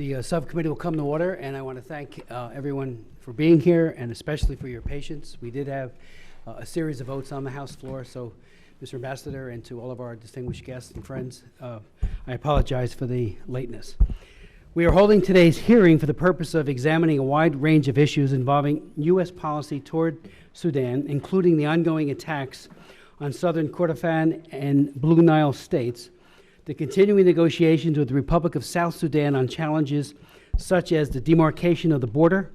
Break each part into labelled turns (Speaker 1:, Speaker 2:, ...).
Speaker 1: The subcommittee will come to order, and I want to thank everyone for being here and especially for your patience. We did have a series of votes on the House floor, so Mr. Ambassador, and to all of our distinguished guests and friends, I apologize for the lateness. We are holding today's hearing for the purpose of examining a wide range of issues involving U.S. policy toward Sudan, including the ongoing attacks on southern Kordofan and Blue Nile states, the continuing negotiations with the Republic of South Sudan on challenges such as the demarcation of the border,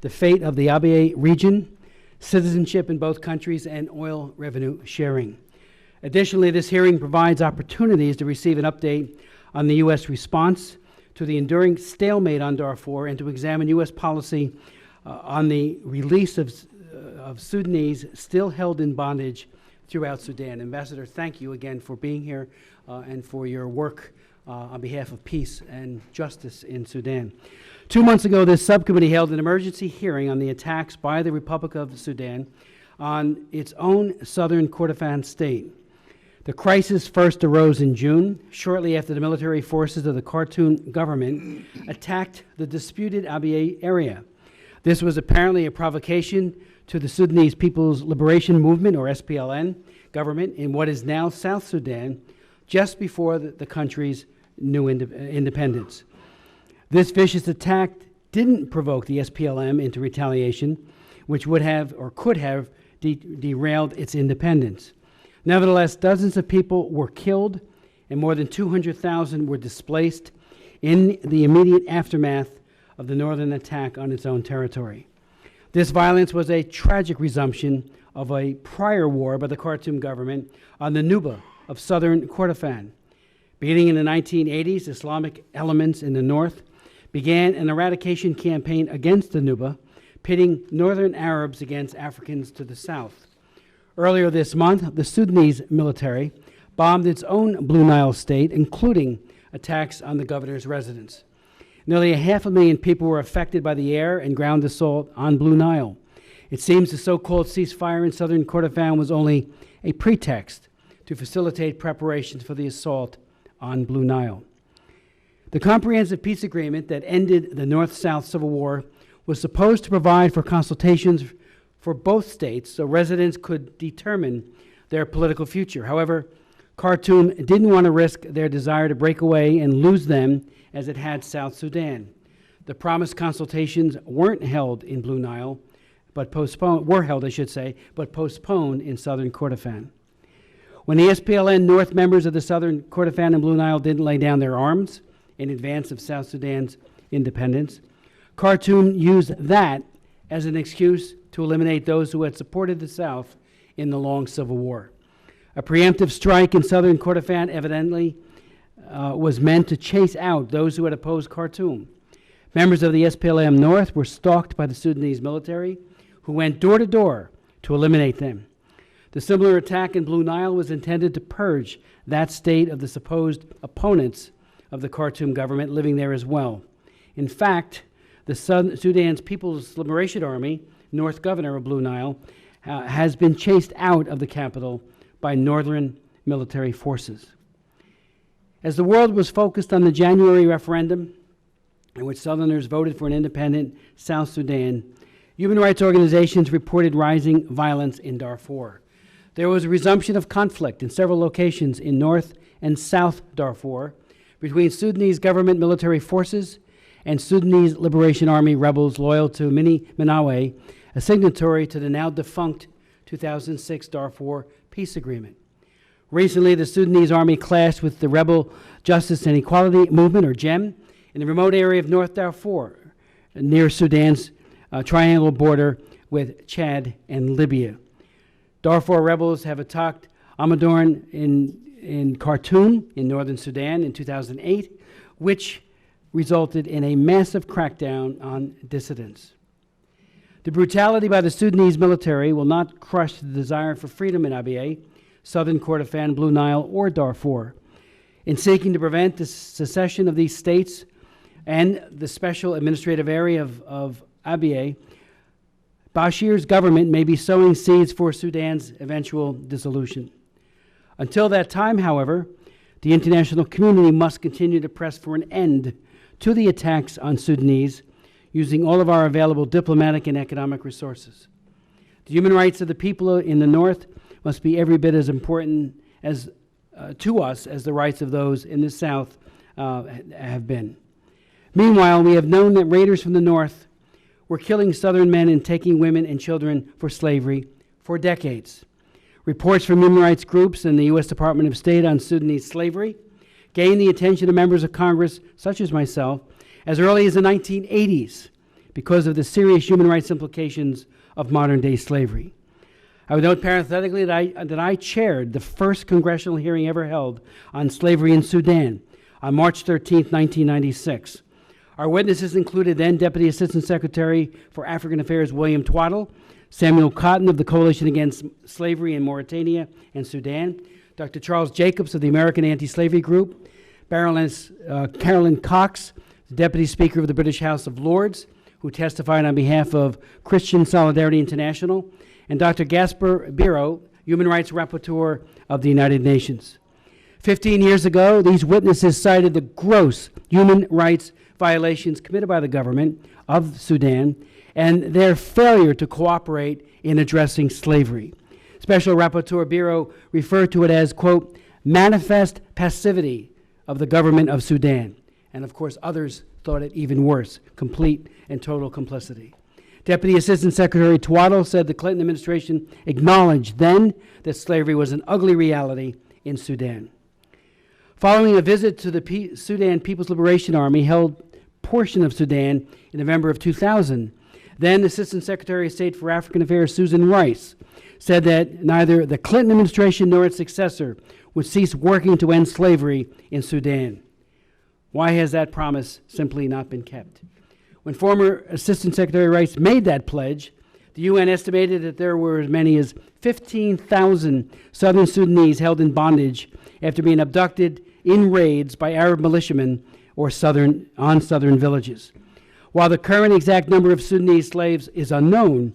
Speaker 1: the fate of the Abyei region, citizenship in both countries, and oil revenue sharing. Additionally, this hearing provides opportunities to receive an update on the U.S. response to the enduring stalemate on Darfur and to examine U.S. policy on the release of Sudanese still held in bondage throughout Sudan. Ambassador, thank you again for being here and for your work on behalf of peace and justice in Sudan. 2 months ago, this subcommittee held an emergency hearing on the attacks by the Republic of Sudan on its own southern Kordofan state. The crisis first arose in June, shortly after the military forces of the Khartoum government attacked the disputed Abyei area. This was apparently a provocation to the Sudanese People's Liberation Movement, or SPLN, government in what is now South Sudan, just before the country's new independence. This vicious attack didn't provoke the SPLM into retaliation, which would have or could have derailed its independence. Nevertheless, dozens of people were killed and more than 200,000 were displaced in the immediate aftermath of the northern attack on its own territory. This violence was a tragic resumption of a prior war by the Khartoum government on the Nuba of southern Kordofan. Beginning in the 1980s, Islamic elements in the north began an eradication campaign against the Nuba, pitting northern Arabs against Africans to the south. Earlier this month, the Sudanese military bombed its own Blue Nile state, including attacks on the governor's residence. Nearly 500,000 people were affected by the air and ground assault on Blue Nile. It seems the so-called ceasefire in southern Kordofan was only a pretext to facilitate preparations for the assault on Blue Nile. The comprehensive peace agreement that ended the North-South Civil War was supposed to provide for consultations for both states so residents could determine their political future. However, Khartoum didn't want to risk their desire to break away and lose them as it had South Sudan. The promised consultations weren't held in Blue Nile, but were held in southern Kordofan. When the SPLN North members of the southern Kordofan and Blue Nile didn't lay down their arms in advance of South Sudan's independence, Khartoum used that as an excuse to eliminate those who had supported the South in the long civil war. A preemptive strike in southern Kordofan evidently was meant to chase out those who had opposed Khartoum. Members of the SPLM North were stalked by the Sudanese military, who went door to door to eliminate them. The similar attack in Blue Nile was intended to purge that state of the supposed opponents of the Khartoum government living there as well. In fact, the Sudan's People's Liberation Army, North Governor of Blue Nile, has been chased out of the capital by northern military forces. As the world was focused on the January referendum, in which Southerners voted for an independent South Sudan, human rights organizations reported rising violence in Darfur. There was a resumption of conflict in several locations in North and South Darfur between Sudanese government military forces and Sudanese Liberation Army rebels loyal to Mini Minawe, a signatory to the now defunct 2006 Darfur Peace Agreement. Recently, the Sudanese army clashed with the rebel Justice and Equality Movement, or JEM, in the remote area of North Darfur, near Sudan's triangle border with Chad and Libya. Darfur rebels have attacked Amadorn in Khartoum in northern Sudan in 2008, which resulted in a massive crackdown on dissidents. The brutality by the Sudanese military will not crush the desire for freedom in Abyei, southern Kordofan, Blue Nile, or Darfur. In seeking to prevent the secession of these states and the special administrative area of Abyei, Bashir's government may be sowing seeds for Sudan's eventual dissolution. Until that time, however, the international community must continue to press for an end to the attacks on Sudanese using all of our available diplomatic and economic resources. The human rights of the people in the North must be every bit as important as to us as the rights of those in the South have been. Meanwhile, we have known that raiders from the North were killing Southern men and taking women and children for slavery for decades. Reports from human rights groups and the U.S. Department of State on Sudanese slavery gained the attention of members of Congress, such as myself, as early as the 1980s because of the serious human rights implications of modern-day slavery. I would note parenthetically that I chaired the first congressional hearing ever held on slavery in Sudan on March 13, 1996. Our witnesses included then Deputy Assistant Secretary for African Affairs William Twaddle, Samuel Cotton of the Coalition Against Slavery in Mauritania and Sudan, Dr. Charles Jacobs of the American Anti-Slavery Group, Baroness Carolyn Cox, the Deputy Speaker of the British House of Lords, who testified on behalf of Christian Solidarity International, and Dr. Gaspar Biro, Human Rights Rapporteur of the United Nations. 15 years ago, these witnesses cited the gross human rights violations committed by the government of Sudan and their failure to cooperate in addressing slavery. Special Rapporteur Biro referred to it as, quote, manifest passivity of the government of Sudan. And of course, others thought it even worse, complete and total complicity. Deputy Assistant Secretary Twaddle said the Clinton administration acknowledged then that slavery was an ugly reality in Sudan. Following a visit to the Sudan People's Liberation Army held portion of Sudan in November of 2000, then Assistant Secretary of State for African Affairs Susan Rice said that neither the Clinton administration nor its successor would cease working to end slavery in Sudan. Why has that promise simply not been kept? When former Assistant Secretary Rice made that pledge, the UN estimated that there were as many as 15,000 southern Sudanese held in bondage after being abducted in raids by Arab militiamen or southern villages. While the current exact number of Sudanese slaves is unknown,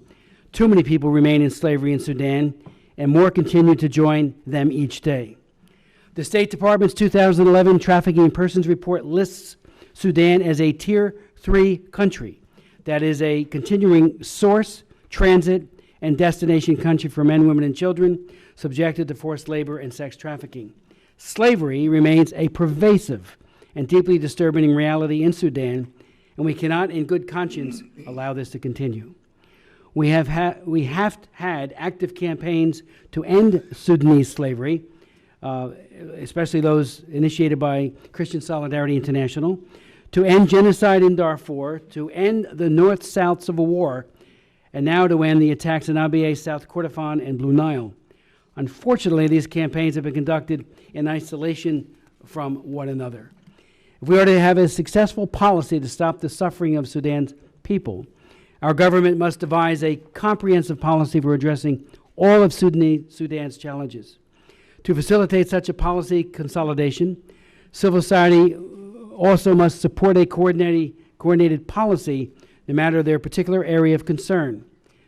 Speaker 1: too many people remain in slavery in Sudan, and more continue to join them each day. The State Department's 2011 Trafficking in Persons Report lists Sudan as a Tier 3 country, that is a continuing source, transit, and destination country for men, women, and children subjected to forced labor and sex trafficking. Slavery remains a pervasive and deeply disturbing reality in Sudan, and we cannot in good conscience allow this to continue. We have had active campaigns to end Sudanese slavery, especially those initiated by Christian Solidarity International, to end genocide in Darfur, to end the North-South Civil War, and now to end the attacks in Abyei, South Kordofan, and Blue Nile. Unfortunately, these campaigns have been conducted in isolation from one another. If we are to have a successful policy to stop the suffering of Sudan's people, our government must devise a comprehensive policy for addressing all of Sudan's challenges. To facilitate such a policy consolidation, civil society also must support a coordinated policy no matter their particular area of concern.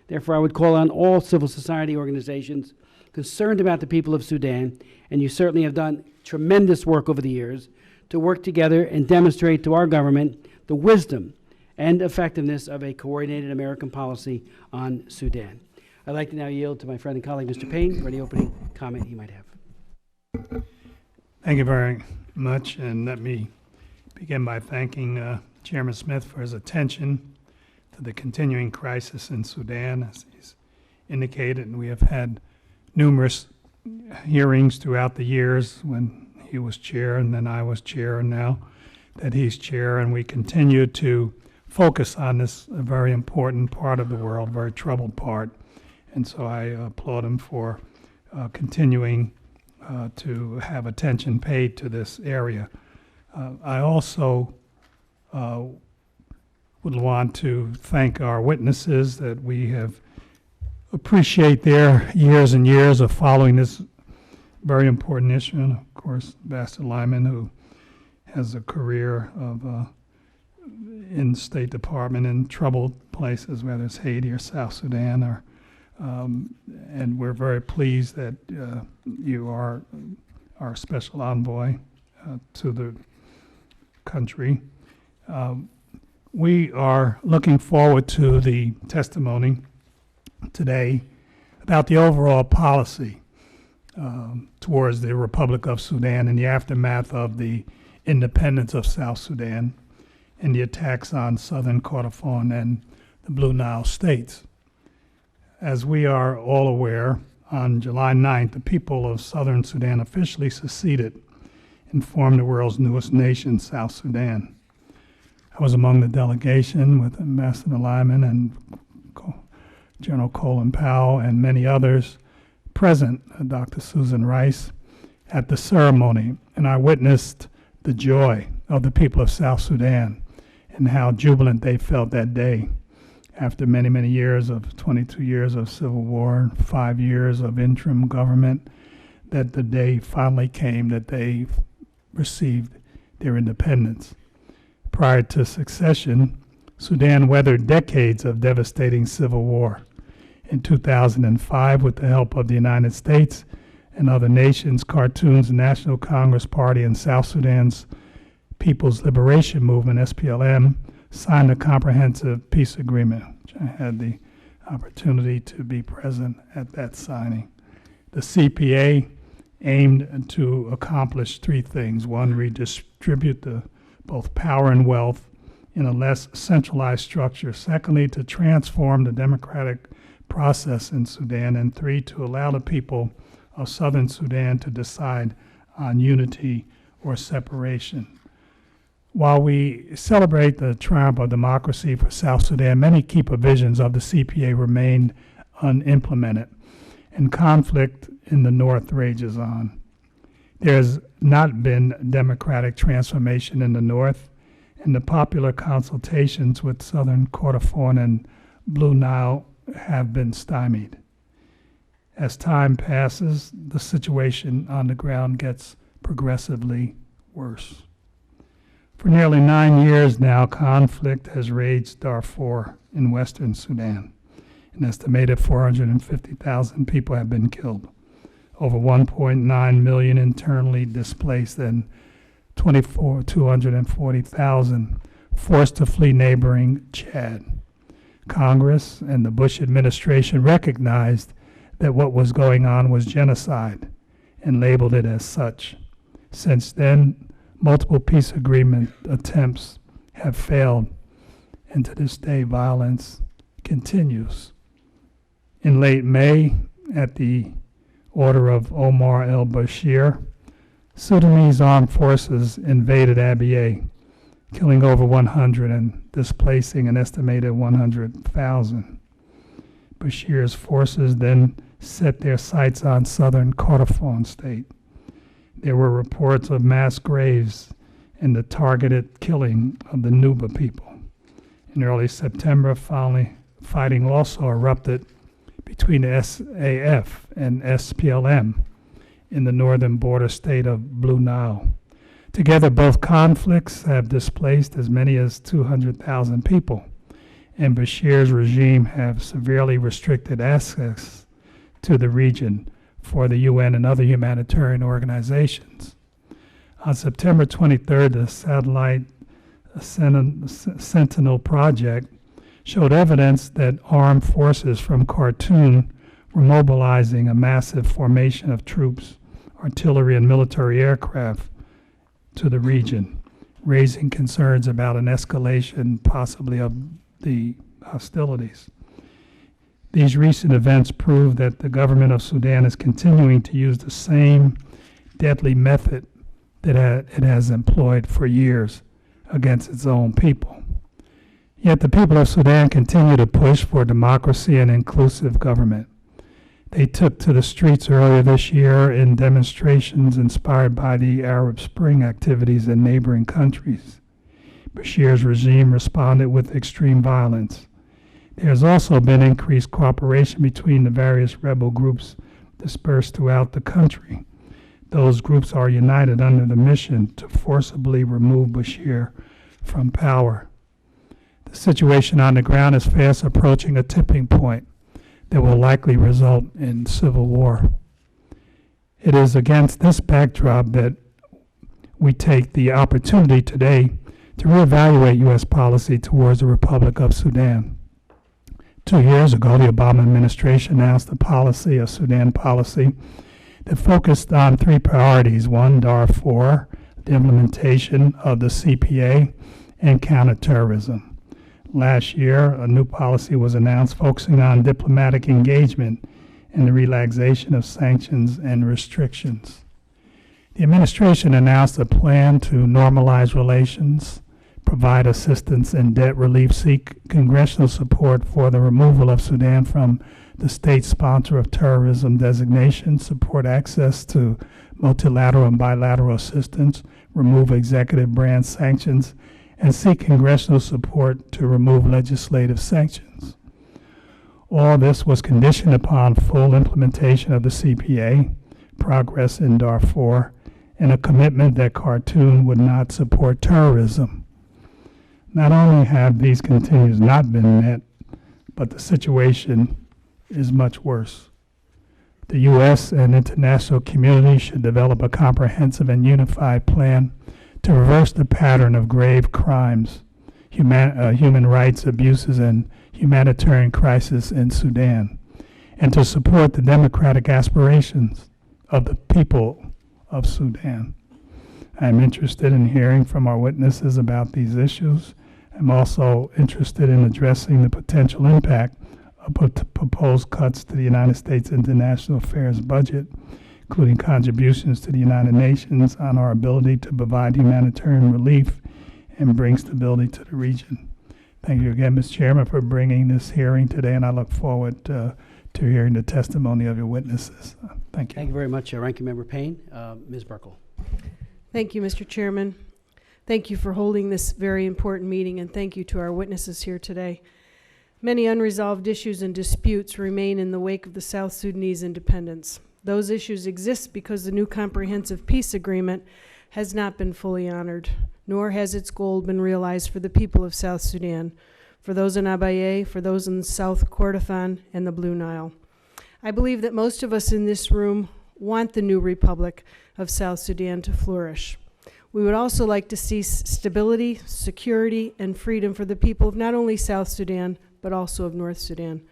Speaker 1: Therefore, I would call on all civil society organizations concerned about the people of Sudan, and you certainly have done tremendous work over the years, to work together and demonstrate to our government the wisdom and effectiveness of a coordinated American policy on Sudan. I'd like to now yield to my friend and colleague, Mr. Payne, for any opening comment he might have.
Speaker 2: Thank you very much, and let me begin by thanking Chairman Smith for his attention to the continuing crisis in Sudan, as he's indicated, and we have had numerous hearings throughout the years when he was chair and then I was chair, and now that he's chair, and we continue to focus on this very important part of the world, very troubled part. And so I applaud him for continuing to have attention paid to this area. I also would want to thank our witnesses that we have appreciate their years and years of following this very important issue. And of course, Ambassador Lyman, who has a career of in the State Department in troubled places, whether it's Haiti or South Sudan, or and we're very pleased that you are our special envoy to the country. We are looking forward to the testimony today about the overall policy towards the Republic of Sudan in the aftermath of the independence of South Sudan and the attacks on southern Kordofan and the Blue Nile states. As we are all aware, on July 9th, the people of southern Sudan officially seceded and formed the world's newest nation, South Sudan. I was among the delegation with Ambassador Lyman and General Colin Powell and many others present, Dr. Susan Rice, at the ceremony, and I witnessed the joy of the people of South Sudan and how jubilant they felt that day after many, many years of 22 years of civil war, 5 years of interim government, that the day finally came that they received their independence. Prior to secession, Sudan weathered decades of devastating civil war. In 2005, with the help of the United States and other nations, Khartoum's National Congress Party and South Sudan's People's Liberation Movement, SPLM, signed a comprehensive peace agreement, which I had the opportunity to be present at that signing. The CPA aimed to accomplish three things. One, redistribute both power and wealth in a less centralized structure. Secondly, to transform the democratic process in Sudan. And three, to allow the people of southern Sudan to decide on unity or separation. While we celebrate the triumph of democracy for South Sudan, many key provisions of the CPA remain unimplemented, and conflict in the north rages on. There has not been democratic transformation in the north, and the popular consultations with southern Kordofan and Blue Nile have been stymied. As time passes, the situation on the ground gets progressively worse. For nearly 9 years now, conflict has raged Darfur in western Sudan. An estimated 450,000 people have been killed, over 1.9 million internally displaced, and 240,000 forced to flee neighboring Chad. Congress and the Bush administration recognized that what was going on was genocide and labeled it as such. Since then, multiple peace agreement attempts have failed, and to this day, violence continues. In late May, at the order of Omar el-Bashir, Sudanese armed forces invaded Abyei, killing over 100 and displacing an estimated 100,000. Bashir's forces then set their sights on southern Kordofan state. There were reports of mass graves and the targeted killing of the Nuba people. In early September, fighting also erupted between the SAF and SPLM in the northern border state of Blue Nile. Together, both conflicts have displaced as many as 200,000 people, and Bashir's regime have severely restricted access to the region for the UN and other humanitarian organizations. On September 23rd, the satellite Sentinel project showed evidence that armed forces from Khartoum were mobilizing a massive formation of troops, artillery, and military aircraft to the region, raising concerns about an escalation possibly of the hostilities. These recent events prove that the government of Sudan is continuing to use the same deadly method that it has employed for years against its own people. Yet the people of Sudan continue to push for democracy and inclusive government. They took to the streets earlier this year in demonstrations inspired by the Arab Spring activities in neighboring countries. Bashir's regime responded with extreme violence. There has also been increased cooperation between the various rebel groups dispersed throughout the country. Those groups are united under the mission to forcibly remove Bashir from power. The situation on the ground is fast approaching a tipping point that will likely result in civil war. It is against this backdrop that we take the opportunity today to reevaluate U.S. policy towards the Republic of Sudan. 2 years ago, the Obama administration announced a Sudan policy that focused on 3 priorities. 1, Darfur, the implementation of the CPA, and counterterrorism. Last year, a new policy was announced focusing on diplomatic engagement and the relaxation of sanctions and restrictions. The administration announced a plan to normalize relations, provide assistance and debt relief, seek congressional support for the removal of Sudan from the state sponsor of terrorism designation, support access to multilateral and bilateral assistance, remove executive branch sanctions, and seek congressional support to remove legislative sanctions. All this was conditioned upon full implementation of the CPA, progress in Darfur, and a commitment that Khartoum would not support terrorism. Not only have these conditions not been met, but the situation is much worse. The U.S. and international community should develop a comprehensive and unified plan to reverse the pattern of grave crimes, human rights abuses, and humanitarian crisis in Sudan, and to support the democratic aspirations of the people of Sudan. I am interested in hearing from our witnesses about these issues. I'm also interested in addressing the potential impact of proposed cuts to the United States international affairs budget, including contributions to the United Nations, on our ability to provide humanitarian relief and bring stability to the region. Thank you again, Mr. Chairman, for bringing this hearing today, and I look forward to hearing the testimony of your witnesses. Thank you.
Speaker 1: Thank you very much, Ranking Member Payne. Ms. Burkle.
Speaker 3: Thank you, Mr. Chairman. Thank you for holding this very important meeting, and thank you to our witnesses here today. Many unresolved issues and disputes remain in the wake of the South Sudanese independence. Those issues exist because the new comprehensive peace agreement has not been fully honored, nor has its goal been realized for the people of South Sudan, for those in Abyei, for those in South Kordofan and the Blue Nile. I believe that most of us in this room want the new Republic of South Sudan to flourish. We would also like to see stability, security, and freedom for the people of not only South Sudan, but also of North Sudan.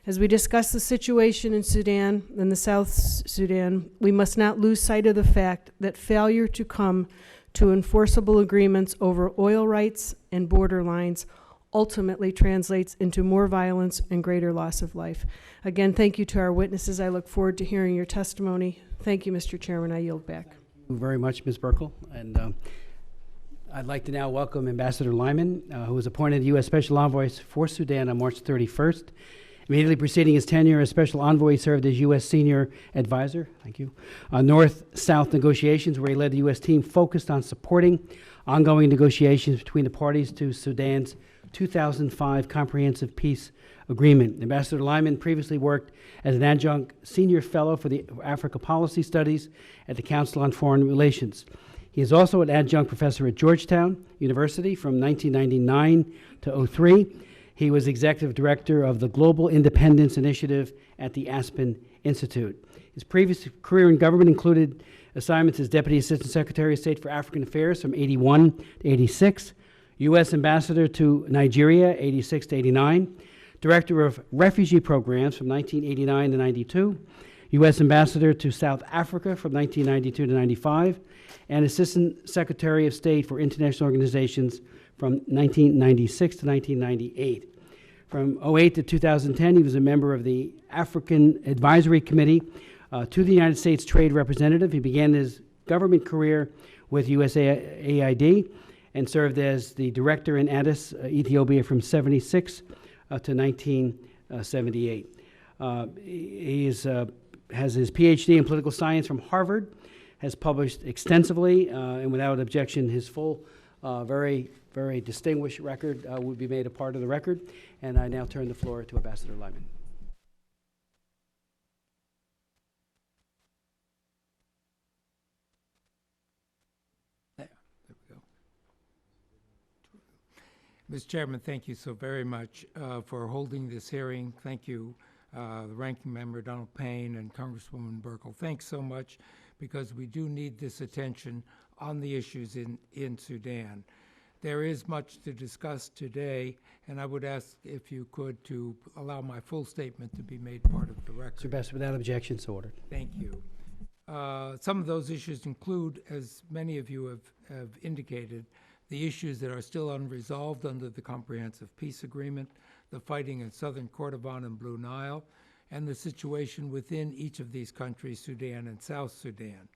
Speaker 3: As we discuss the situation in Sudan and the South Sudan, we must not lose sight of the fact that failure to come to enforceable agreements over oil rights and border lines ultimately translates into more violence and greater loss of life. Again, thank you to our witnesses. I look forward to hearing your testimony. Thank you, Mr. Chairman. I yield back.
Speaker 1: Thank you very much, Ms. Burkle. And I'd like to now welcome Ambassador Lyman, who was appointed U.S. Special Envoy for Sudan on March 31st. Immediately preceding his tenure as Special Envoy, he served as U.S. Senior Advisor, thank you, on North-South negotiations, where he led the U.S. team focused on supporting ongoing negotiations between the parties to Sudan's 2005 Comprehensive Peace Agreement. Ambassador Lyman previously worked as an adjunct senior fellow for the Africa Policy Studies at the Council on Foreign Relations. He is also an adjunct professor at Georgetown University from 1999 to 2003. He was executive director of the Global Independence Initiative at the Aspen Institute. His previous career in government included assignments as Deputy Assistant Secretary of State for African Affairs from 81 to 86, U.S. Ambassador to Nigeria, 86 to 89, Director of Refugee Programs from 1989 to 92, U.S. Ambassador to South Africa from 1992 to 95, and Assistant Secretary of State for International Organizations from 1996 to 1998. From 2008 to 2010, he was a member of the African Advisory Committee to the United States Trade Representative. He began his government career with USAID and served as the director in Addis, Ethiopia from 76 to 1978. He has his PhD in political science from Harvard, has published extensively, and without objection, his full, very distinguished record would be made a part of the record. And I now turn the floor to Ambassador Lyman.
Speaker 4: There we go. Mr. Chairman, thank you so very much for holding this hearing. Thank you, the Ranking Member Donald Payne and Congresswoman Burkle. Thanks so much, because we do need this attention on the issues in Sudan. There is much to discuss today, and I would ask if you could to allow my full statement to be made part of the
Speaker 1: Mr.
Speaker 4: record.
Speaker 1: Ambassador, without objection, so ordered.
Speaker 4: Thank you. Some of those issues include, as many of you have indicated, the issues that are still unresolved under the Comprehensive Peace Agreement, the fighting in southern Kordofan and Blue Nile, and the situation within each of these countries, Sudan and South Sudan.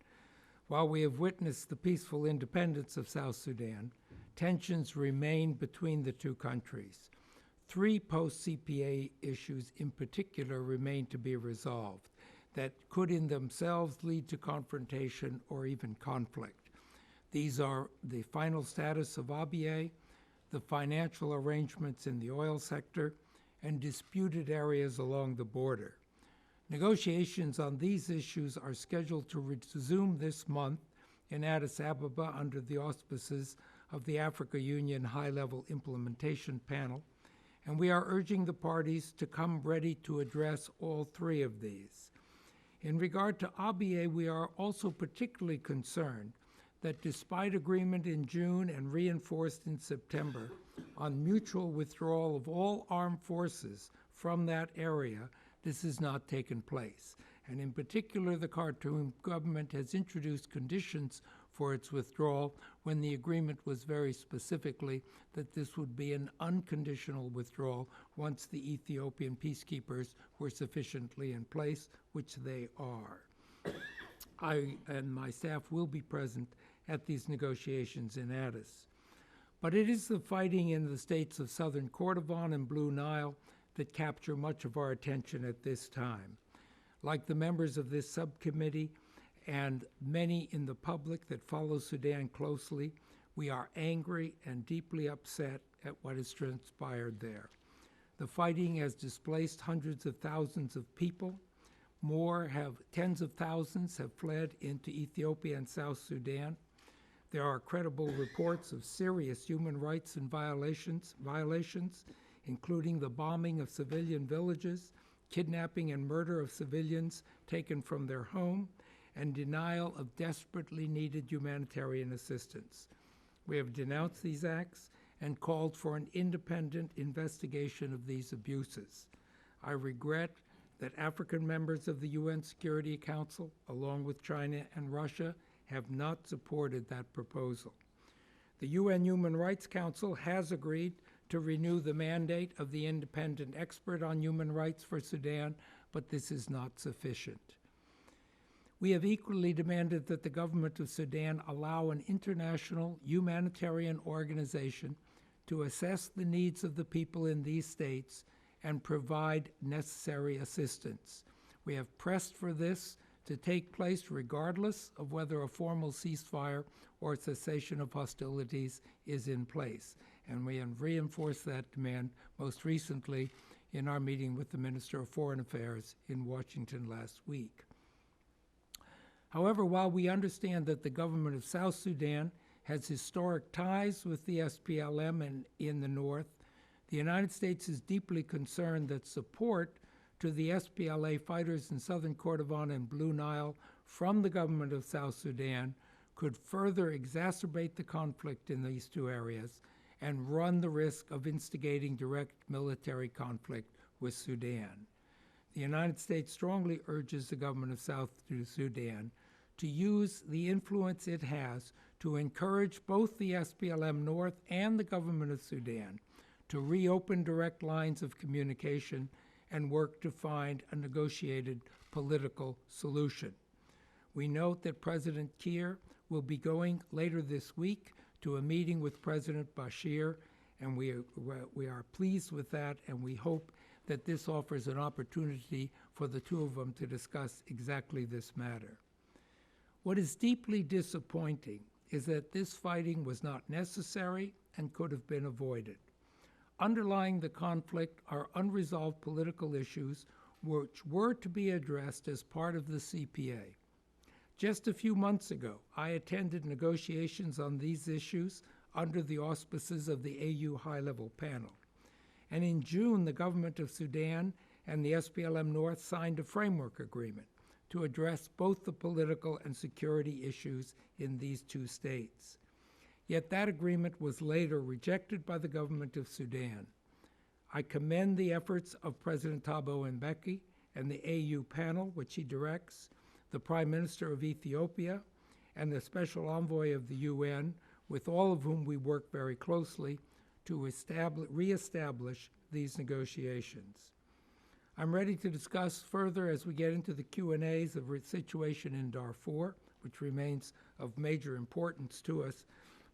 Speaker 4: While we have witnessed the peaceful independence of South Sudan, tensions remain between the two countries. 3 post-CPA issues in particular remain to be resolved that could in themselves lead to confrontation or even conflict. These are the final status of Abyei, the financial arrangements in the oil sector, and disputed areas along the border. Negotiations on these issues are scheduled to resume this month in Addis Ababa under the auspices of the Africa Union High-Level Implementation Panel, and we are urging the parties to come ready to address all 3 of these. In regard to Abyei, we are also particularly concerned that despite agreement in June and reinforced in September on mutual withdrawal of all armed forces from that area, this has not taken place. And in particular, the Khartoum government has introduced conditions for its withdrawal when the agreement was very specifically that this would be an unconditional withdrawal once the Ethiopian peacekeepers were sufficiently in place, which they are. I and my staff will be present at these negotiations in Addis. But it is the fighting in the states of southern Kordofan and Blue Nile that capture much of our attention at this time. Like the members of this subcommittee and many in the public that follow Sudan closely, we are angry and deeply upset at what has transpired there. The fighting has displaced hundreds of thousands of people. Tens of thousands have fled into Ethiopia and South Sudan. There are credible reports of serious human rights and violations, including the bombing of civilian villages, kidnapping and murder of civilians taken from their home, and denial of desperately needed humanitarian assistance. We have denounced these acts and called for an independent investigation of these abuses. I regret that African members of the UN Security Council, along with China and Russia, have not supported that proposal. The UN Human Rights Council has agreed to renew the mandate of the independent expert on human rights for Sudan, but this is not sufficient. We have equally demanded that the government of Sudan allow an international humanitarian organization to assess the needs of the people in these states and provide necessary assistance. We have pressed for this to take place regardless of whether a formal ceasefire or cessation of hostilities is in place. And we have reinforced that demand most recently in our meeting with the Minister of Foreign Affairs in Washington last week. However, while we understand that the government of South Sudan has historic ties with the SPLM in the north, the United States is deeply concerned that support to the SPLA fighters in southern Kordofan and Blue Nile from the government of South Sudan could further exacerbate the conflict in these 2 areas and run the risk of instigating direct military conflict with Sudan. The United States strongly urges the government of South Sudan to use the influence it has to encourage both the SPLM North and the government of Sudan to reopen direct lines of communication and work to find a negotiated political solution. We note that President Kiir will be going later this week to a meeting with President Bashir, and we are pleased with that, and we hope that this offers an opportunity for the 2 of them to discuss exactly this matter. What is deeply disappointing is that this fighting was not necessary and could have been avoided. Underlying the conflict are unresolved political issues which were to be addressed as part of the CPA. Just a few months ago, I attended negotiations on these issues under the auspices of the AU High-Level Panel. And in June, the government of Sudan and the SPLM North signed a framework agreement to address both the political and security issues in these 2 states. Yet that agreement was later rejected by the government of Sudan. I commend the efforts of President Thabo Mbeki and the AU panel, which he directs, the Prime Minister of Ethiopia, and the Special Envoy of the UN, with all of whom we work very closely to reestablish these negotiations. I'm ready to discuss further as we get into the Q&As of the situation in Darfur, which remains of major importance to us.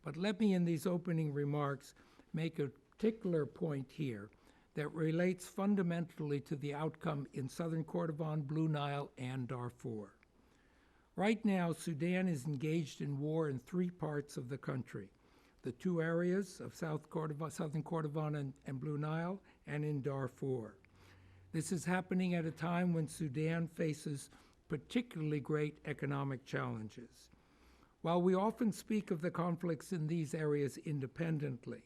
Speaker 4: But let me, in these opening remarks, make a particular point here that relates fundamentally to the outcome in Southern Kordofan, Blue Nile, and Darfur. Right now, Sudan is engaged in war in three parts of the country: the two areas of Southern Kordofan and Blue Nile, and in Darfur. This is happening at a time when Sudan faces particularly great economic challenges. While we often speak of the conflicts in these areas independently,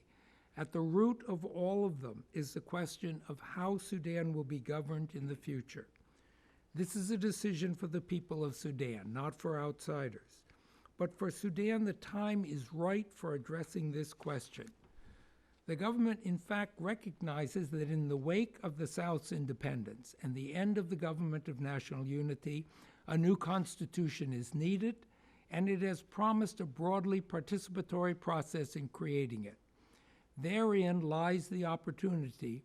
Speaker 4: at the root of all of them is the question of how Sudan will be governed in the future. This is a decision for the people of Sudan, not for outsiders. But for Sudan, the time is right for addressing this question. The government, in fact, recognizes that in the wake of the South's independence and the end of the government of national unity, a new constitution is needed, and it has promised a broadly participatory process in creating it. Therein lies the opportunity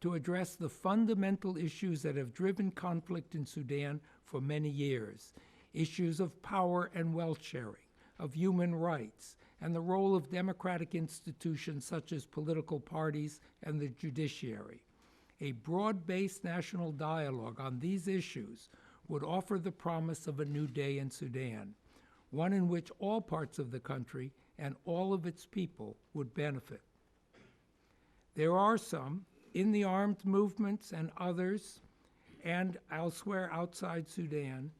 Speaker 4: to address the fundamental issues that have driven conflict in Sudan for many years: issues of power and wealth sharing, of human rights, and the role of democratic institutions such as political parties and the judiciary. A broad-based national dialogue on these issues would offer the promise of a new day in Sudan, one in which all parts of the country and all of its people would benefit. There are some, in the armed movements and others, and elsewhere outside Sudan,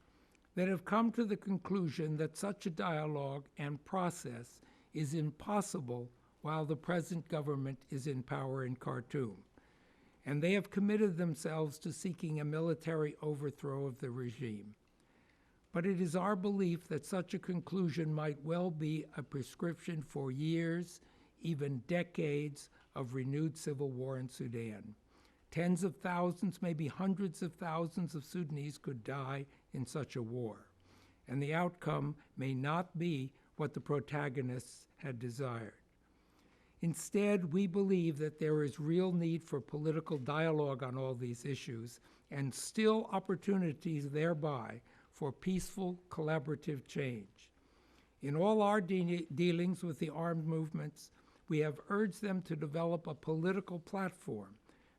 Speaker 4: that have come to the conclusion that such a dialogue and process is impossible while the present government is in power in Khartoum, and they have committed themselves to seeking a military overthrow of the regime. But it is our belief that such a conclusion might well be a prescription for years, even decades, of renewed civil war in Sudan. Tens of thousands, maybe hundreds of thousands of Sudanese could die in such a war, and the outcome may not be what the protagonists had desired. Instead, we believe that there is real need for political dialogue on all these issues, and still opportunities thereby for peaceful, collaborative change. In all our dealings with the armed movements, we have urged them to develop a political platform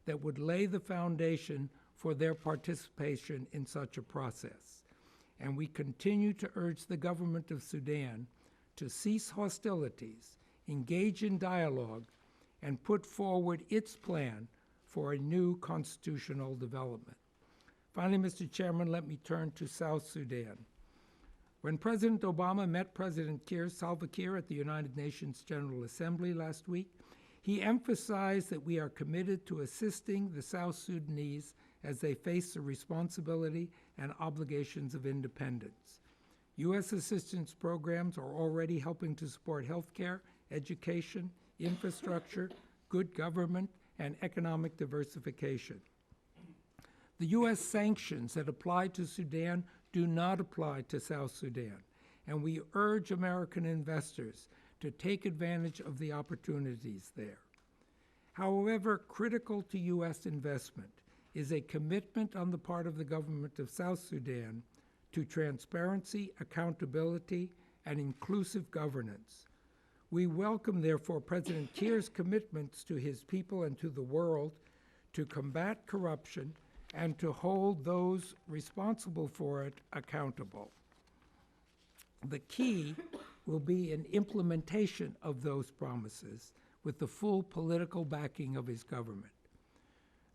Speaker 4: that would lay the foundation for their participation in such a process. And we continue to urge the government of Sudan to cease hostilities, engage in dialogue, and put forward its plan for a new constitutional development. Finally, Mr. Chairman, let me turn to South Sudan. When President Obama met President Salva Kiir at the United Nations General Assembly last week, he emphasized that we are committed to assisting the South Sudanese as they face the responsibility and obligations of independence. U.S. assistance programs are already helping to support healthcare, education, infrastructure, good government, and economic diversification. The U.S. sanctions that apply to Sudan do not apply to South Sudan, and we urge American investors to take advantage of the opportunities there. However, critical to U.S. investment is a commitment on the part of the government of South Sudan to transparency, accountability, and inclusive governance. We welcome, therefore, President Kiir's commitments to his people and to the world to combat corruption and to hold those responsible for it accountable. The key will be an implementation of those promises with the full political backing of his government.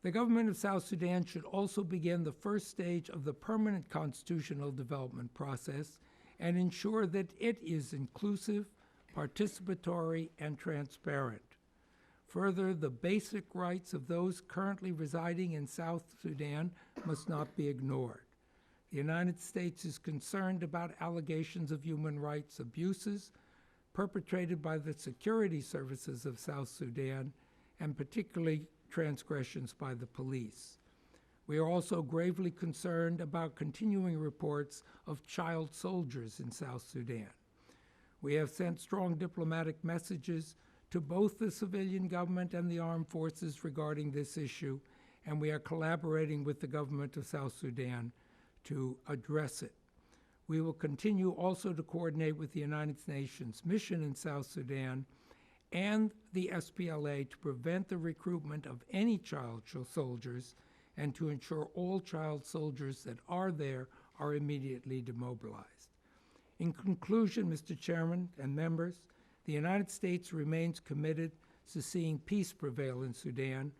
Speaker 4: The government of South Sudan should also begin the first stage of the permanent constitutional development process and ensure that it is inclusive, participatory, and transparent. Further, the basic rights of those currently residing in South Sudan must not be ignored. The United States is concerned about allegations of human rights abuses, perpetrated by the security services of South Sudan, and particularly transgressions by the police. We are also gravely concerned about continuing reports of child soldiers in South Sudan. We have sent strong diplomatic messages to both the civilian government and the armed forces regarding this issue, and we are collaborating with the government of South Sudan to address it. We will continue also to coordinate with the United Nations mission in South Sudan and the SPLA to prevent the recruitment of any child soldiers and to ensure all child soldiers that are there are immediately demobilized. In conclusion, Mr. Chairman and members, the United States remains committed to seeing peace prevail in Sudan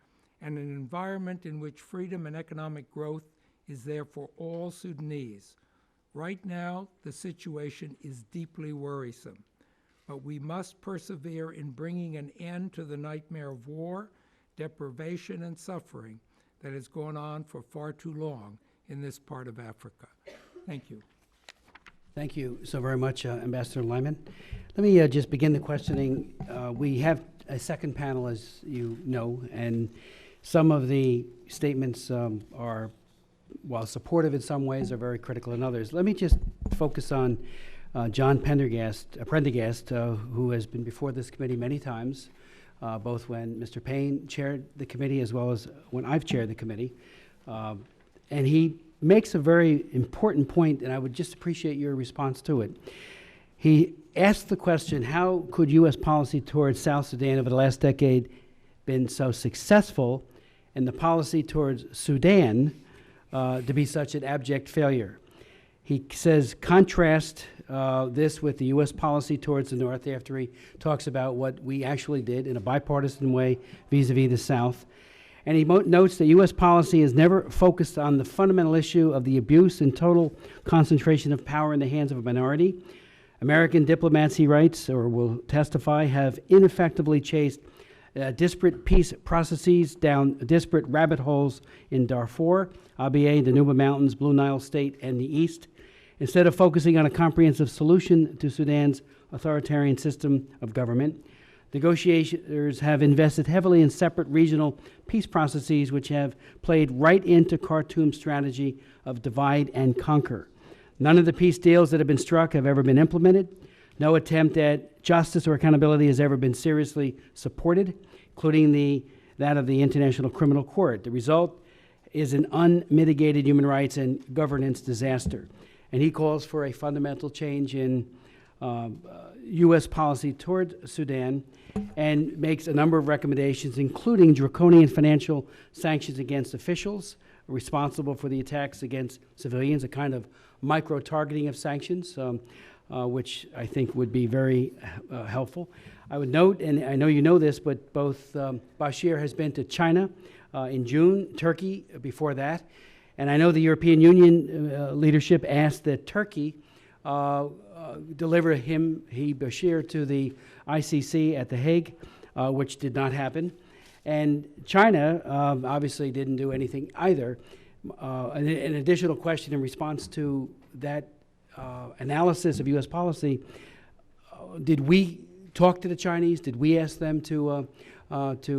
Speaker 4: and an environment in which freedom and economic growth is there for all Sudanese. Right now, the situation is deeply worrisome, but we must persevere in bringing an end to the nightmare of war, deprivation, and suffering that has gone on for far too long in this part of Africa. Thank you.
Speaker 1: Thank you so very much, Ambassador Lyman. Let me just begin the questioning. We have a second panel, as you know, and some of the statements are, while supportive in some ways, are very critical in others. Let me just focus on John Prendergast, who has been before this committee many times, both when Mr. Payne chaired the committee as well as when I've chaired the committee. And he makes a very important point, and I would just appreciate your response to it. He asked the question, how could U.S. policy towards South Sudan over the last decade been so successful and the policy towards Sudan to be such an abject failure? He says, contrast this with the U.S. policy towards the North after he talks about what we actually did in a bipartisan way vis-a-vis the South. And he notes that U.S. policy has never focused on the fundamental issue of the abuse and total concentration of power in the hands of a minority. American diplomats, he writes, or will testify, have ineffectively chased disparate peace processes down disparate rabbit holes in Darfur, Abyei, the Nuba Mountains, Blue Nile State, and the East, instead of focusing on a comprehensive solution to Sudan's authoritarian system of government. Negotiators have invested heavily in separate regional peace processes which have played right into Khartoum's strategy of divide and conquer. None of the peace deals that have been struck have ever been implemented. No attempt at justice or accountability has ever been seriously supported, including that of the International Criminal Court. The result is an unmitigated human rights and governance disaster. And he calls for a fundamental change in U.S. policy toward Sudan and makes a number of recommendations, including draconian financial sanctions against officials responsible for the attacks against civilians, a kind of micro-targeting of sanctions, which I think would be very helpful. I would note, and I know you know this, but both Bashir has been to China in June, Turkey before that, and I know the European Union leadership asked that Turkey deliver Bashir to the ICC at The Hague, which did not happen. And China obviously didn't do anything either. An additional question in response to that analysis of U.S. policy, did we talk to the Chinese? Did we ask them to,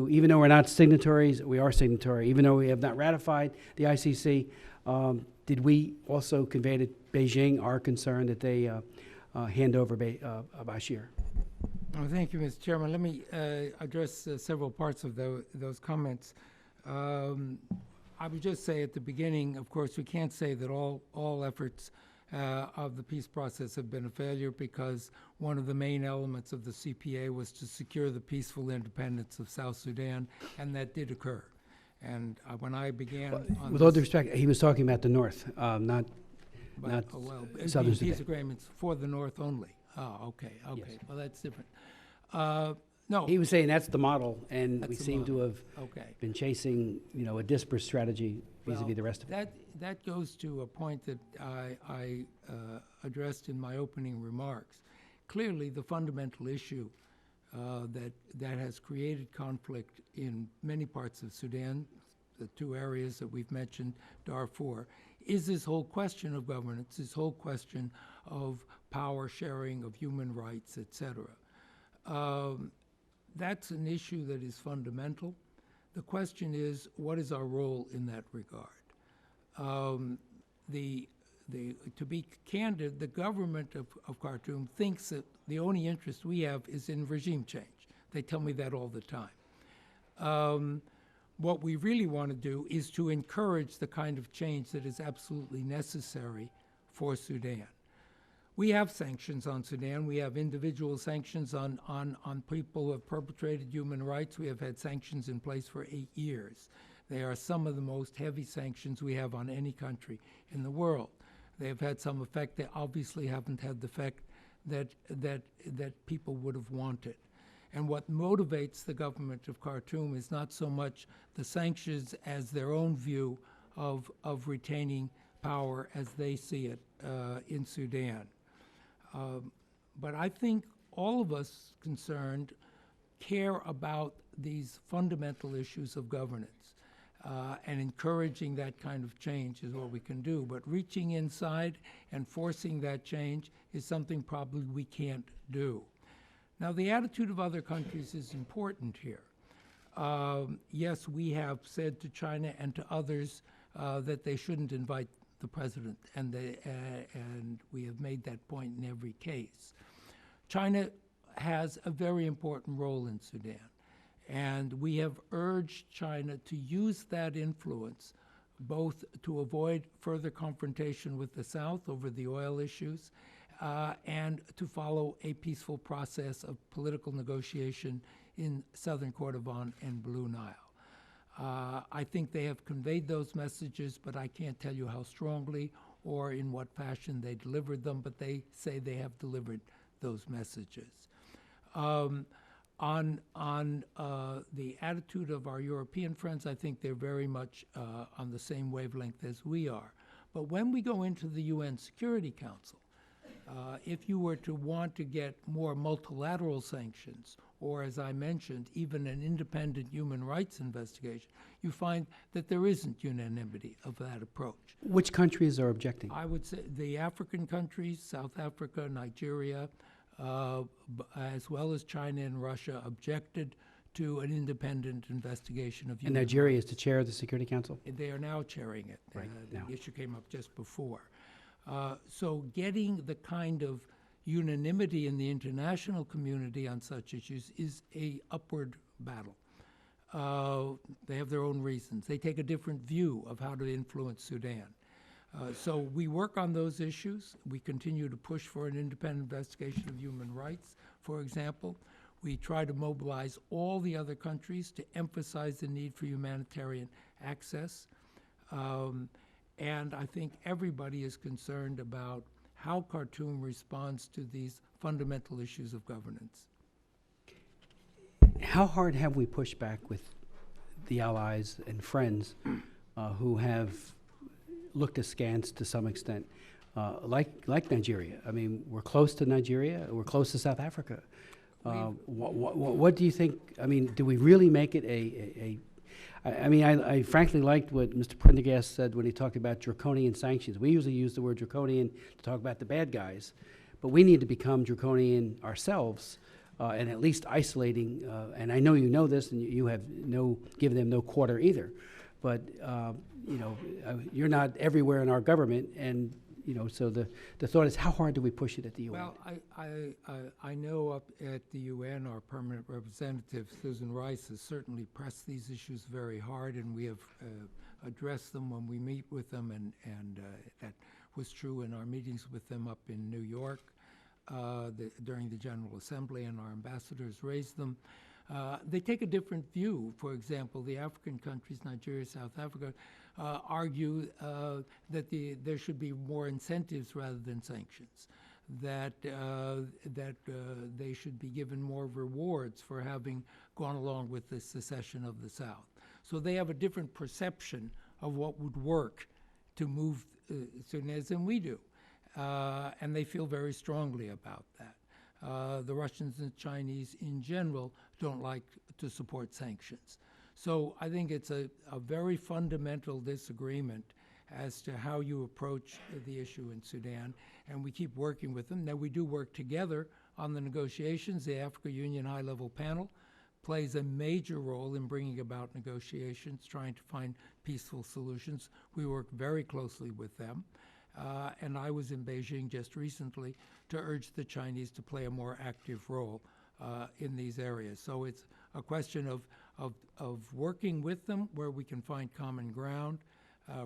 Speaker 1: even though we're not signatories, we are signatory, even though we have not ratified the ICC, did we also convey to Beijing our concern that they hand over Bashir?
Speaker 4: Well, thank you, Mr. Chairman. Let me address several parts of those comments. I would just say at the beginning, of course, we can't say that all efforts of the peace process have been a failure, because one of the main elements of the CPA was to secure the peaceful independence of South Sudan, and that did occur. And when I began on
Speaker 1: with all due respect, he was talking about the North, not Southern Sudan.
Speaker 4: Peace agreements for the North only. Oh, okay.
Speaker 1: Yes.
Speaker 4: Well, that's different. No.
Speaker 1: He was saying that's the model, and
Speaker 4: That's
Speaker 1: we
Speaker 4: the
Speaker 1: seem to
Speaker 4: model.
Speaker 1: have
Speaker 4: Okay.
Speaker 1: been chasing, a disparate strategy vis-a-vis
Speaker 4: Well,
Speaker 1: the rest of it.
Speaker 4: That goes to a point that I addressed in my opening remarks. Clearly, the fundamental issue that has created conflict in many parts of Sudan, the two areas that we've mentioned, Darfur, is this whole question of governance, this whole question of power sharing, of human rights, etc. That's an issue that is fundamental. The question is, what is our role in that regard? To be candid, the government of Khartoum thinks that the only interest we have is in regime change. They tell me that all the time. What we really want to do is to encourage the kind of change that is absolutely necessary for Sudan. We have sanctions on Sudan. We have individual sanctions on people who have perpetrated human rights. We have had sanctions in place for 8 years. They are some of the most heavy sanctions we have on any country in the world. They have had some effect. They obviously haven't had the effect that people would have wanted. And what motivates the government of Khartoum is not so much the sanctions as their own view of retaining power as they see it in Sudan. But I think all of us concerned care about these fundamental issues of governance. And encouraging that kind of change is what we can do. But reaching inside and forcing that change is something probably we can't do. Now, the attitude of other countries is important here. Yes, we have said to China and to others that they shouldn't invite the president, and we have made that point in every case. China has a very important role in Sudan, and we have urged China to use that influence both to avoid further confrontation with the South over the oil issues and to follow a peaceful process of political negotiation in southern Kordofan and Blue Nile. I think they have conveyed those messages, but I can't tell you how strongly or in what fashion they delivered them, but they say they have delivered those messages. On the attitude of our European friends, I think they're very much on the same wavelength as we are. But when we go into the UN Security Council, if you were to want to get more multilateral sanctions, or as I mentioned, even an independent human rights investigation, you find that there isn't unanimity of that approach.
Speaker 1: Which countries are objecting?
Speaker 4: I would say the African countries, South Africa, Nigeria, as well as China and Russia, objected to an independent investigation of
Speaker 1: And
Speaker 4: human
Speaker 1: Nigeria is
Speaker 4: rights.
Speaker 1: the chair of the Security Council?
Speaker 4: They are now chairing it.
Speaker 1: Right, now.
Speaker 4: The issue came up just before. So getting the kind of unanimity in the international community on such issues is a upward battle. They have their own reasons. They take a different view of how to influence Sudan. So we work on those issues. We continue to push for an independent investigation of human rights, for example. We try to mobilize all the other countries to emphasize the need for humanitarian access. And I think everybody is concerned about how Khartoum responds to these fundamental issues of governance.
Speaker 1: How hard have we pushed back with the allies and friends who have looked askance to some extent, like Nigeria? I mean, we're close to Nigeria, we're close to South Africa. What do you think? I mean, do we really make it I frankly liked what Mr. Prendergast said when he talked about draconian sanctions. We usually use the word draconian to talk about the bad guys, but we need to become draconian ourselves and at least isolating. And I know you know this, and you have given them no quarter either. But you're not everywhere in our government, and so the thought is, how hard do we push it at the UN?
Speaker 4: Well, I know up at the UN, our permanent representative, Susan Rice, has certainly pressed these issues very hard, and we have addressed them when we meet with them, and that was true in our meetings with them up in New York during the General Assembly, and our ambassadors raised them. They take a different view. For example, the African countries, Nigeria, South Africa, argue that there should be more incentives rather than sanctions, that they should be given more rewards for having gone along with the secession of the South. So they have a different perception of what would work to move Sudan than we do, and they feel very strongly about that. The Russians and Chinese in general don't like to support sanctions. So I think it's a very fundamental disagreement as to how you approach the issue in Sudan, and we keep working with them. Now, we do work together On the negotiations, the Africa Union High-Level Panel plays a major role in bringing about negotiations, trying to find peaceful solutions. We work very closely with them. And I was in Beijing just recently to urge the Chinese to play a more active role in these areas. So it's a question of working with them where we can find common ground,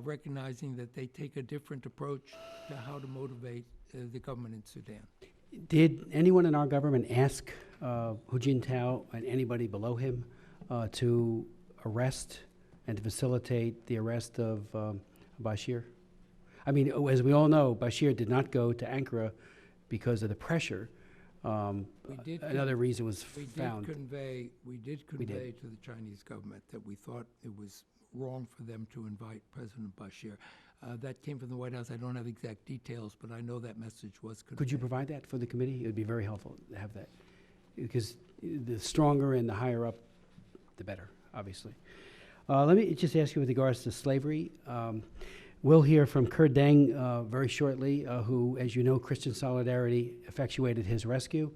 Speaker 4: recognizing that they take a different approach to how to motivate the government in Sudan.
Speaker 1: Did anyone in our government ask Hu Jintao and anybody below him to arrest and to facilitate the arrest of Bashir? I mean, as we all know, Bashir did not go to Ankara because of the pressure. Another reason was found.
Speaker 4: We did convey to the Chinese government that we thought it was wrong for them to invite President Bashir. That came from the White House. I don't have exact details, but I know that message was conveyed.
Speaker 1: Could you provide that for the committee? It would be very helpful to have that, because the stronger and the higher up, the better, obviously. Let me just ask you with regards to slavery. We'll hear from Kerr Deng very shortly, who, as you know, Christian Solidarity effectuated his rescue.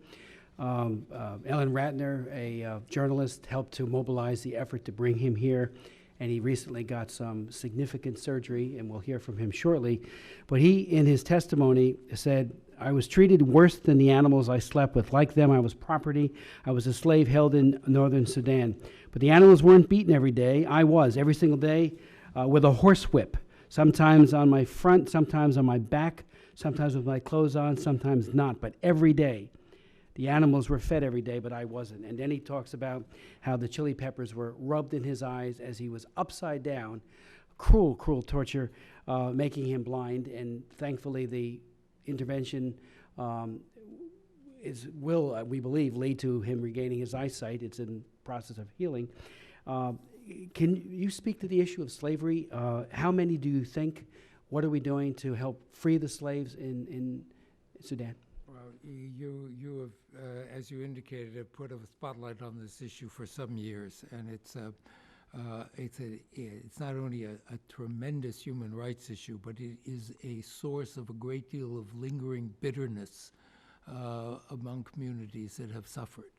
Speaker 1: Ellen Ratner, a journalist, helped to mobilize the effort to bring him here, and he recently got some significant surgery, and we'll hear from him shortly. But he, in his testimony, said, "I was treated worse than the animals I slept with. Like them, I was property. I was a slave held in northern Sudan. But the animals weren't beaten every day. I was, every single day, with a horsewhip. Sometimes on my front, sometimes on my back, sometimes with my clothes on, sometimes not, but every day. The animals were fed every day, but I wasn't." And then he talks about how the chili peppers were rubbed in his eyes as he was upside down. Cruel, cruel torture, making him blind. And thankfully, the intervention will, we believe, lead to him regaining his eyesight. It's in process of healing. Can you speak to the issue of slavery? How many do you think? What are we doing to help free the slaves in Sudan?
Speaker 4: Well, you have, as you indicated, have put a spotlight on this issue for some years, and it's not only a tremendous human rights issue, but it is a source of a great deal of lingering bitterness among communities that have suffered.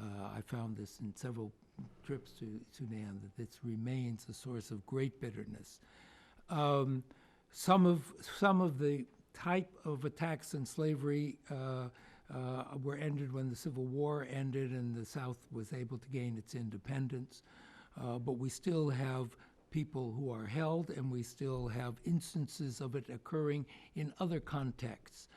Speaker 4: I found this in several trips to Sudan, that this remains a source of great bitterness. Some of the type of attacks and slavery were ended when the Civil War ended and the South was able to gain its independence. But we still have people who are held, and we still have instances of it occurring in other contexts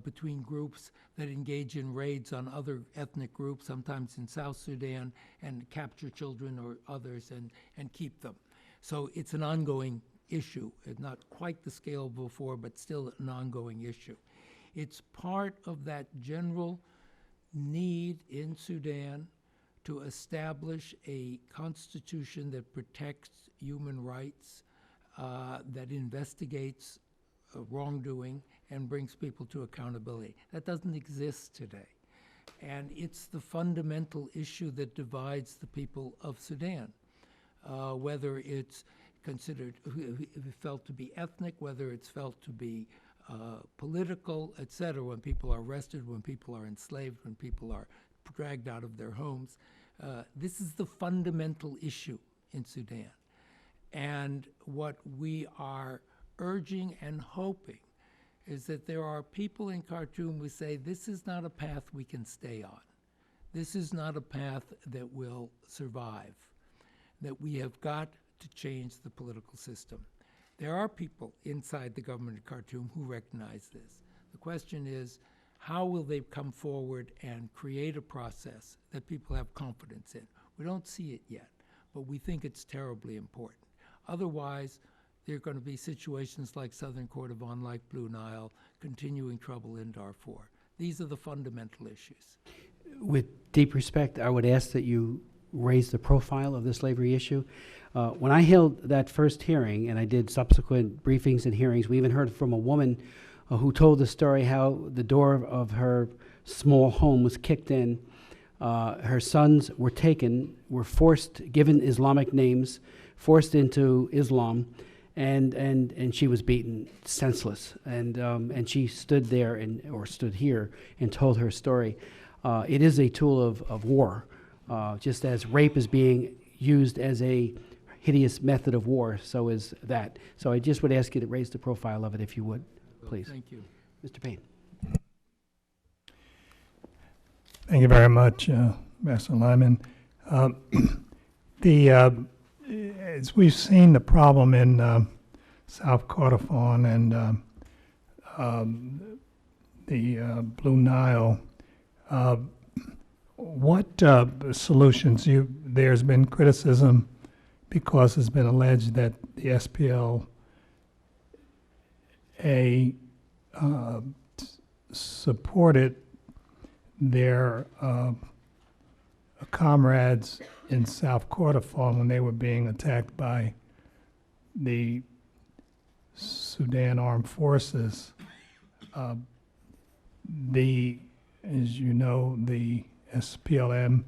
Speaker 4: between groups that engage in raids on other ethnic groups, sometimes in South Sudan, and capture children or others and keep them. So it's an ongoing issue, not quite the scale before, but still an ongoing issue. It's part of that general need in Sudan to establish a constitution that protects human rights, that investigates wrongdoing and brings people to accountability. That doesn't exist today. And it's the fundamental issue that divides the people of Sudan, whether it's considered, felt to be ethnic, whether it's felt to be political, et cetera, when people are arrested, when people are enslaved, when people are dragged out of their homes. This is the fundamental issue in Sudan. And what we are urging and hoping is that there are people in Khartoum who say this is not a path we can stay on. This is not a path that will survive, that we have got to change the political system. There are people inside the government of Khartoum who recognize this. The question is, how will they come forward and create a process that people have confidence in? We don't see it yet, but we think it's terribly important. Otherwise, there are going to be situations like Southern Kordofan, like Blue Nile, continuing trouble in Darfur. These are the fundamental issues.
Speaker 1: With deep respect, I would ask that you raise the profile of the slavery issue. When I held that first hearing, and I did subsequent briefings and hearings, we even heard from a woman who told the story how the door of her small home was kicked in. Her sons were taken, were forced, given Islamic names, forced into Islam, and she was beaten senseless. And she stood there or stood here and told her story. It is a tool of war, just as rape is being used as a hideous method of war, so is that. So I just would ask you to raise the profile of it if you would, please.
Speaker 4: Thank you.
Speaker 1: Mr. Payne.
Speaker 2: Thank you very much, Master Lyman. As we've seen the problem in South Kordofan and the Blue Nile, what solutions? There's been criticism because it's been alleged that the SPLA supported their comrades in South Kordofan when they were being attacked by the Sudan Armed Forces. As you know, the SPLM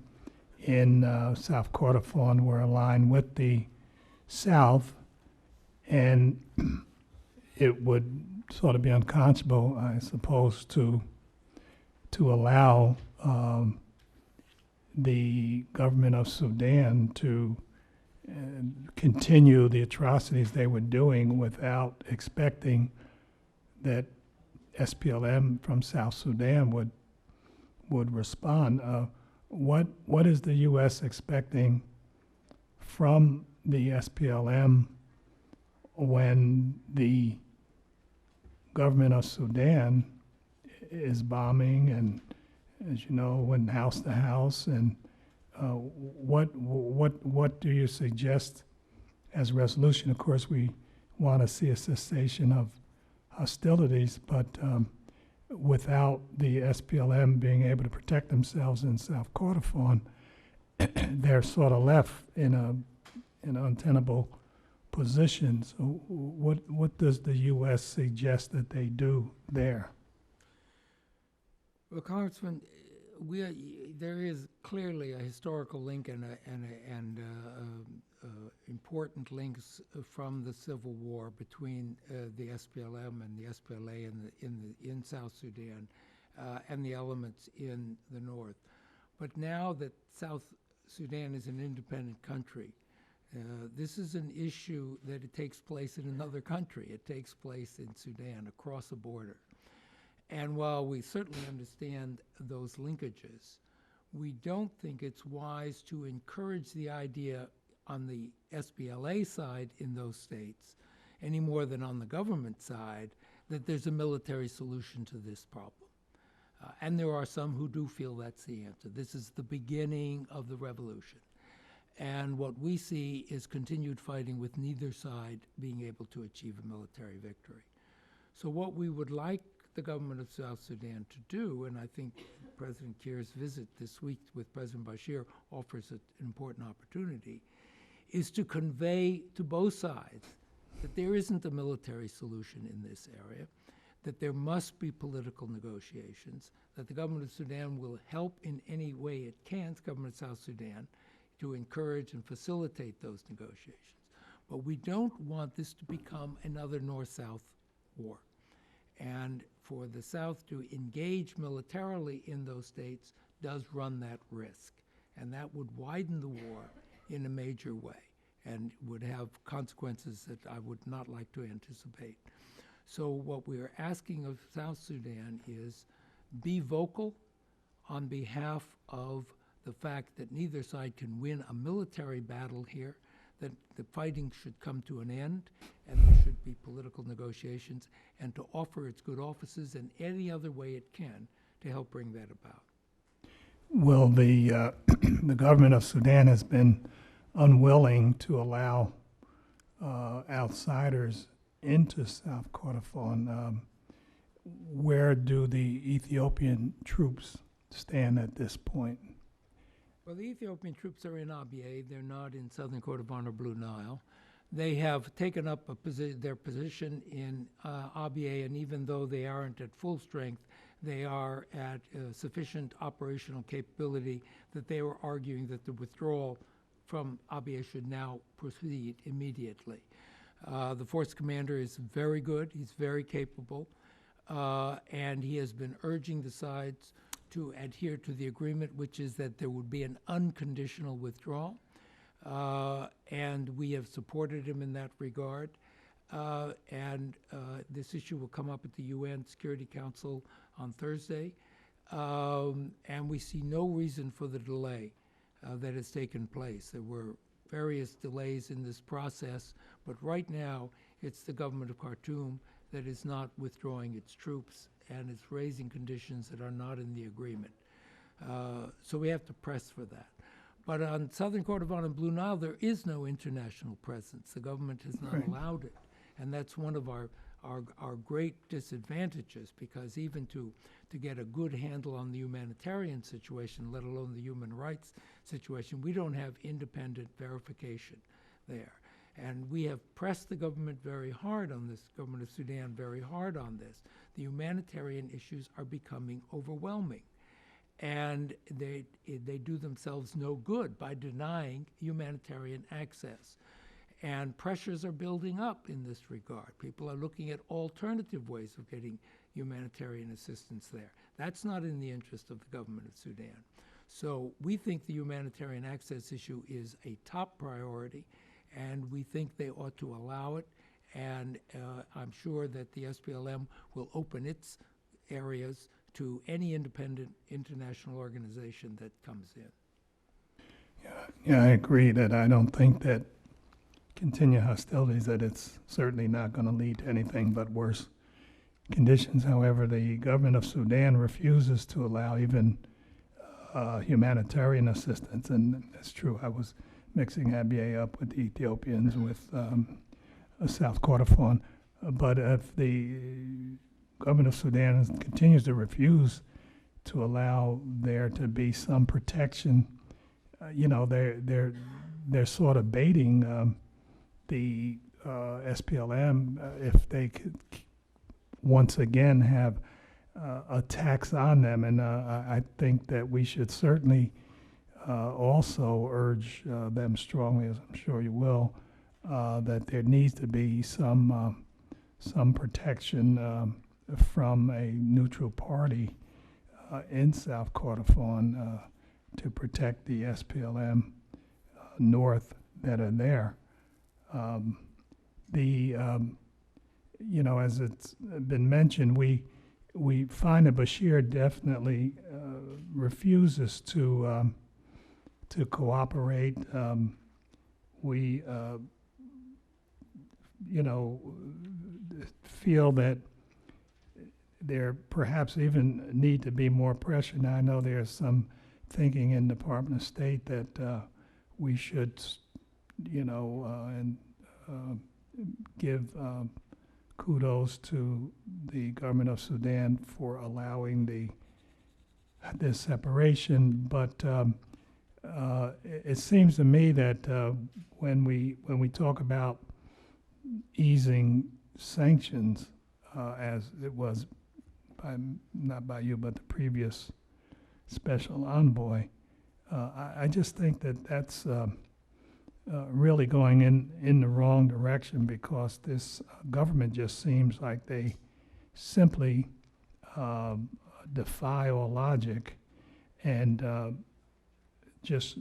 Speaker 2: in South Kordofan were aligned with the South, and it would sort of be unconscionable, I suppose, to allow the government of Sudan to continue the atrocities they were doing without expecting that SPLM from South Sudan would respond. What is the U.S. expecting from the SPLM when the government of Sudan is bombing and, as you know, went house to house? And what do you suggest as a resolution? Of course, we want to see a cessation of hostilities, but without the SPLM being able to protect themselves in South Kordofan, they're sort of left in an untenable position. So what does the U.S. suggest that they do there?
Speaker 4: Well, Congressman, there is clearly a historical link and important links from the civil war between the SPLM and the SPLA in South Sudan and the elements in the north. But now that South Sudan is an independent country, this is an issue that it takes place in another country. It takes place in Sudan, across a border. And while we certainly understand those linkages, we don't think it's wise to encourage the idea on the SPLA side in those states, any more than on the government side, that there's a military solution to this problem. And there are some who do feel that's the answer. This is the beginning of the revolution. And what we see is continued fighting with neither side being able to achieve a military victory. So what we would like the government of South Sudan to do, and I think President Kiir's visit this week with President Bashir offers an important opportunity, is to convey to both sides that there isn't a military solution in this area, that there must be political negotiations, that the government of Sudan will help in any way it can, the government of South Sudan, to encourage and facilitate those negotiations. But we don't want this to become another North-South war. And for the South to engage militarily in those states does run that risk. And that would widen the war in a major way and would have consequences that I would not like to anticipate. So what we are asking of South Sudan is be vocal on behalf of the fact that neither side can win a military battle here, that the fighting should come to an end, and there should be political negotiations, and to offer its good offices in any other way it can to help bring that about.
Speaker 2: Well, the government of Sudan has been unwilling to allow outsiders into South Kordofan. Where do the Ethiopian troops stand at this point?
Speaker 4: Well, the Ethiopian troops are in Abyei. They're not in southern Kordofan or Blue Nile. They have taken up their position in Abyei, and even though they aren't at full strength, they are at sufficient operational capability that they were arguing that the withdrawal from Abyei should now proceed immediately. The force commander is very good. He's very capable. And he has been urging the sides to adhere to the agreement, which is that there would be an unconditional withdrawal. And we have supported him in that regard. This issue will come up at the UN Security Council on Thursday. And we see no reason for the delay that has taken place. There were various delays in this process, but right now it's the government of Khartoum that is not withdrawing its troops and it's raising conditions that are not in the agreement. So we have to press for that. But on Southern Kordofan and Blue Nile, there is no international presence. The government has not allowed it. And that's one of our great disadvantages, because even to get a good handle on the humanitarian situation, let alone the human rights situation, we don't have independent verification there. And we have pressed the government very hard on this, government of Sudan very hard on this. The humanitarian issues are becoming overwhelming. And they do themselves no good by denying humanitarian access. And pressures are building up in this regard. People are looking at alternative ways of getting humanitarian assistance there. That's not in the interest of the government of Sudan. So we think the humanitarian access issue is a top priority, and we think they ought to allow it. And I'm sure that the SPLM will open its areas to any independent international organization that comes in.
Speaker 2: Yeah, I agree that I don't think that continue hostilities, that it's certainly not going to lead to anything but worse conditions. However, the government of Sudan refuses to allow even humanitarian assistance, and that's true. I was mixing Abyei up with the Ethiopians with South Kordofan, but if the government of Sudan continues to refuse to allow there to be some protection, they're sort of baiting the SPLM if they could once again have a tax on them. And I think that we should certainly also urge them strongly, as I'm sure you will, that there needs to be some protection from a neutral party in South Kordofan to protect the SPLM North that are there. As it's been mentioned, we find that Bashir definitely refuses to cooperate. We feel that there perhaps even need to be more pressure. Now, I know there's some thinking in the Department of State that we should, give kudos to the government of Sudan for allowing this separation. But it seems to me that when we talk about easing sanctions, as it was not by you, but the previous special envoy, I just think that that's really going in the wrong direction, because this government just seems like they simply defy all logic and just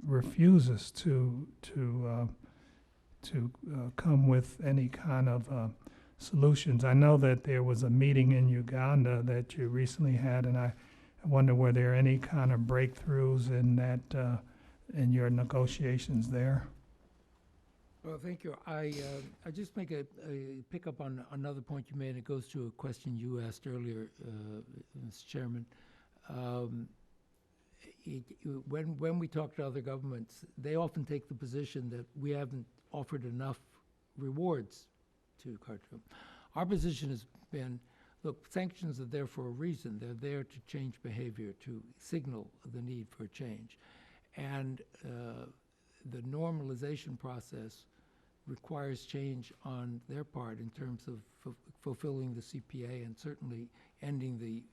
Speaker 2: refuses to come with any kind of solutions. I know that there was a meeting in Uganda that you recently had, and I wonder were there any kind of breakthroughs in that in your negotiations there?
Speaker 4: Well, thank you. I just make a pick up on another point you made. It goes to a question you asked earlier, Mr. Chairman. When we talk to other governments, they often take the position that we haven't offered enough rewards to Khartoum. Our position has been, look, sanctions are there for a reason. They're there to change behavior, to signal the need for change. And the normalization process requires change on their part in terms of fulfilling the CPA and certainly ending the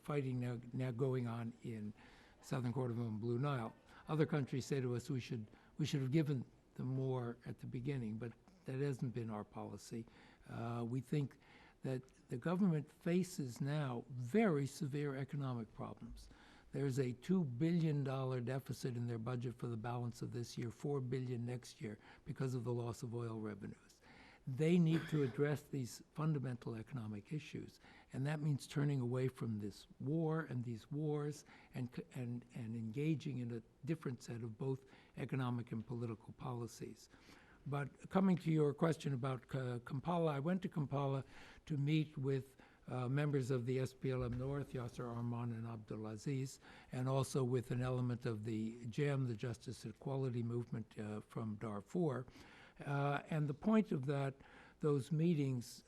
Speaker 4: fighting now going on in Southern Kordofan and Blue Nile. Other countries say to us we should have given them more at the beginning, but that hasn't been our policy. We think that the government faces now very severe economic problems. There's a $2 billion deficit in their budget for the balance of this year, $4 billion next year, because of the loss of oil revenues. They need to address these fundamental economic issues, and that means turning away from this war and these wars and engaging in a different set of both economic and political policies. But coming to your question about Kampala, I went to Kampala to meet with members of the SPLM North, Yasser Arman and Abdulaziz, and also with an element of the JEM, the Justice and Equality Movement from Darfur. And the point of those meetings,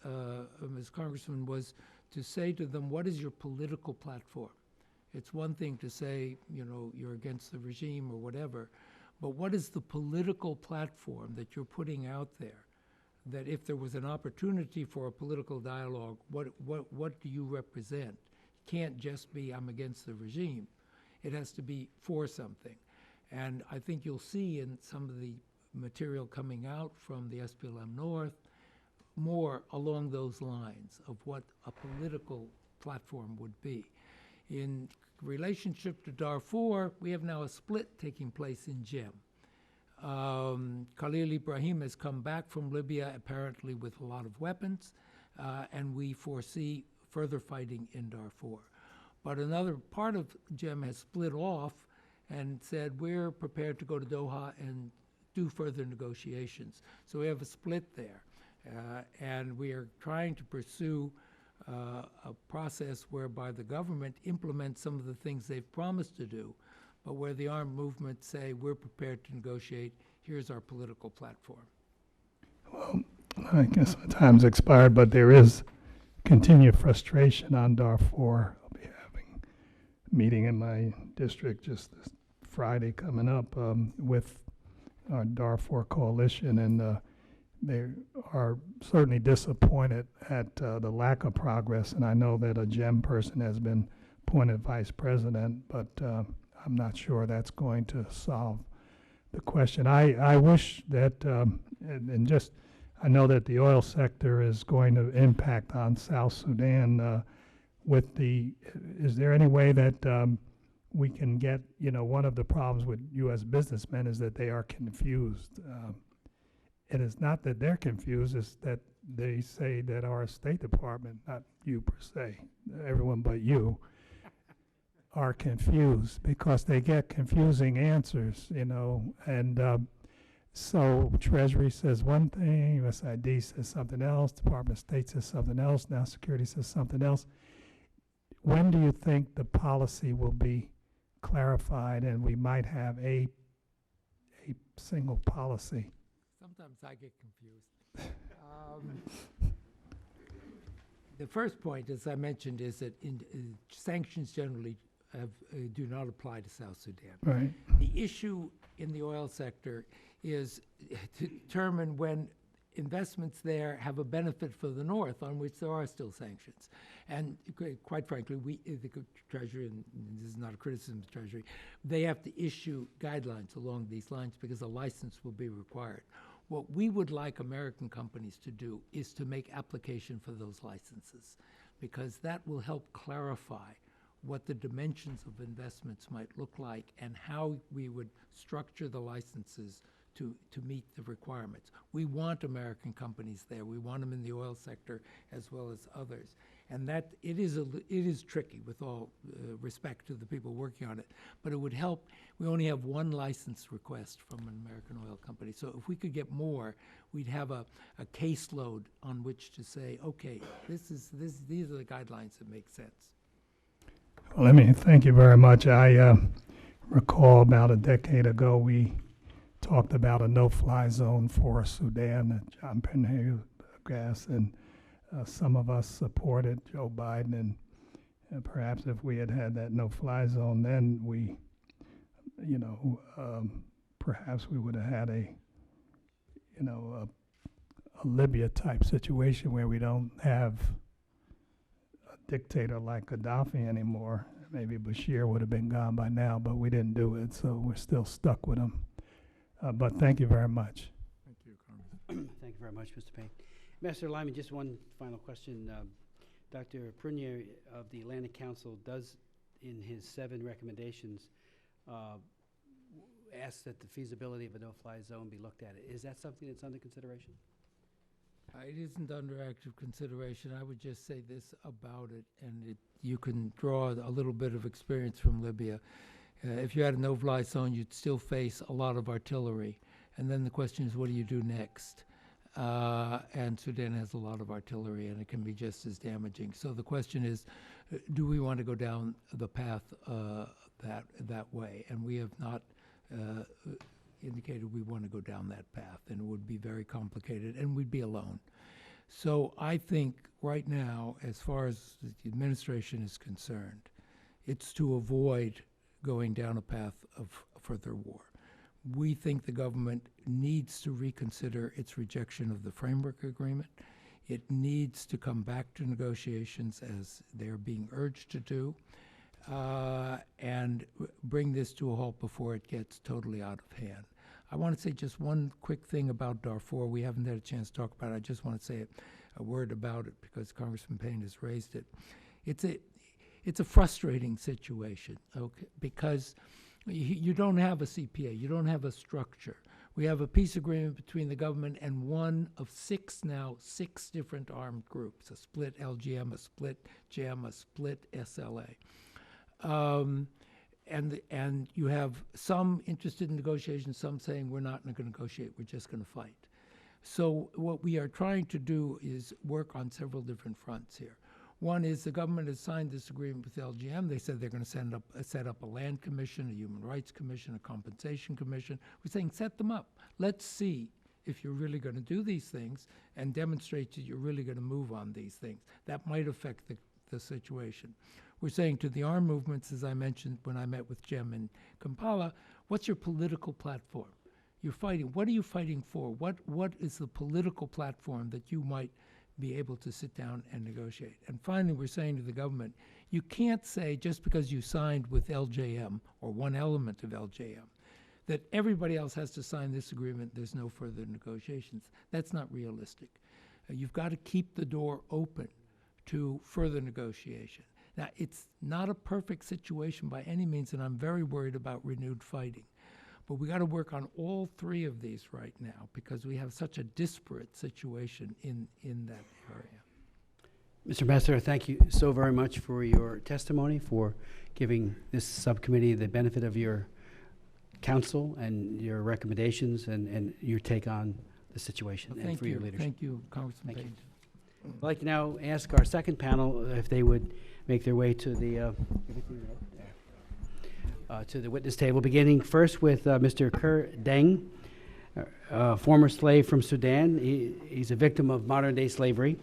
Speaker 4: Ms. Congressman, was to say to them, what is your political platform? It's one thing to say, you know, you're against the regime or whatever, but what is the political platform that you're putting out there? That if there was an opportunity for a political dialogue, what do you represent? It can't just be, I'm against the regime. It has to be for something. And I think you'll see in some of the material coming out from the SPLM North more along those lines of what a political platform would be. In relationship to Darfur, we have now a split taking place in JEM. Khalil Ibrahim has come back from Libya apparently with a lot of weapons, and we foresee further fighting in Darfur. But another part of JEM has split off and said, we're prepared to go to Doha and do further negotiations. So we have a split there. And we are trying to pursue a process whereby the government implements some of the things they've promised to do, but where the armed movements say, we're prepared to negotiate, here's our political platform.
Speaker 2: Well, I guess my time's expired, but there is continued frustration on Darfur. I'll be having a meeting in my district just this Friday coming up with our Darfur coalition, and they are certainly disappointed at the lack of progress. And I know that a GEM person has been appointed vice president, but I'm not sure that's going to solve the question. I wish that, I know that the oil sector is going to impact on South Sudan. Is there any way that we can get, one of the problems with U.S. businessmen is that they are confused. It is not that they're confused, it's that they say that our State Department, not you per se, everyone but you, are confused because they get confusing answers, and so Treasury says one thing, USID says something else, Department of State says something else, now Security says something else. When do you think the policy will be clarified and we might have a single policy?
Speaker 4: Sometimes I get confused. The first point, as I mentioned, is that sanctions generally do not apply to South Sudan.
Speaker 2: Right.
Speaker 4: The issue in the oil sector is to determine when investments there have a benefit for the North, on which there are still sanctions. And quite frankly, the Treasury, and this is not a criticism of the Treasury, they have to issue guidelines along these lines because a license will be required. What we would like American companies to do is to make application for those licenses, because that will help clarify what the dimensions of investments might look like and how we would structure the licenses to meet the requirements. We want American companies there. We want them in the oil sector as well as others. And that it is tricky, with all respect to the people working on it, but it would help. We only have one license request from an American oil company. So if we could get more, we'd have a caseload on which to say, okay, these are the guidelines that make sense.
Speaker 2: Well, let me thank you very much. I recall about a decade ago we talked about a no-fly zone for Sudan, John Pendergast, and some of us supported Joe Biden, and perhaps if we had had that no-fly zone, then we, perhaps we would have had a Libya-type situation where we don't have a dictator like Gaddafi anymore. Maybe Bashir would have been gone by now, but we didn't do it, so we're still stuck with him. But thank you very much.
Speaker 4: Thank you, Congressman.
Speaker 1: Thank you very much, Mr. Payne. Master Lyman, just one final question. Dr. Prunier of the Atlantic Council does, in his 7 recommendations, ask that the feasibility of a no-fly zone be looked at. Is that something that's under consideration?
Speaker 4: It isn't under active consideration. I would just say this about it, and you can draw a little bit of experience from Libya. If you had a no-fly zone, you'd still face a lot of artillery. And then the question is, what do you do next? And Sudan has a lot of artillery, and it can be just as damaging. So the question is, do we want to go down the path that way? And we have not indicated we want to go down that path, and it would be very complicated, and we'd be alone. So I think right now, as far as the administration is concerned, it's to avoid going down a path of further war. We think the government needs to reconsider its rejection of the framework agreement. It needs to come back to negotiations as they're being urged to do, and bring this to a halt before it gets totally out of hand. I want to say just one quick thing about Darfur. We haven't had a chance to talk about it. I just want to say a word about it because Congressman Payne has raised it. It's a frustrating situation, okay, because you don't have a CPA, you don't have a structure. We have a peace agreement between the government and one of 6 different armed groups, a split LGM, a split GEM, a split SLA. And you have some interested in negotiations, some saying we're not going to negotiate, we're just going to fight. So what we are trying to do is work on several different fronts here. One is the government has signed this agreement with LGM. They said they're going to set up a land commission, a human rights commission, a compensation commission. We're saying set them up. Let's see if you're really going to do these things and demonstrate that you're really going to move on these things. That might affect the situation. We're saying to the armed movements, as I mentioned when I met with Jem in Kampala, what's your political platform? You're fighting. What are you fighting for? What is the political platform that you might be able to sit down and negotiate? And finally, we're saying to the government, you can't say just because you signed with LJM or one element of LJM that everybody else has to sign this agreement, there's no further negotiations. That's not realistic. You've got to keep the door open to further negotiation. Now, it's not a perfect situation by any means, and I'm very worried about renewed fighting. But we got to work on all 3 of these right now because we have such a disparate situation in that area.
Speaker 1: Mr. Ambassador, thank you so very much for your testimony, for giving this subcommittee the benefit of your counsel and your recommendations and your take on the situation and for your leadership.
Speaker 4: Thank you, Congressman
Speaker 1: Thank you.
Speaker 4: Payne.
Speaker 1: I'd like to now ask our second panel if they would make their way to the witness table, beginning first with Mr. Kerr Deng, former slave from Sudan. He's a victim of modern-day slavery.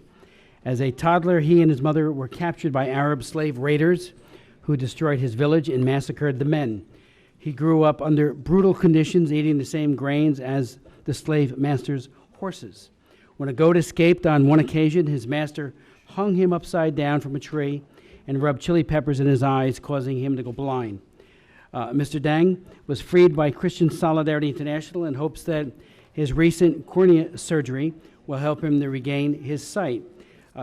Speaker 1: As a toddler, he and his mother were captured by Arab slave raiders who destroyed his village and massacred the men. He grew up under brutal conditions, eating the same grains as the slave master's horses. When a goat escaped on one occasion, his master hung him upside down from a tree and rubbed chili peppers in his eyes, causing him to go blind. Mr. Deng was freed by Christian Solidarity International in hopes that his recent cornea surgery will help him to regain his sight.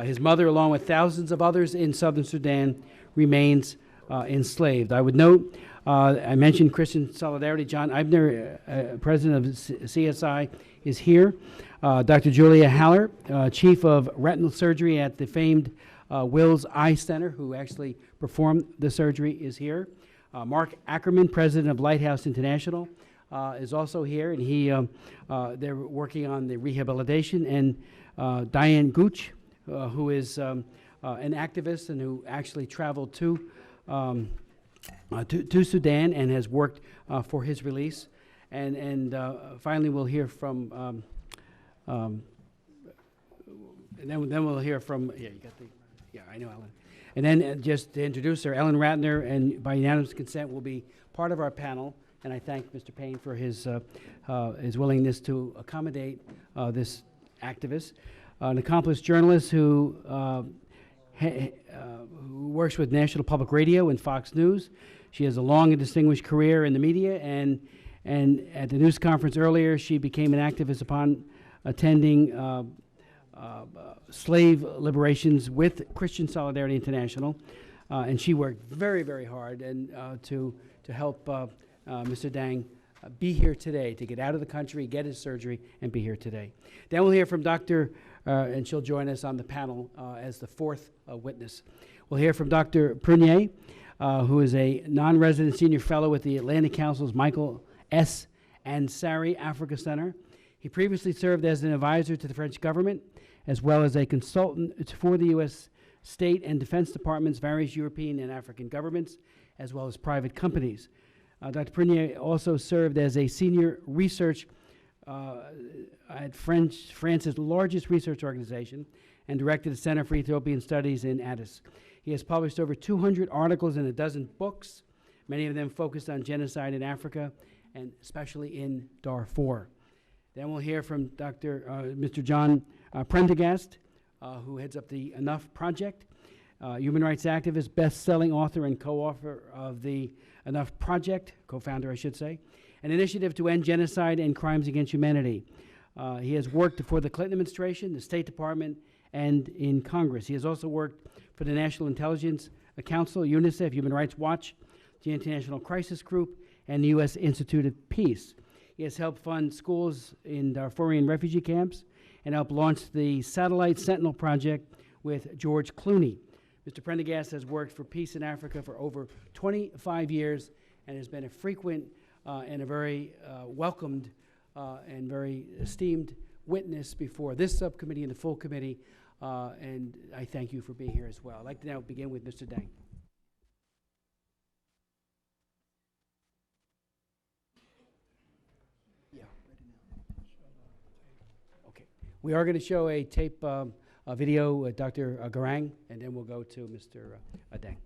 Speaker 1: His mother, along with thousands of others in southern Sudan, remains enslaved. I would note, I mentioned Christian Solidarity. John Eibner, president of CSI, is here. Dr. Julia Haller, chief of retinal surgery at the famed Wills Eye Center, who actually performed the surgery, is here. Mark Ackerman, president of Lighthouse International, is also here, and they're working on the rehabilitation. And Diane Gooch, who is an activist and who actually traveled to Sudan and has worked for his release. And finally, we'll hear from. And then we'll hear from. Yeah, you got the. Yeah, I know, Ellen. And then just to introduce her, Ellen Ratner, and by unanimous consent, will be part of our panel. And I thank Mr. Payne for his willingness to accommodate this activist, an accomplished journalist who works with National Public Radio and Fox News. She has a long and distinguished career in the media and And at the news conference earlier, she became an activist upon attending slave liberations with Christian Solidarity International. And she worked very, very hard and to help Mr. Dang be here today, to get out of the country, get his surgery, and be here today. Then we'll hear from Dr., and she'll join us on the panel as the fourth witness. We'll hear from Dr. Prunier, who is a non-resident senior fellow with the Atlantic Council's Michael S. Ansari Africa Center. He previously served as an advisor to the French government, as well as a consultant for the U.S. State and Defense Departments, various European and African governments, as well as private companies. Dr. Prunier also served as a senior research at France's largest research organization and directed the Center for Ethiopian Studies in Addis. He has published over 200 articles and a dozen books, many of them focused on genocide in Africa and especially in Darfur. Then we'll hear from Mr. John Prendergast, who heads up the Enough Project, human rights activist, best-selling author, and co-author of the Enough Project, co-founder, I should say, an initiative to end genocide and crimes against humanity. He has worked for the Clinton administration, the State Department, and in Congress. He has also worked for the National Intelligence Council, UNICEF, Human Rights Watch, the International Crisis Group, and the U.S. Institute of Peace. He has helped fund schools in Darfurian refugee camps and helped launch the Satellite Sentinel Project with George Clooney. Mr. Prendergast has worked for Peace in Africa for over 25 years and has been a frequent and a very welcomed and very esteemed witness before this subcommittee and the full committee, and I thank you for being here as well. I'd like to now begin with Mr. Dang. Yeah. Okay. We are going to show a tape, a video with Dr. Garang, and then we'll go to Mr. Dang.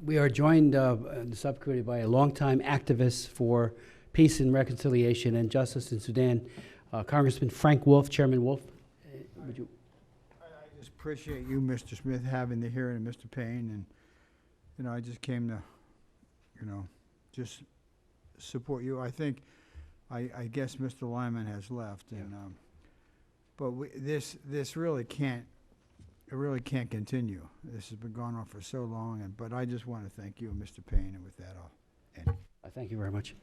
Speaker 1: We are joined in the subcommittee by a longtime activist for peace and reconciliation and justice in Sudan, Congressman Frank Wolf. Chairman Wolf, would you?
Speaker 5: I just appreciate you, Mr. Smith, having the hearing, and Mr. Payne, and I just came to, just support you. I think, I guess Mr. Lyman has left, and but this really can't. It really can't continue. This has been going on for so long, but I just want to thank you, Mr. Payne, and with that, I'll end.
Speaker 1: Thank you very much.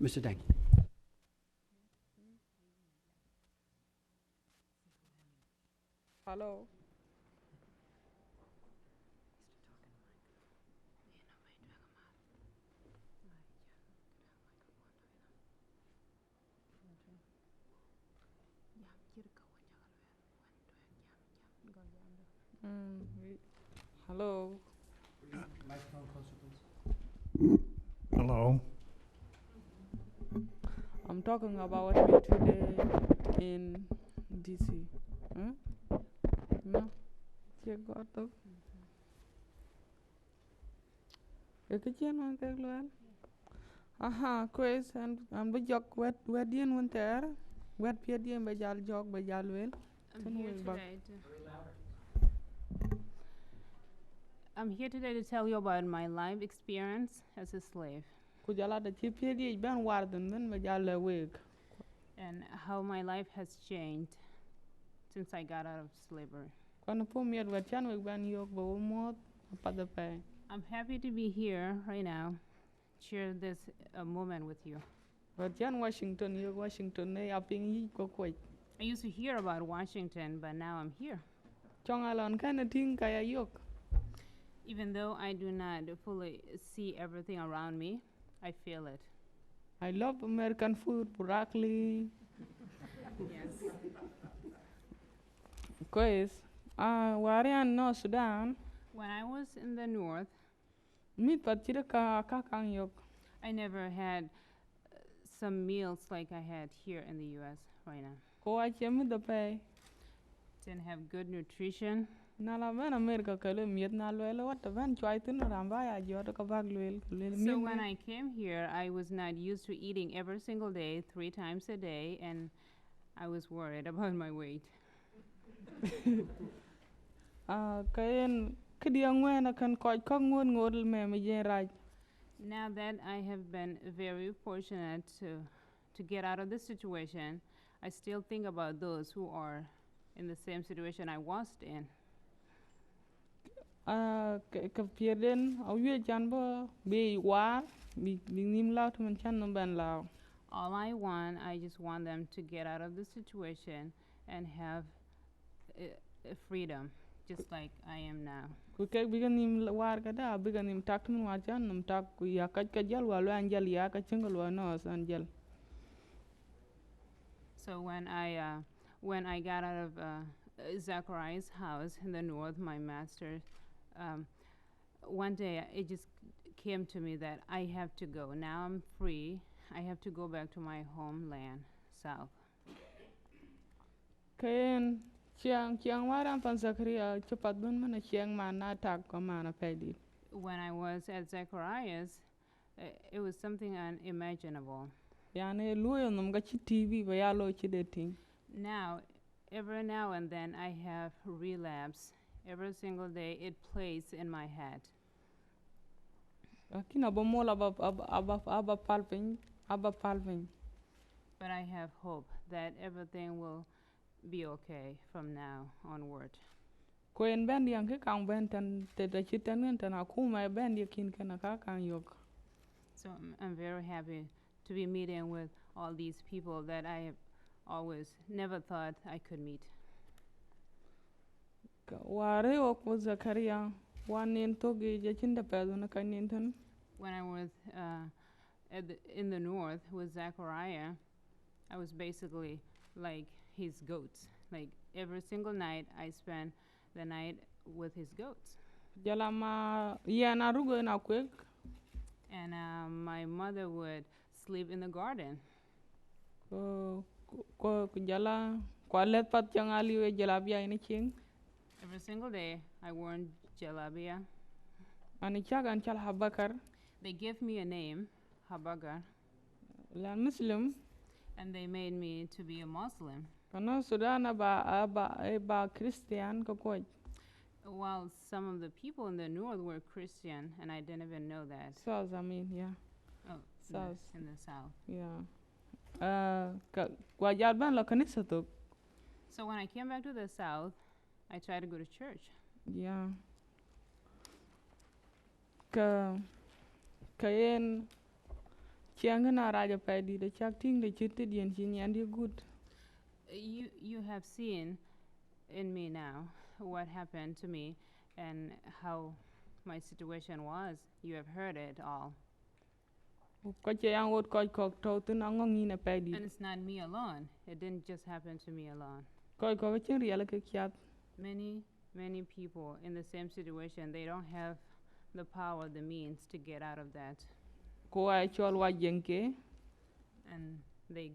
Speaker 1: Mr. Deng.
Speaker 6: Hello. Hello.
Speaker 1: Microphone closer, please.
Speaker 2: Hello.
Speaker 6: I'm talking about me today in DC. Huh? No? You got the. Ekichin on Kegluel? Aha, quiz and we jog wet in winter. Wet piedian by Jal jog by Jalwell.
Speaker 7: I'm here today to tell you about my life experience as a slave
Speaker 6: Kujala the chip piedi ben warden then by Jal wig.
Speaker 7: and how my life has changed since I got out of slavery.
Speaker 6: When poor me at wet chan wig ban yok bo more but the pay.
Speaker 7: I'm happy to be here right now, share this moment with you.
Speaker 6: But Jan Washington, you Washington, they are being ye go quick.
Speaker 7: I used to hear about Washington, but now I'm here.
Speaker 6: Chong Alon kind of thing kaya yok.
Speaker 7: Even though I do not fully see everything around me, I feel it.
Speaker 6: I love American food, broccoli.
Speaker 7: Yes.
Speaker 6: Quiz. Warian no Sudan.
Speaker 7: When I was in the north,
Speaker 6: Meat pachiraka kakang yok.
Speaker 7: I never had some meals like I had here in the U.S. right now.
Speaker 6: Ko achemi the pay.
Speaker 7: Didn't have good nutrition.
Speaker 6: Nala ben America kalo miet na luel what the ben choi tin rambaya jor ka bag luel
Speaker 7: So when I came here, I was not used to eating every single day, 3 times a day, and I was worried about my weight.
Speaker 6: Kayen kediang wen akan koi kong ngon ngodel me jen raj.
Speaker 7: Now that I have been very fortunate to get out of this situation, I still think about those who are in the same situation I was in.
Speaker 6: Ka pierden au yue chan bo be war bi nim lao to man chan no ben lao.
Speaker 7: All I just want them to get out of the situation and have freedom, just like I am now.
Speaker 6: Ku kek bi nim war ka da bi nim tak mun wa chan num tak ku ya ka jal wa lo anjal ya ka chingal wa no anjal.
Speaker 7: So when I got out of Zachariah's house in the north, my master, one day it just came to me that I have to go. Now I'm free. I have to go back to my homeland, south.
Speaker 6: Kayen chiang waran pan Zakaria chupat bun mana chiang mana tak ko mana pedi.
Speaker 7: When I was at Zachariah's, it was something unimaginable.
Speaker 6: Yani luyo num ga chi TV ba ya lo chi de ting.
Speaker 7: Now, every now and then I have relapse. Every single day it plays in my head.
Speaker 6: Kina ba mola aba palping.
Speaker 7: But I have hope that everything will be okay from now onward.
Speaker 6: Ko en ben yang ke kang ben tan te da chi tan ngan tan aku mai ben ye kin kana ka kang yok.
Speaker 7: So I'm very happy to be meeting with all these people that I have always never thought I could meet.
Speaker 6: Ware ok was Zakaria wanin togi je chinda pedo na kanin tan.
Speaker 7: When I was in the north with Zachariah, I was basically like his goats. Like every single night I spent the night with his goats.
Speaker 6: Jalama ya na rugo na quick.
Speaker 7: And my mother would sleep in the garden.
Speaker 6: Ko jala kwa let pat yang ali we jalabia ini ching.
Speaker 7: Every single day I wore jalabia.
Speaker 6: Ani chagan chal habakar.
Speaker 7: They gave me a name, Habagar,
Speaker 6: La Muslim.
Speaker 7: and they made me to be a Muslim.
Speaker 6: Kano Sudan ba Christian ko ko.
Speaker 7: While some of the people in the north were Christian, and I didn't even know that.
Speaker 6: South, I mean, yeah.
Speaker 7: Oh,
Speaker 6: South.
Speaker 7: in the south.
Speaker 6: Yeah. Wajal ban lo kanisa to.
Speaker 7: So when I came back to the south, I tried to go to church.
Speaker 6: Yeah. Ka kayen chiang na raja pa di de chak ting de chit dien chin yan di good.
Speaker 7: You have seen in me now what happened to me and how my situation was. You have heard it all.
Speaker 6: Ko che yang wot ko to tin ang ngi na pa di.
Speaker 7: And it's not me alone. It didn't just happen to me alone.
Speaker 6: Ko chen riel ke kyat.
Speaker 7: Many people in the same situation, they don't have the power, the means to get out of that.
Speaker 6: Ko ai chol wa jenke.
Speaker 7: And they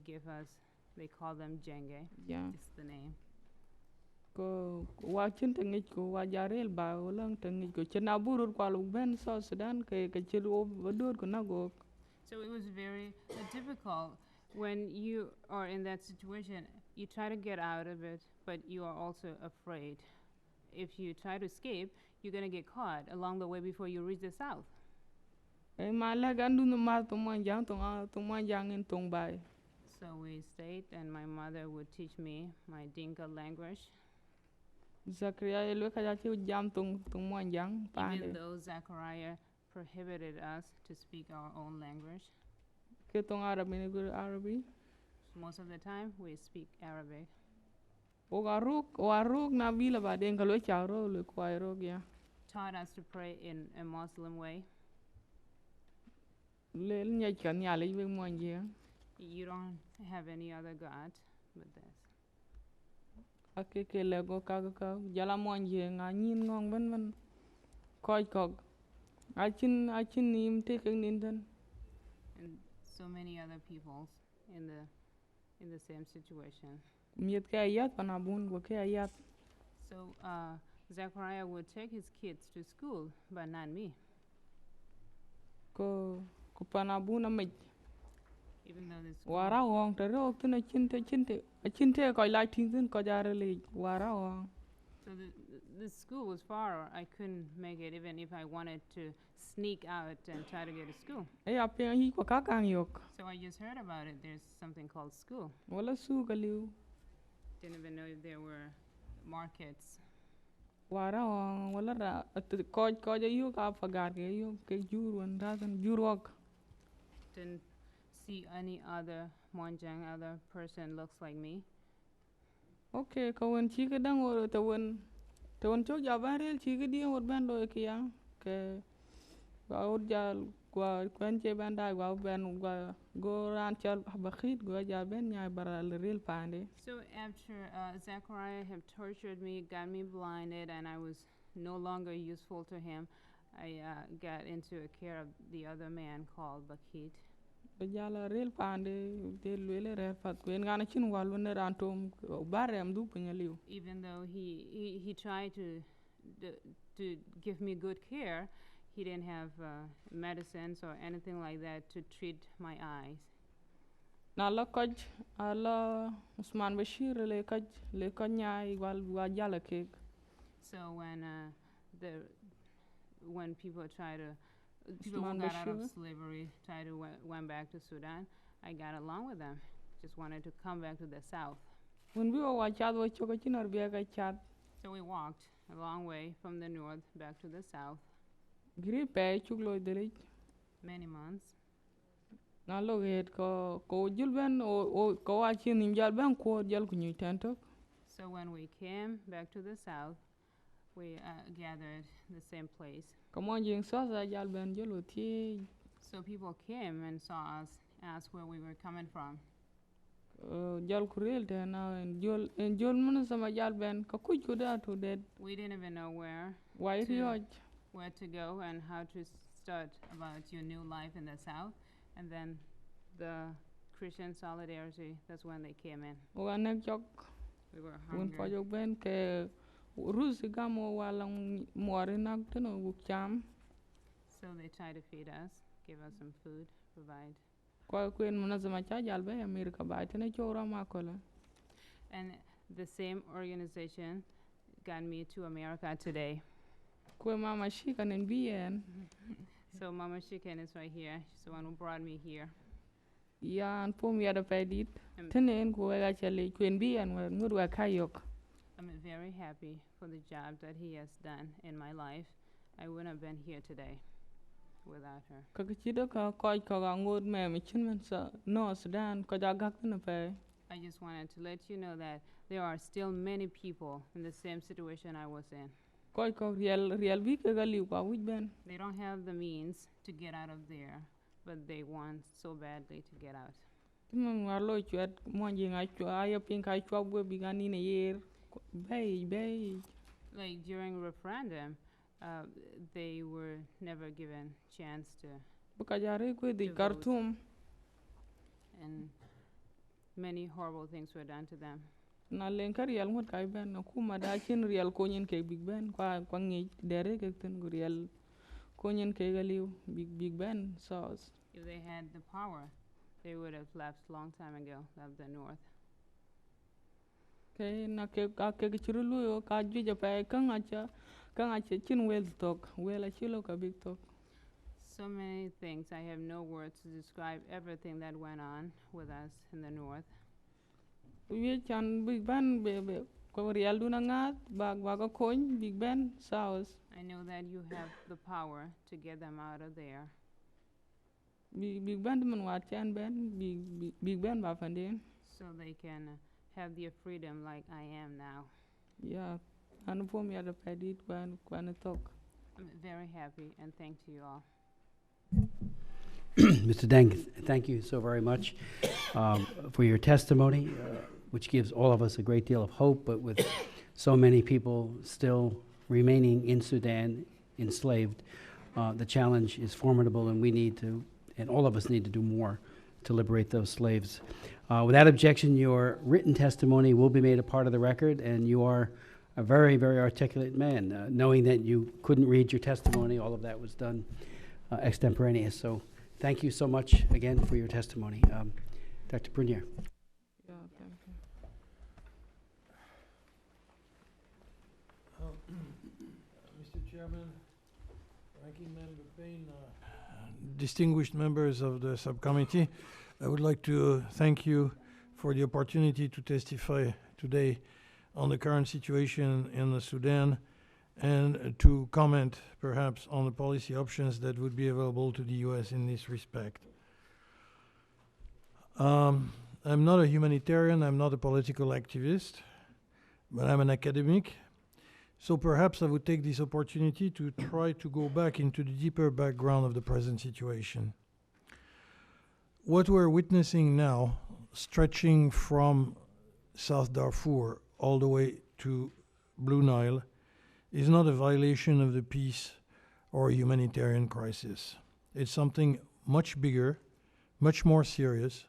Speaker 7: call them jenge.
Speaker 6: Yeah.
Speaker 7: It's the name.
Speaker 6: Ko wa chen tengit ko wa jarel ba ulang tengit ko chen aburur kwa lu ben so Sudan ke chiru bodor ko na go.
Speaker 7: So it was very difficult when you are in that situation. You try to get out of it, but you are also afraid. If you try to escape, you're going to get caught along the way before you reach the south.
Speaker 6: E mala gandu no mal to man jang in tong bai.
Speaker 7: So we stayed, and my mother would teach me my Dinka language.
Speaker 6: Zakaria elo ka ja jam tong man jang pa
Speaker 7: Even
Speaker 6: de.
Speaker 7: though Zachariah prohibited us to speak our own language,
Speaker 6: Ke tong Arabi.
Speaker 7: most of the time we speak Arabic.
Speaker 6: O garuk na vila ba den ka lo charo lo kwai ro ya.
Speaker 7: Taught us to pray in a Muslim way.
Speaker 6: Le nya chan ya le be man jang.
Speaker 7: You don't have any other God but this.
Speaker 6: Ake ke le go ka jala man jang a nyin ngong ben koi kok. A chin nim te ke nin tan.
Speaker 7: And so many other peoples in the same situation.
Speaker 6: Miet ke ayat panabun go ke ayat.
Speaker 7: So Zachariah would take his kids to school, but not me.
Speaker 6: Ko panabun na me.
Speaker 7: Even though the school,
Speaker 6: Wara wong te ro tu na chinte ko lai ting tin ko jare le wara wong.
Speaker 7: so the school was far. I couldn't make it even if I wanted to sneak out and try to get to school.
Speaker 6: E ape hi ko ka kang yok.
Speaker 7: So I just heard about it. There's something called school.
Speaker 6: Wala su ka liu.
Speaker 7: Didn't even know if there were markets.
Speaker 6: Wara wong wala ra ko ja yu ka fagar ke yu ke jur wan da tan jur wok.
Speaker 7: Didn't see any other Monjang, other person looks like me.
Speaker 6: Okay, ka wan chi ke dang wo te wan chok ja barel chi ke dia wot ban do ke ya ke wa wot ja gwa kwen che ban da gwa ben gwa go ran chal bakhit gwa ja ben nya baral rel pande.
Speaker 7: So after Zachariah had tortured me, got me blinded, and I was no longer useful to him, I got into a care of the other man called Bakit.
Speaker 6: Jala rel pande de lele re fat kwen ngana chin wal wan ran tom barem du penyaliu.
Speaker 7: Even though he tried to give me good care, he didn't have medicines or anything like that to treat my eyes.
Speaker 6: Na la koj ala Usman Bashir le koj nyai wal jala ke.
Speaker 7: So when people who
Speaker 6: Usman
Speaker 7: got out of
Speaker 6: Bashir.
Speaker 7: slavery went back to Sudan, I got along with them. Just wanted to come back to the south.
Speaker 6: When we wa chad wa choka chin arbia ka chad
Speaker 7: So we walked a long way from the north back to the south,
Speaker 6: gri pe chuklo dele
Speaker 7: many months.
Speaker 6: na lo het ko jul ben o ko wa chin nim jal ben ko jal ku nyi tantok.
Speaker 7: So when we came back to the south, we gathered the same place.
Speaker 6: Come on jing so sa jal ben jalo ti
Speaker 7: So people came and saw us, asked where we were coming from.
Speaker 6: jal ku rel te na en jol mun sama jal ben ka kuj ku da to det
Speaker 7: We didn't even know where
Speaker 6: wai
Speaker 7: To-
Speaker 6: rioj
Speaker 7: to go and how to start about your new life in the south. And then the Christian solidarity, that's when they came in.
Speaker 6: o anek chok
Speaker 7: We were
Speaker 6: un po
Speaker 7: hungry.
Speaker 6: jok ben ke rus gamo walang mori nak teno buk cham
Speaker 7: So they tried to feed us, give us some food, provide.
Speaker 6: ko kwen mun sama cha jal be America ba tene chora ma ko la
Speaker 7: And the same organization got me to America today.
Speaker 6: Kwe mama shika nen bien.
Speaker 7: So Mama Chicken is right here. She's the one who brought me here.
Speaker 6: Ya an pom ya da pedit.
Speaker 7: Um,
Speaker 6: Tenen ko ga chale kwen bien wa ngurwa kayok.
Speaker 7: I'm very happy for the job that he has done in my life. I wouldn't have been here today without her.
Speaker 6: Ka kichido ka koi ka ga ngur me mi chin men sa no Sudan ka ja gak na pe.
Speaker 7: I just wanted to let you know that there are still many people in the same situation I was in.
Speaker 6: Koi ka real bi ka ga liu ka wij ben.
Speaker 7: They don't have the means to get out of there, but they want so badly to get out.
Speaker 6: Timang war lo chwet mo ji nga chwa ya pin ka chwa bwe bi ga ni ne yer. Bay.
Speaker 7: Like during referendum, they were never given chance to,
Speaker 6: Buka jare kwe di
Speaker 7: To vote.
Speaker 6: Khartoum.
Speaker 7: and many horrible things were done to them.
Speaker 6: Na len ka real ngut kai ben na kuma da chin real ko nyen ke big ben kwa ngi dere ke ten gu real ko nyen ke ga liu big ben so
Speaker 7: If they had the power, they would have left long time ago, left the north.
Speaker 6: ke na ke ka ke chiru lu yo ka ju ja pa ka ngacha chin wel tok wel a chilo ka big tok.
Speaker 7: So many things. I have no words to describe everything that went on with us in the north.
Speaker 6: We chan big ben be ko real du na ngat ba ka coin big ben south
Speaker 7: I know that you have the power to get them out of there.
Speaker 6: big ben man wa chan ben big ben ba fanden.
Speaker 7: So they can have their freedom like I am now.
Speaker 6: Yeah, anu pom ya da pedit kwan tok.
Speaker 7: I'm very happy and thank you all.
Speaker 1: Mr. Deng, thank you so very much for your testimony, which gives all of us a great deal of hope, but with so many people still remaining in Sudan, enslaved, the challenge is formidable, and we need to, and all of us need to do more to liberate those slaves. Without objection, your written testimony will be made a part of the record, and you are a very, very articulate man. Knowing that you couldn't read your testimony, all of that was done extemporaneous. So thank you so much again for your testimony. Dr. Prunier.
Speaker 6: Yeah, thank you.
Speaker 8: Mr. Chairman, Ranking Member Payne, distinguished members of the subcommittee, I would like to thank you for the opportunity to testify today on the current situation in the Sudan and to comment perhaps on the policy options that would be available to the U.S. in this respect. I'm not a humanitarian, I'm not a political activist, but I'm an academic. So perhaps I would take this opportunity to try to go back into the deeper background of the present situation. What we're witnessing now, stretching from South Darfur all the way to Blue Nile, is not a violation of the peace or humanitarian crisis. It's something much bigger, much more serious.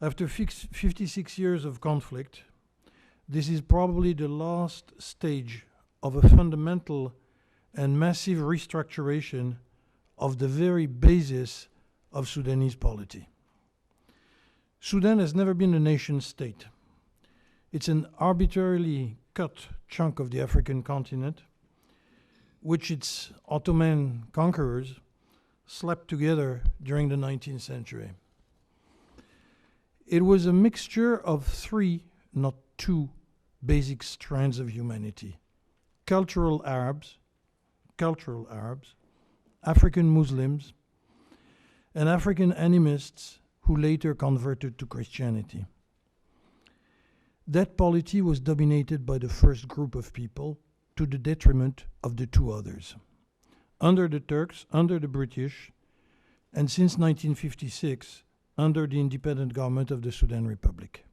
Speaker 8: After 56 years of conflict, this is probably the last stage of a fundamental and massive restructuration of the very basis of Sudanese polity. Sudan has never been a nation state. It's an arbitrarily cut chunk of the African continent, which its Ottoman conquerors slapped together during the 19th century. It was a mixture of three, not two, basic strands of humanity: cultural Arabs, African Muslims, and African animists who later converted to Christianity. That polity was dominated by the first group of people to the detriment of the two others. Under the Turks, under the British, and since 1956, under the independent government of the Sudan Republic.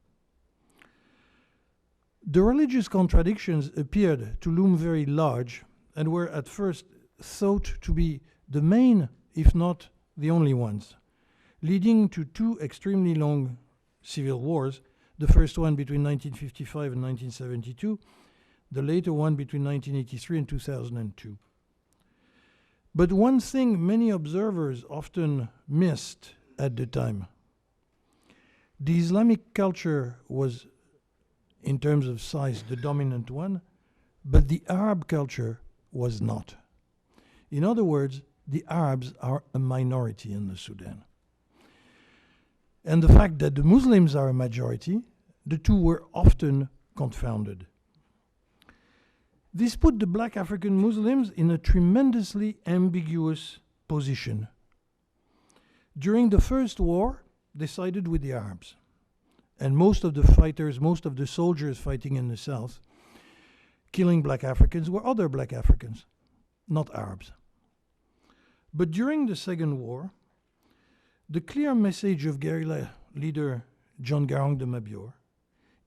Speaker 8: The religious contradictions appeared to loom very large and were at first thought to be the main, if not the only ones, leading to two extremely long civil wars, the first one between 1955 and 1972, the later one between 1983 and 2002. But one thing many observers often missed at the time: the Islamic culture was, in terms of size, the dominant one, but the Arab culture was not. In other words, the Arabs are a minority in the Sudan. And the fact that the Muslims are a majority, the two were often confounded. This put the black African Muslims in a tremendously ambiguous position. During the first war, they sided with the Arabs. And most of the fighters, most of the soldiers fighting in the south, killing black Africans, were other black Africans, not Arabs. But during the Second War, the clear message of guerrilla leader John Garang de Mabiour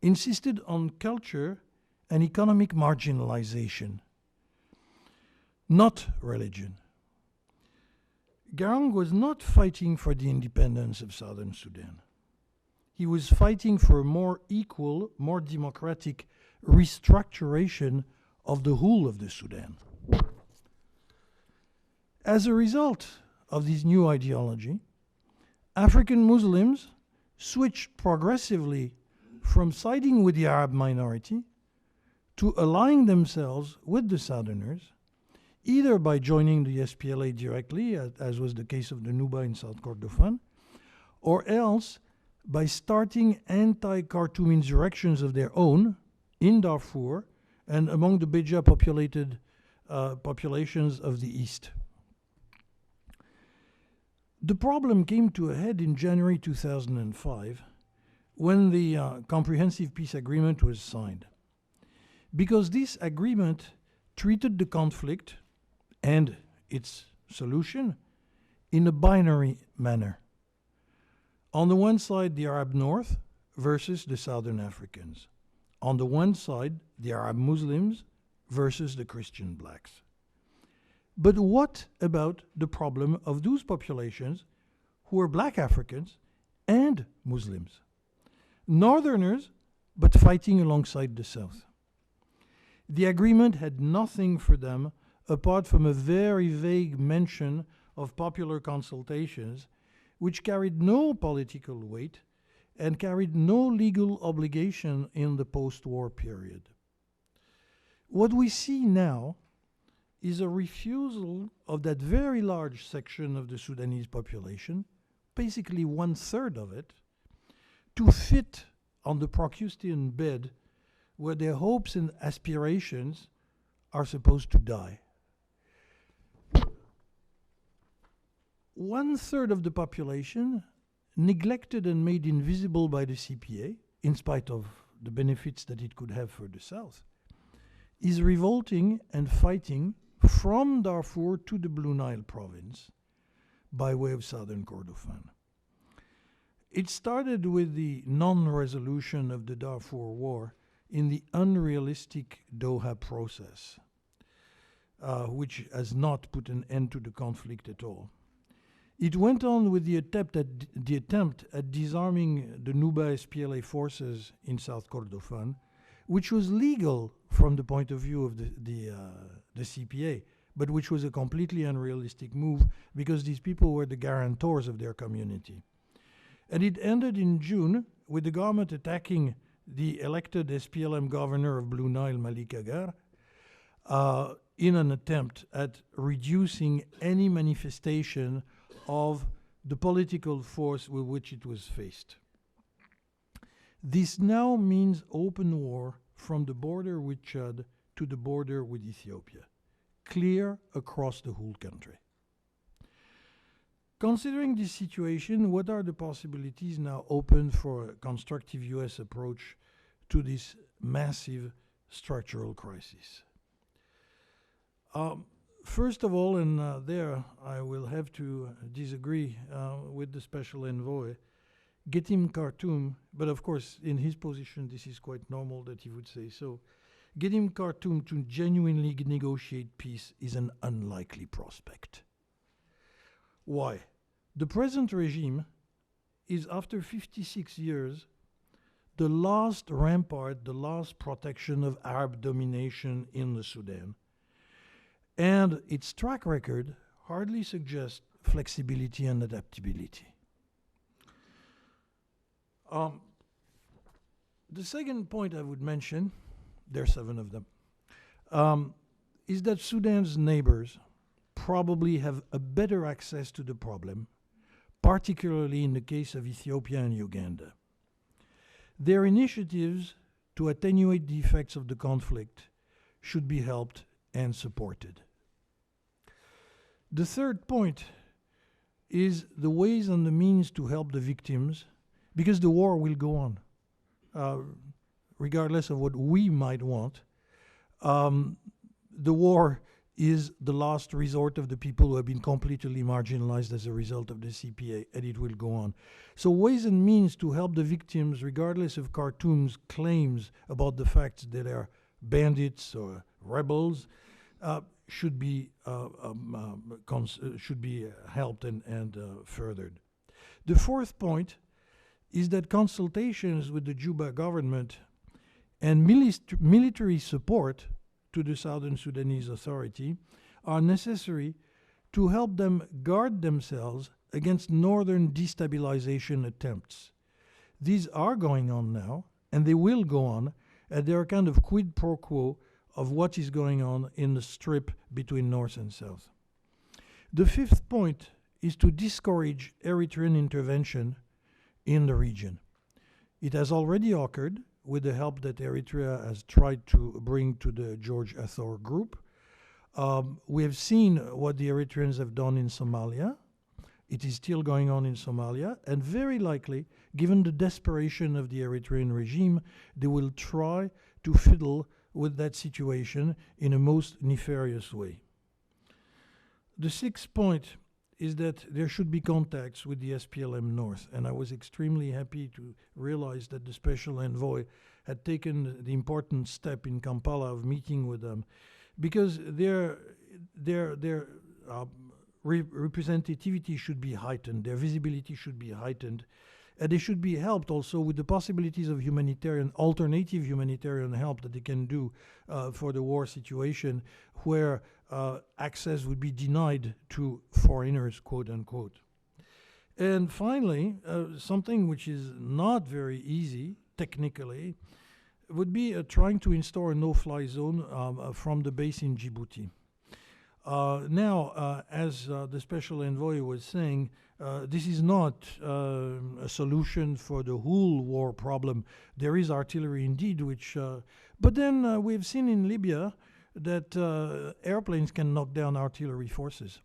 Speaker 8: insisted on culture and economic marginalization, not religion. Garang was not fighting for the independence of southern Sudan. He was fighting for a more equal, more democratic restructuration of the whole of the Sudan. As a result of this new ideology, African Muslims switched progressively from siding with the Arab minority to allying themselves with the Southerners, either by joining the SPLA directly, as was the case of the Nuba in South Kordofan, or else by starting anti-Khartoum insurrections of their own in Darfur and among the Beja populated populations of the East. The problem came to a head in January 2005 when the Comprehensive Peace Agreement was signed. Because this agreement treated the conflict and its solution in a binary manner. On the one side, the Arab North versus the Southern Africans. On the one side, the Arab Muslims versus the Christian blacks. But what about the problem of those populations who are black Africans and Muslims? Northerners, but fighting alongside the South. The agreement had nothing for them apart from a very vague mention of popular consultations, which carried no political weight and carried no legal obligation in the post-war period. What we see now is a refusal of that very large section of the Sudanese population, basically 1/3 of it, to fit on the Procrustean bed where their hopes and aspirations are supposed to die. 1/3 of the population, neglected and made invisible by the CPA, in spite of the benefits that it could have for the South, is revolting and fighting from Darfur to the Blue Nile province by way of southern Kordofan. It started with the non-resolution of the Darfur war in the unrealistic Doha process, which has not put an end to the conflict at all. It went on with the attempt at disarming the Nuba SPLA forces in South Kordofan, which was legal from the point of view of the CPA, but which was a completely unrealistic move because these people were the guarantors of their community. And it ended in June with the government attacking the elected SPLM governor of Blue Nile, Malik Agar, in an attempt at reducing any manifestation of the political force with which it was faced. This now means open war from the border with Chad to the border with Ethiopia, clear across the whole country. Considering this situation, what are the possibilities now open for a constructive US approach to this massive structural crisis? First of all, and there I will have to disagree with the special envoy, get him Khartoum, but of course in his position this is quite normal that he would say so. Get him Khartoum to genuinely negotiate peace is an unlikely prospect. Why? The present regime is, after 56 years, the last rampart, the last protection of Arab domination in the Sudan. And its track record hardly suggests flexibility and adaptability. The second point I would mention, there are 7 of them, is that Sudan's neighbors probably have a better access to the problem, particularly in the case of Ethiopia and Uganda. Their initiatives to attenuate the effects of the conflict should be helped and supported. The third point is the ways and the means to help the victims, because the war will go on, regardless of what we might want. The war is the last resort of the people who have been completely marginalized as a result of the CPA, and it will go on. So ways and means to help the victims, regardless of Khartoum's claims about the fact that they're bandits or rebels, should be helped and furthered. The fourth point is that consultations with the Juba government and military support to the Southern Sudanese Authority are necessary to help them guard themselves against northern destabilization attempts. These are going on now, and they will go on, and they're a kind of quid pro quo of what is going on in the strip between north and south. The fifth point is to discourage Eritrean intervention in the region. It has already occurred with the help that Eritrea has tried to bring to the George Athor group. We have seen what the Eritreans have done in Somalia. It is still going on in Somalia, and very likely, given the desperation of the Eritrean regime, they will try to fiddle with that situation in a most nefarious way. The sixth point is that there should be contacts with the SPLM North, and I was extremely happy to realize that the special envoy had taken the important step in Kampala of meeting with them, because their representativity should be heightened, their visibility should be heightened, and they should be helped also with the possibilities of alternative humanitarian help that they can do for the war situation, where access would be denied to foreigners, quote unquote. And finally, something which is not very easy technically would be trying to install a no-fly zone from the base in Djibouti. Now, as the special envoy was saying, this is not a solution for the whole war problem. There is artillery indeed, but then we've seen in Libya that airplanes can knock down artillery forces.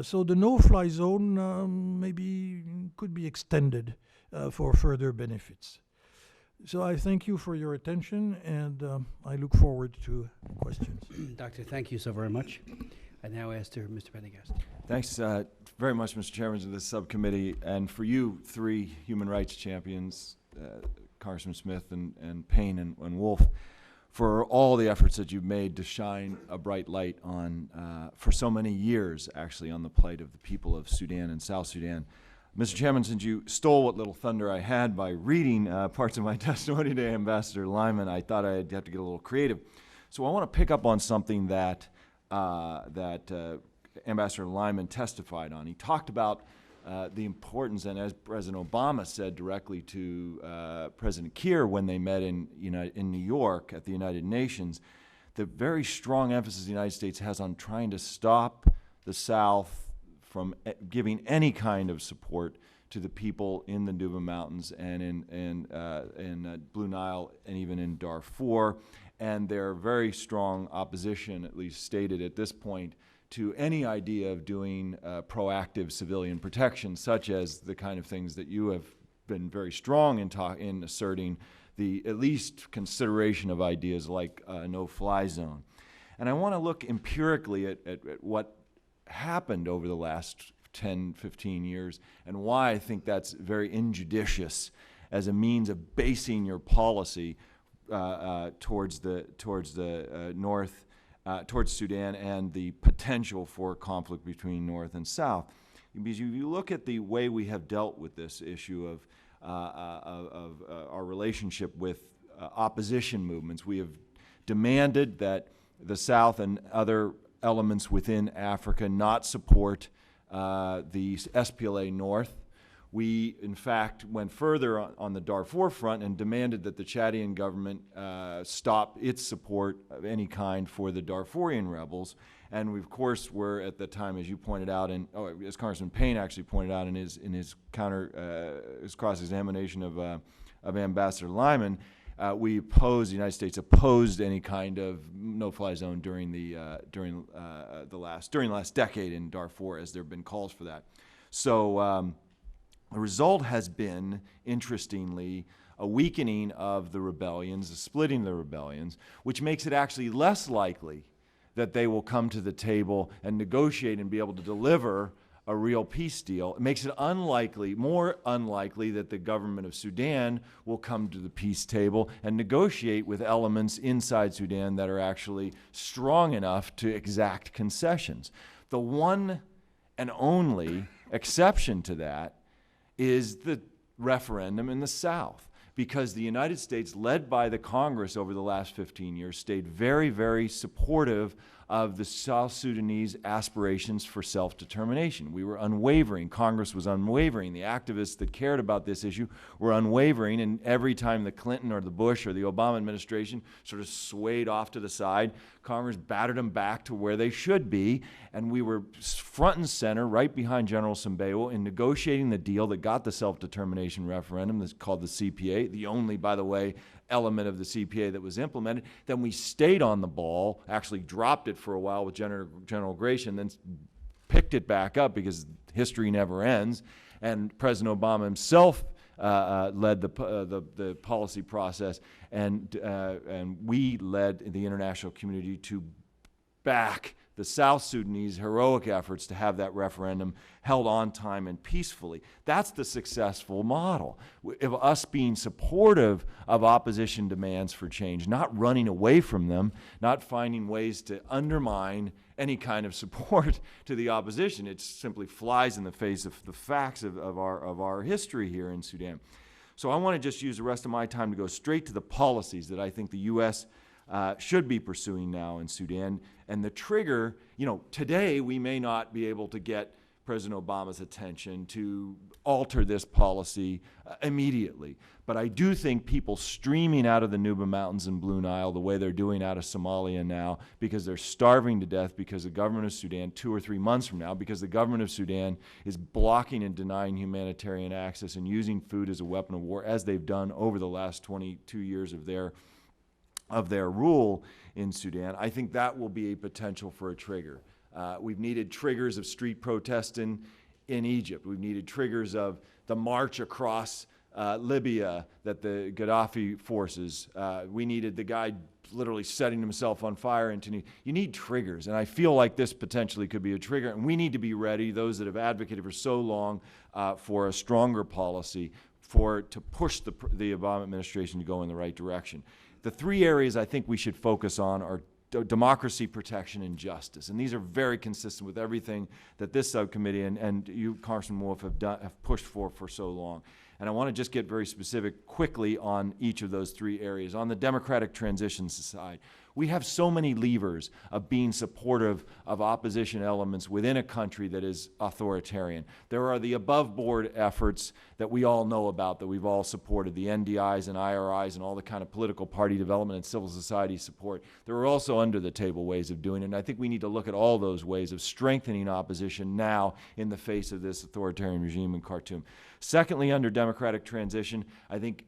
Speaker 8: So the no-fly zone maybe could be extended for further benefits. So I thank you for your attention, and I look forward to questions.
Speaker 1: Doctor, thank you so very much. I now ask Mr. Pendergast.
Speaker 9: Thanks very much, Mr. Chairman, of this subcommittee, and for you three human rights champions, Congressman Smith and Payne and Wolf, for all the efforts that you've made to shine a bright light on, for so many years, actually, on the plight of the people of Sudan and South Sudan. Mr. Chairman, since you stole what little thunder I had by reading parts of my testimony to Ambassador Lyman, I thought I'd have to get a little creative. So I want to pick up on something that Ambassador Lyman testified on. He talked about the importance, and as President Obama said directly to President Kiir when they met in New York at the United Nations, the very strong emphasis the United States has on trying to stop the South from giving any kind of support to the people in the Nuba Mountains and in Blue Nile and even in Darfur, and their very strong opposition, at least stated at this point, to any idea of doing proactive civilian protection, such as the kind of things that you have been very strong in asserting, the at least consideration of ideas like a no-fly zone. And I want to look empirically at what happened over the last 10, 15 years, and why I think that's very injudicious as a means of basing your policy towards North, towards Sudan, and the potential for conflict between North and South. Because if you look at the way we have dealt with this issue of our relationship with opposition movements, we have demanded that the South and other elements within Africa not support the SPLA North. We, in fact, went further on the Darfur front and demanded that the Chadian government stop its support of any kind for the Darfurian rebels. And we, of course, were at the time, as you pointed out, and as Congressman Payne actually pointed out in his cross-examination of Ambassador Lyman, the United States opposed any kind of no-fly zone during the last decade in Darfur, as there have been calls for that. So the result has been, interestingly, a weakening of the rebellions, a splitting of the rebellions, which makes it actually less likely that they will come to the table and negotiate and be able to deliver a real peace deal. It makes it more unlikely that the government of Sudan will come to the peace table and negotiate with elements inside Sudan that are actually strong enough to exact concessions. The one and only exception to that is the referendum in the South, because the United States, led by the Congress over the last 15 years, stayed very, very supportive of the South Sudanese aspirations for self-determination. We were unwavering. Congress was unwavering. The activists that cared about this issue were unwavering, and every time the Clinton or the Bush or the Obama administration sort of swayed off to the side, Congress battered them back to where they should be, and we were front and center, right behind General Sembeo, in negotiating the deal that got the self-determination referendum that's called the CPA, the only, by the way, element of the CPA that was implemented. Then we stayed on the ball, actually dropped it for a while with General Gratian, then picked it back up because history never ends. And President Obama himself led the policy process, and we led the international community to back the South Sudanese heroic efforts to have that referendum held on time and peacefully. That's the successful model of us being supportive of opposition demands for change, not running away from them, not finding ways to undermine any kind of support to the opposition. It simply flies in the face of the facts of our history here in Sudan. So I want to just use the rest of my time to go straight to the policies that I think the U.S. Should be pursuing now in Sudan. And the trigger, today we may not be able to get President Obama's attention to alter this policy immediately. But I do think people streaming out of the Nuba Mountains and Blue Nile the way they're doing out of Somalia now, because they're starving to death, because the government of Sudan, 2 or 3 months from now, because the government of Sudan is blocking and denying humanitarian access and using food as a weapon of war, as they've done over the last 22 years of their rule in Sudan, I think that will be a potential for a trigger. We've needed triggers of street protest in Egypt. We've needed triggers of the march across Libya that the Gaddafi forces. We needed the guy literally setting himself on fire in Tunisia. You need triggers, and I feel like this potentially could be a trigger, and we need to be ready, those that have advocated for so long for a stronger policy to push the Obama administration to go in the right direction. The 3 areas I think we should focus on are democracy, protection, and justice. And these are very consistent with everything that this subcommittee and you, Congressman Wolf, have pushed for so long. And I want to just get very specific quickly on each of those 3 areas. On the democratic transition side, we have so many levers of being supportive of opposition elements within a country that is authoritarian. There are the above-board efforts that we all know about, that we've all supported, the NDIs and IRIs and all the kind of political party development and civil society support. There are also under-the-table ways of doing it, and I think we need to look at all those ways of strengthening opposition now in the face of this authoritarian regime in Khartoum. Secondly, under democratic transition, I think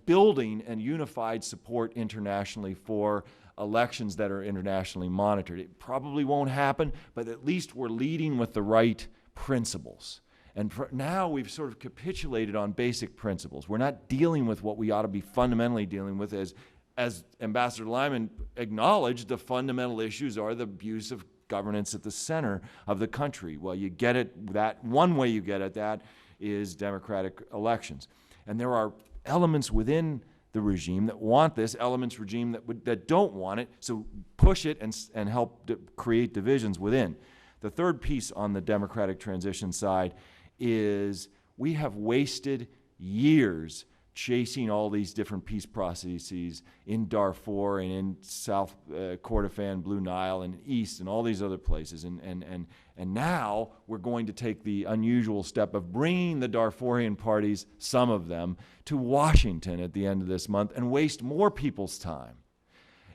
Speaker 9: building and unified support internationally for elections that are internationally monitored. It probably won't happen, but at least we're leading with the right principles. And now we've sort of capitulated on basic principles. We're not dealing with what we ought to be fundamentally dealing with. As Ambassador Lyman acknowledged, the fundamental issues are the abuse of governance at the center of the country. Well, you get it that one way you get at that is democratic elections. And there are elements within the regime that want this, elements regime that don't want it, so push it and help create divisions within. The third piece on the democratic transition side is we have wasted years chasing all these different peace processes in Darfur and in South Kordofan, Blue Nile, and East, and all these other places. And now we're going to take the unusual step of bringing the Darfurian parties, some of them, to Washington at the end of this month and waste more people's time.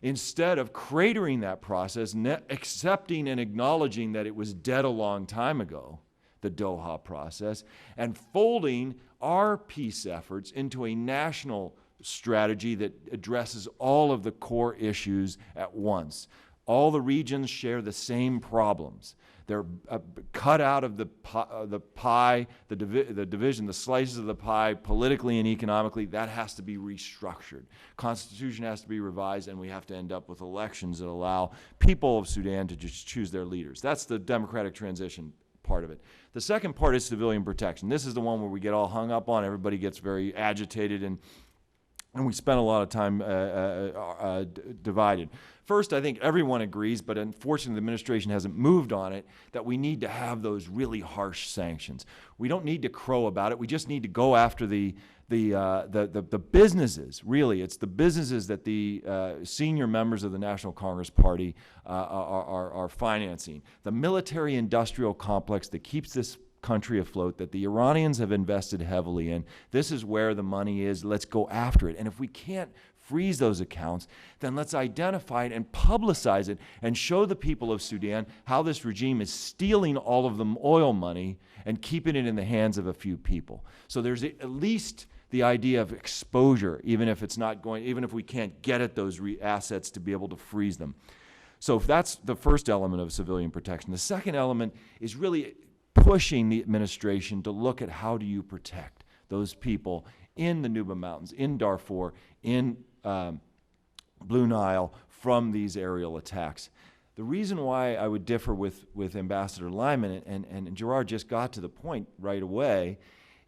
Speaker 9: Instead of cratering that process, accepting and acknowledging that it was dead a long time ago, the Doha process, and folding our peace efforts into a national strategy that addresses all of the core issues at once. All the regions share the same problems. They're cut out of the pie, the division, the slices of the pie, politically and economically. That has to be restructured. Constitution has to be revised, and we have to end up with elections that allow people of Sudan to just choose their leaders. That's the democratic transition part of it. The second part is civilian protection. This is the one where we get all hung up on. Everybody gets very agitated, and we spend a lot of time divided. First, I think everyone agrees, but unfortunately the administration hasn't moved on it, that we need to have those really harsh sanctions. We don't need to crow about it. We just need to go after the businesses. Really, it's the businesses that the senior members of the National Congress Party are financing. The military-industrial complex that keeps this country afloat, that the Iranians have invested heavily in. This is where the money is. Let's go after it. And if we can't freeze those accounts, then let's identify it and publicize it and show the people of Sudan how this regime is stealing all of the oil money and keeping it in the hands of a few people. So there's at least the idea of exposure, even if it's not going, even if we can't get at those assets to be able to freeze them. So that's the first element of civilian protection. The second element is really pushing the administration to look at how do you protect those people in the Nuba Mountains, in Darfur, in Blue Nile from these aerial attacks. The reason why I would differ with Ambassador Lyman, and Gerard just got to the point right away,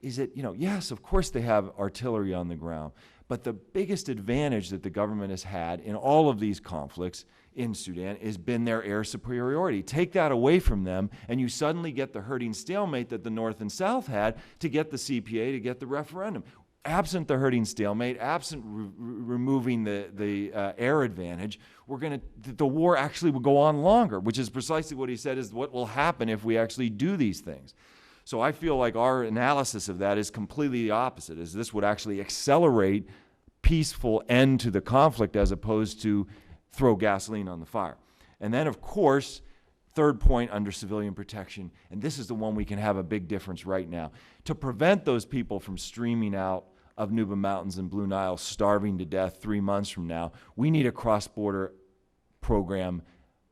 Speaker 9: is that, yes, of course they have artillery on the ground, but the biggest advantage that the government has had in all of these conflicts in Sudan has been their air superiority. Take that away from them, and you suddenly get the herding stalemate that the North and South had to get the CPA, to get the referendum. Absent the herding stalemate, absent removing the air advantage, the war actually will go on longer, which is precisely what he said is what will happen if we actually do these things. So I feel like our analysis of that is completely the opposite, is this would actually accelerate peaceful end to the conflict as opposed to throw gasoline on the fire. And then, of course, third point under civilian protection, and this is the one we can have a big difference right now. To prevent those people from streaming out of Nuba Mountains and Blue Nile, starving to death 3 months from now, we need a cross-border program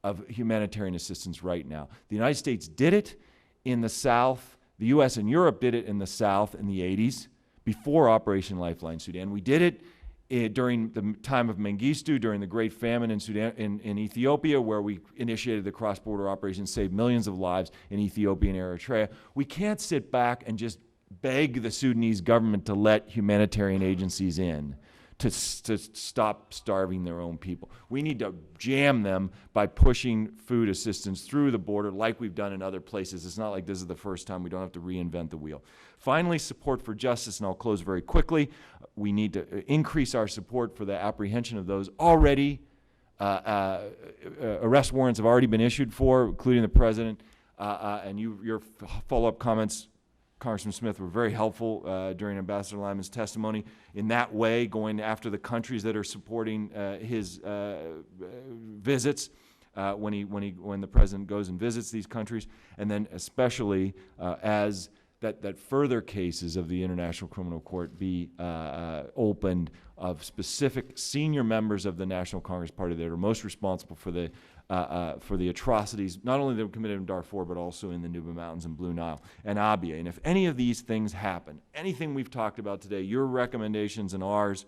Speaker 9: of humanitarian assistance right now. The United States did it in the South. The U.S. and Europe did it in the South in the 80s, before Operation Lifeline Sudan. We did it during the time of Mengistu, during the Great Famine in Sudan, in Ethiopia, where we initiated the cross-border operation, saved millions of lives in Ethiopia and Eritrea. We can't sit back and just beg the Sudanese government to let humanitarian agencies in to stop starving their own people. We need to jam them by pushing food assistance through the border like we've done in other places. It's not like this is the first time. We don't have to reinvent the wheel. Finally, support for justice, and I'll close very quickly. We need to increase our support for the apprehension of those already. Arrest warrants have already been issued for, including the president, and your follow-up comments, Congressman Smith, were very helpful during Ambassador Lyman's testimony. In that way, going after the countries that are supporting his visits when the president goes and visits these countries, and then especially as that further cases of the International Criminal Court be opened of specific senior members of the National Congress Party that are most responsible for the atrocities, not only that were committed in Darfur, but also in the Nuba Mountains and Blue Nile and Abyei. And if any of these things happen, anything we've talked about today, your recommendations and ours,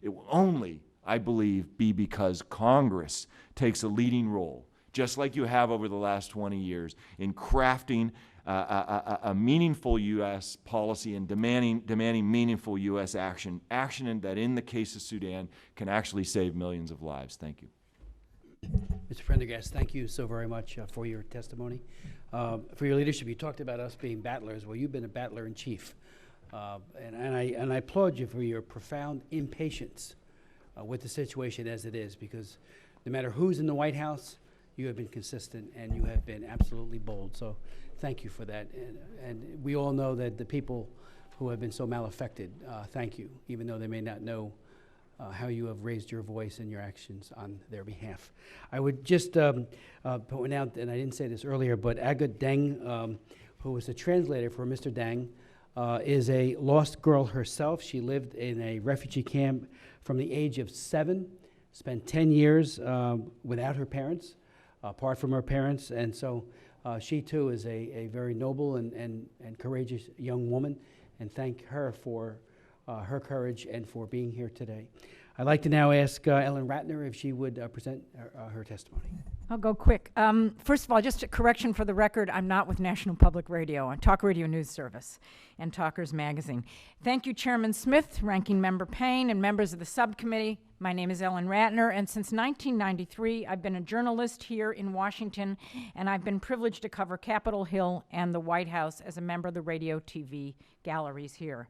Speaker 9: it will only, I believe, be because Congress takes a leading role, just like you have over the last 20 years, in crafting a meaningful U.S. policy and demanding meaningful U.S. action that, in the case of Sudan, can actually save millions of lives. Thank you.
Speaker 1: Mr. Prendergast, thank you so very much for your testimony, for your leadership. You talked about us being battlers. Well, you've been a battler in chief. And I applaud you for your profound impatience with the situation as it is, because no matter who's in the White House, you have been consistent and you have been absolutely bold. So thank you for that. And we all know that the people who have been so malaffected, thank you, even though they may not know how you have raised your voice and your actions on their behalf. I would just point out, and I didn't say this earlier, but Agut Deng, who was a translator for Mr. Deng, is a lost girl herself. She lived in a refugee camp from the age of 7, spent 10 years without her parents, apart from her parents, and so she too is a very noble and courageous young woman, and thank her for her courage and for being here today. I'd like to now ask Ellen Ratner if she would present her testimony.
Speaker 10: I'll go quick. First of all, just a correction for the record, I'm not with National Public Radio. I'm Talk Radio News Service and Talkers Magazine. Thank you, Chairman Smith, Ranking Member Payne, and members of the subcommittee. My name is Ellen Ratner, and since 1993, I've been a journalist here in Washington, and I've been privileged to cover Capitol Hill and the White House as a member of the radio TV galleries here.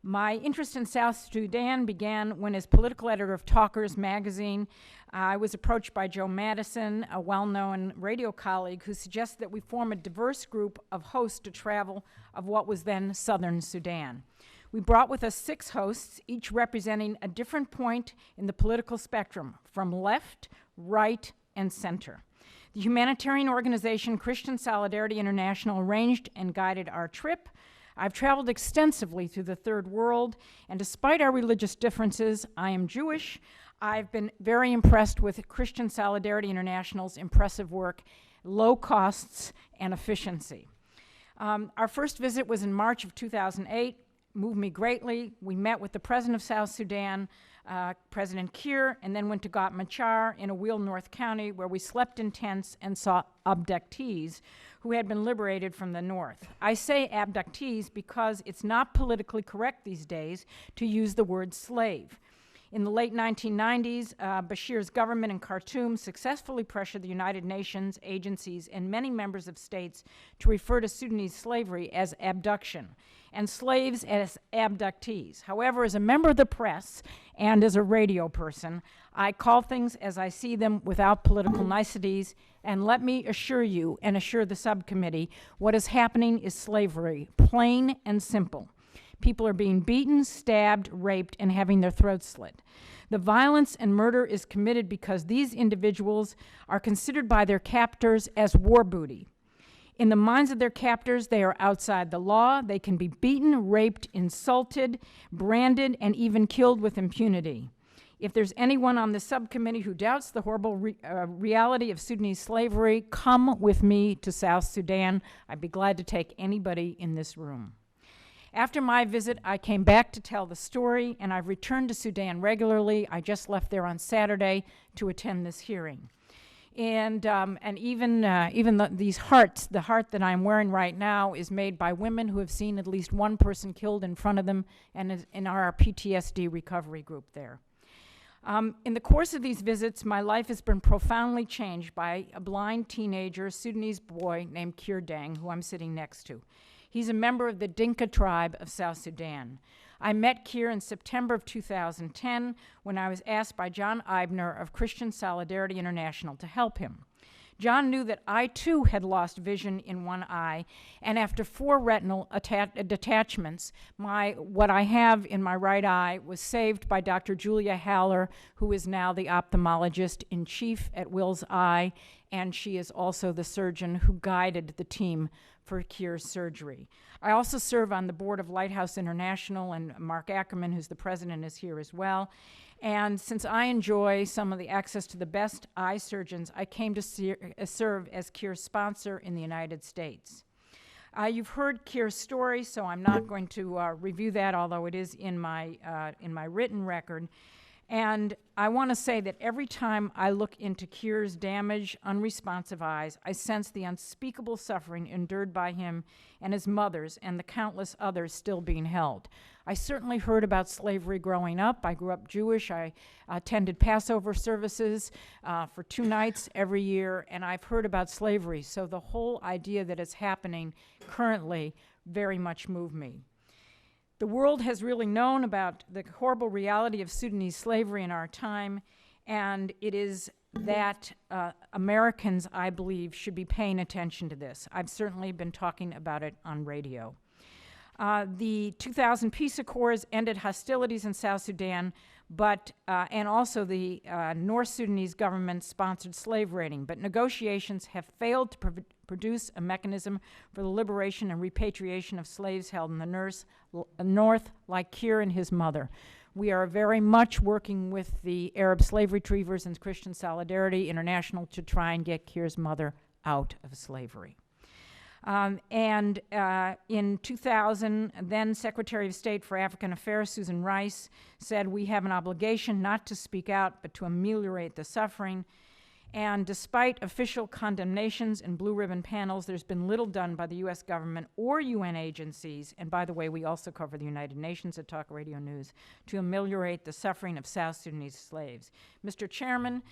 Speaker 10: My interest in South Sudan began when, as political editor of Talkers Magazine, I was approached by Joe Madison, a well-known radio colleague, who suggested that we form a diverse group of hosts to travel of what was then Southern Sudan. We brought with us 6 hosts, each representing a different point in the political spectrum, from left, right, and center. The humanitarian organization Christian Solidarity International arranged and guided our trip. I've traveled extensively through the Third World, and despite our religious differences, I am Jewish. I've been very impressed with Christian Solidarity International's impressive work, low costs, and efficiency. Our first visit was in March of 2008, moved me greatly. We met with the president of South Sudan, President Kiir, and then went to Gat Machar in Awil, North County, where we slept in tents and saw abductees who had been liberated from the north. I say abductees because it's not politically correct these days to use the word slave. In the late 1990s, Bashir's government in Khartoum successfully pressured the United Nations agencies and many members of states to refer to Sudanese slavery as abduction and slaves as abductees. However, as a member of the press and as a radio person, I call things as I see them without political niceties, and let me assure you and assure the subcommittee, what is happening is slavery, plain and simple. People are being beaten, stabbed, raped, and having their throats slit. The violence and murder is committed because these individuals are considered by their captors as war booty. In the minds of their captors, they are outside the law. They can be beaten, raped, insulted, branded, and even killed with impunity. If there's anyone on the subcommittee who doubts the horrible reality of Sudanese slavery, come with me to South Sudan. I'd be glad to take anybody in this room. After my visit, I came back to tell the story, and I've returned to Sudan regularly. I just left there on Saturday to attend this hearing. And even these hearts, the heart that I'm wearing right now is made by women who have seen at least one person killed in front of them and is in our PTSD recovery group there. In the course of these visits, my life has been profoundly changed by a blind teenager, Sudanese boy named Kiir Deng, who I'm sitting next to. He's a member of the Dinka tribe of South Sudan. I met Kiir in September of 2010 when I was asked by John Eibner of Christian Solidarity International to help him. John knew that I too had lost vision in one eye, and after 4 retinal detachments, what I have in my right eye was saved by Dr. Julia Haller, who is now the ophthalmologist in chief at Will's Eye, and she is also the surgeon who guided the team for Kiir's surgery. I also serve on the board of Lighthouse International, and Mark Ackerman, who's the president, is here as well. And since I enjoy some of the access to the best eye surgeons, I came to serve as Kiir's sponsor in the United States. You've heard Kiir's story, so I'm not going to review that, although it is in my written record. And I want to say that every time I look into Kiir's damaged, unresponsive eyes, I sense the unspeakable suffering endured by him and his mothers and the countless others still being held. I certainly heard about slavery growing up. I grew up Jewish. I attended Passover services for 2 nights every year, and I've heard about slavery. So the whole idea that it's happening currently very much moved me. The world has really known about the horrible reality of Sudanese slavery in our time, and it is that Americans, I believe, should be paying attention to this. I've certainly been talking about it on radio. The 2000 peace accords ended hostilities in South Sudan, but and also the North Sudanese government sponsored slave raiding, but negotiations have failed to produce a mechanism for the liberation and repatriation of slaves held in the North, like Kiir and his mother. We are very much working with the Arab Slave Retrievers and Christian Solidarity International to try and get Kiir's mother out of slavery. In 2000, then Secretary of State for African Affairs, Susan Rice, said we have an obligation not to speak out, but to ameliorate the suffering. And despite official condemnations and blue ribbon panels, there's been little done by the U.S. government or UN agencies, and by the way, we also cover the United Nations at Talk Radio News, to ameliorate the suffering of South Sudanese slaves. Mr. Chairman,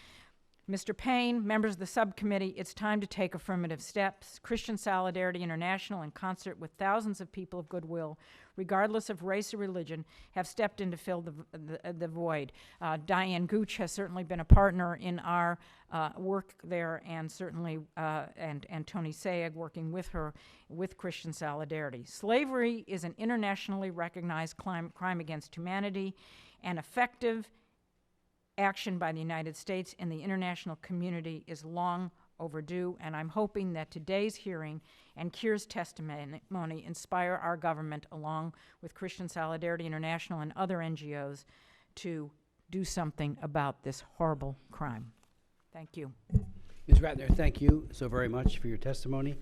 Speaker 10: Mr. Payne, members of the subcommittee, it's time to take affirmative steps. Christian Solidarity International, in concert with thousands of people of goodwill, regardless of race or religion, have stepped in to fill the void. Diane Gooch has certainly been a partner in our work there, and certainly and Tony Sayegh working with her with Christian Solidarity. Slavery is an internationally recognized crime against humanity, and effective action by the United States and the international community is long overdue, and I'm hoping that today's hearing and Kiir's testimony inspire our government, along with Christian Solidarity International and other NGOs, to do something about this horrible crime. Thank you.
Speaker 1: Ms. Ratner, thank you so very much for your testimony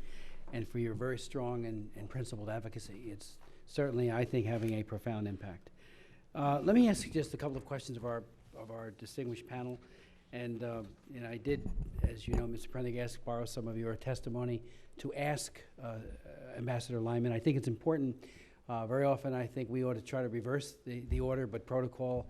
Speaker 1: and for your very strong and principled advocacy. It's certainly, I think, having a profound impact. Let me ask you just a couple of questions of our distinguished panel. And I did, as you know, Mr. Prendergast, borrow some of your testimony to ask Ambassador Lyman. I think it's important. Very often I think we ought to try to reverse the order, but protocol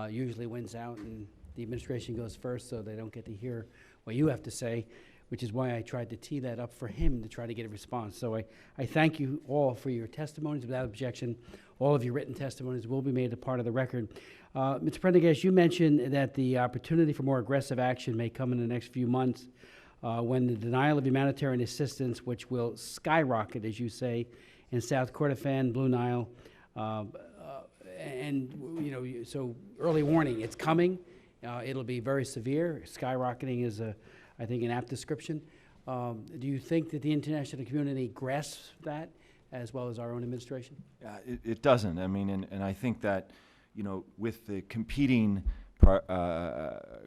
Speaker 1: usually wins out, and the administration goes first, so they don't get to hear what you have to say, which is why I tried to tee that up for him to try to get a response. So I thank you all for your testimonies. Without objection, all of your written testimonies will be made a part of the record. Mr. Prendergast, you mentioned that the opportunity for more aggressive action may come in the next few months when the denial of humanitarian assistance, which will skyrocket, as you say, in South Kordofan, Blue Nile, and so early warning, it's coming. It'll be very severe. Skyrocketing is, I think, an apt description. Do you think that the international community grasps that, as well as our own administration?
Speaker 9: It doesn't. I mean, and I think that, with the competing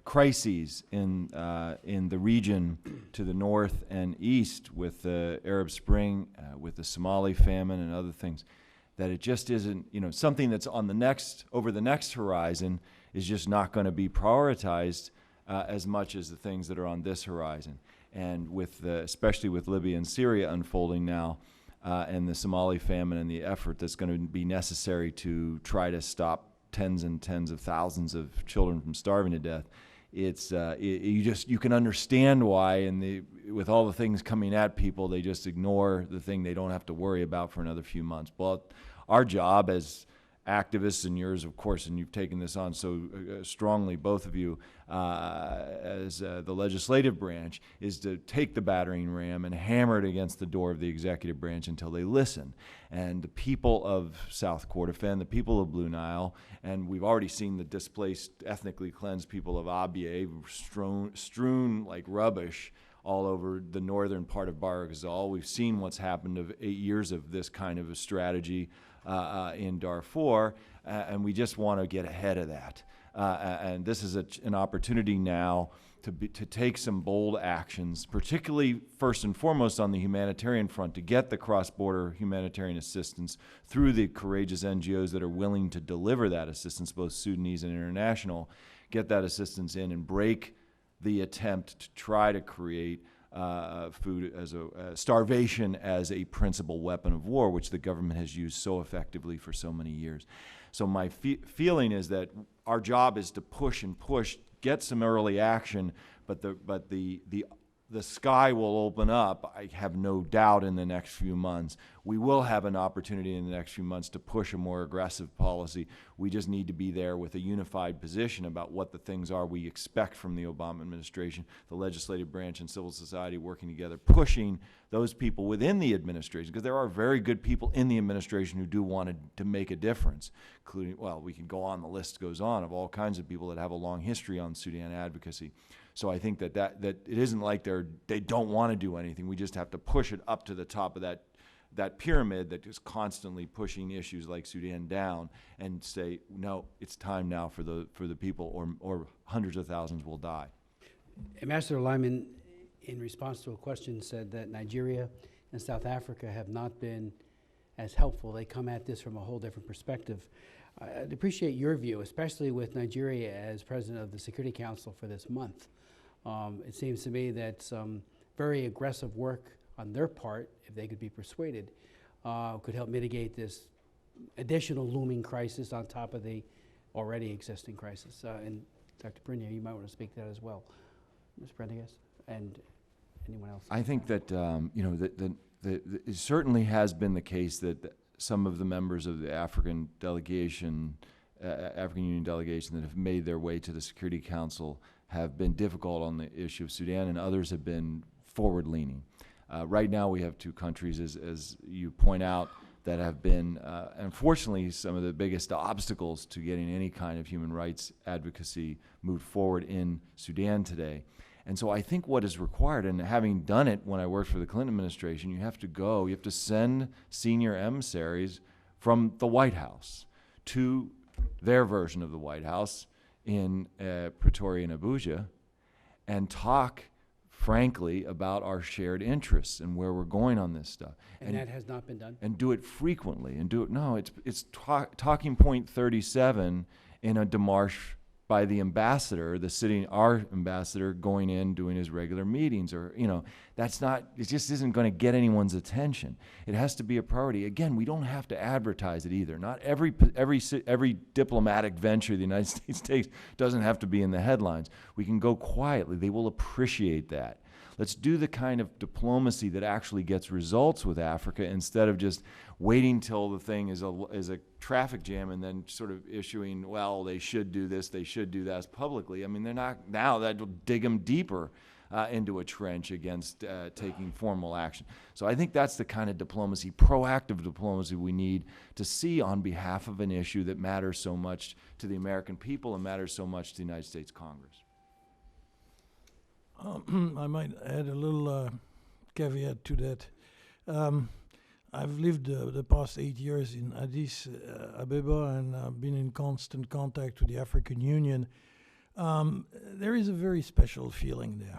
Speaker 9: crises in the region to the north and east, with the Arab Spring, with the Somali famine and other things, that it just isn't, something that's on over the next horizon is just not going to be prioritized as much as the things that are on this horizon. And especially with Libya and Syria unfolding now, and the Somali famine and the effort that's going to be necessary to try to stop tens and tens of thousands of children from starving to death, you can understand why, with all the things coming at people, they just ignore the thing they don't have to worry about for another few months. But our job as activists, and yours, of course, and you've taken this on so strongly, both of you, as the legislative branch, is to take the battering ram and hammer it against the door of the executive branch until they listen. And the people of South Kordofan, the people of Blue Nile, and we've already seen the displaced, ethnically cleansed people of Abyei strewn like rubbish all over the northern part of Bahr Ghazal. We've seen what's happened of 8 years of this kind of a strategy in Darfur, and we just want to get ahead of that. And this is an opportunity now to take some bold actions, particularly first and foremost on the humanitarian front, to get the cross-border humanitarian assistance through the courageous NGOs that are willing to deliver that assistance, both Sudanese and international, get that assistance in and break the attempt to try to create starvation as a principal weapon of war, which the government has used so effectively for so many years. So my feeling is that our job is to push and push, get some early action, but the the sky will open up, I have no doubt, in the next few months. We will have an opportunity in the next few months to push a more aggressive policy. We just need to be there with a unified position about what the things are we expect from the Obama administration, the legislative branch and civil society working together, pushing those people within the administration, because there are very good people in the administration who do want to make a difference, including, well, we can go on, the list goes on, of all kinds of people that have a long history on Sudan advocacy. So I think that it isn't like they don't want to do anything. We just have to push it up to the top of that pyramid that is constantly pushing issues like Sudan down, and say, no, it's time now for the people, or hundreds of thousands will die.
Speaker 1: Ambassador Lyman, in response to a question, said that Nigeria and South Africa have not been as helpful. They come at this from a whole different perspective. I'd appreciate your view, especially with Nigeria as president of the Security Council for this month. It seems to me that some very aggressive work on their part, if they could be persuaded, could help mitigate this additional looming crisis on top of the already existing crisis. And Dr. Brunier, you might want to speak to that as well. Ms. Prendergast, and anyone else?
Speaker 9: I think that it certainly has been the case that some of the members of the African delegation, African Union delegation that have made their way to the Security Council have been difficult on the issue of Sudan, and others have been forward-leaning. Right now we have two countries, as you point out, that have been, unfortunately, some of the biggest obstacles to getting any kind of human rights advocacy moved forward in Sudan today. And so I think what is required, and having done it when I worked for the Clinton administration, you have to send senior emissaries from the White House to their version of the White House in Pretoria and Abuja, and talk frankly about our shared interests and where we're going on this stuff.
Speaker 1: And that has not been done?
Speaker 9: And do it frequently, and do it, no, it's talking point 37 in a démarche by the ambassador, our ambassador going in, doing his regular meetings, or, that's not, it just isn't going to get anyone's attention. It has to be a priority. Again, we don't have to advertise it either. Not every diplomatic venture the United States takes doesn't have to be in the headlines. We can go quietly. They will appreciate that. Let's do the kind of diplomacy that actually gets results with Africa, instead of just waiting till the thing is a traffic jam and then sort of issuing, well, they should do this, they should do that publicly. I mean, they're not, now that will dig them deeper into a trench against taking formal action. So I think that's the kind of diplomacy, proactive diplomacy, we need to see on behalf of an issue that matters so much to the American people and matters so much to the United States Congress.
Speaker 8: I might add a little caveat to that. I've lived the past 8 years in Addis Ababa, and been in constant contact with the African Union. There is a very special feeling there.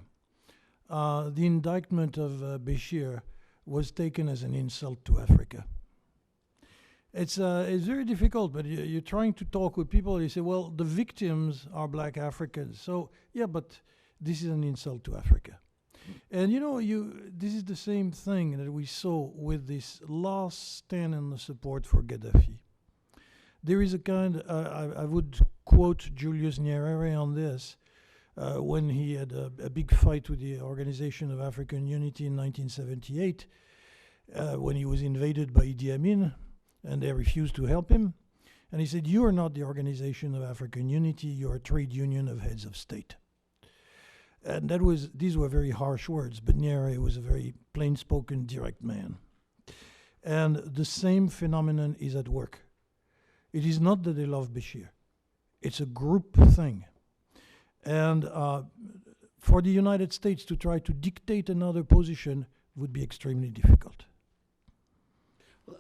Speaker 8: The indictment of Bashir was taken as an insult to Africa. It's very difficult, but you're trying to talk with people, you say, well, the victims are black Africans. So, yeah, but this is an insult to Africa. And this is the same thing that we saw with this last stand in the support for Gaddafi. There is a kind, I would quote Julius Nyerere on this, when he had a big fight with the Organization of African Unity in 1978, when he was invaded by Idi Amin, and they refused to help him. And he said, you are not the Organization of African Unity, you are a trade union of heads of state. And these were very harsh words, but Nyerere was a very plain-spoken, direct man. And the same phenomenon is at work. It is not that they love Bashir. It's a group thing. And for the United States to try to dictate another position would be extremely difficult.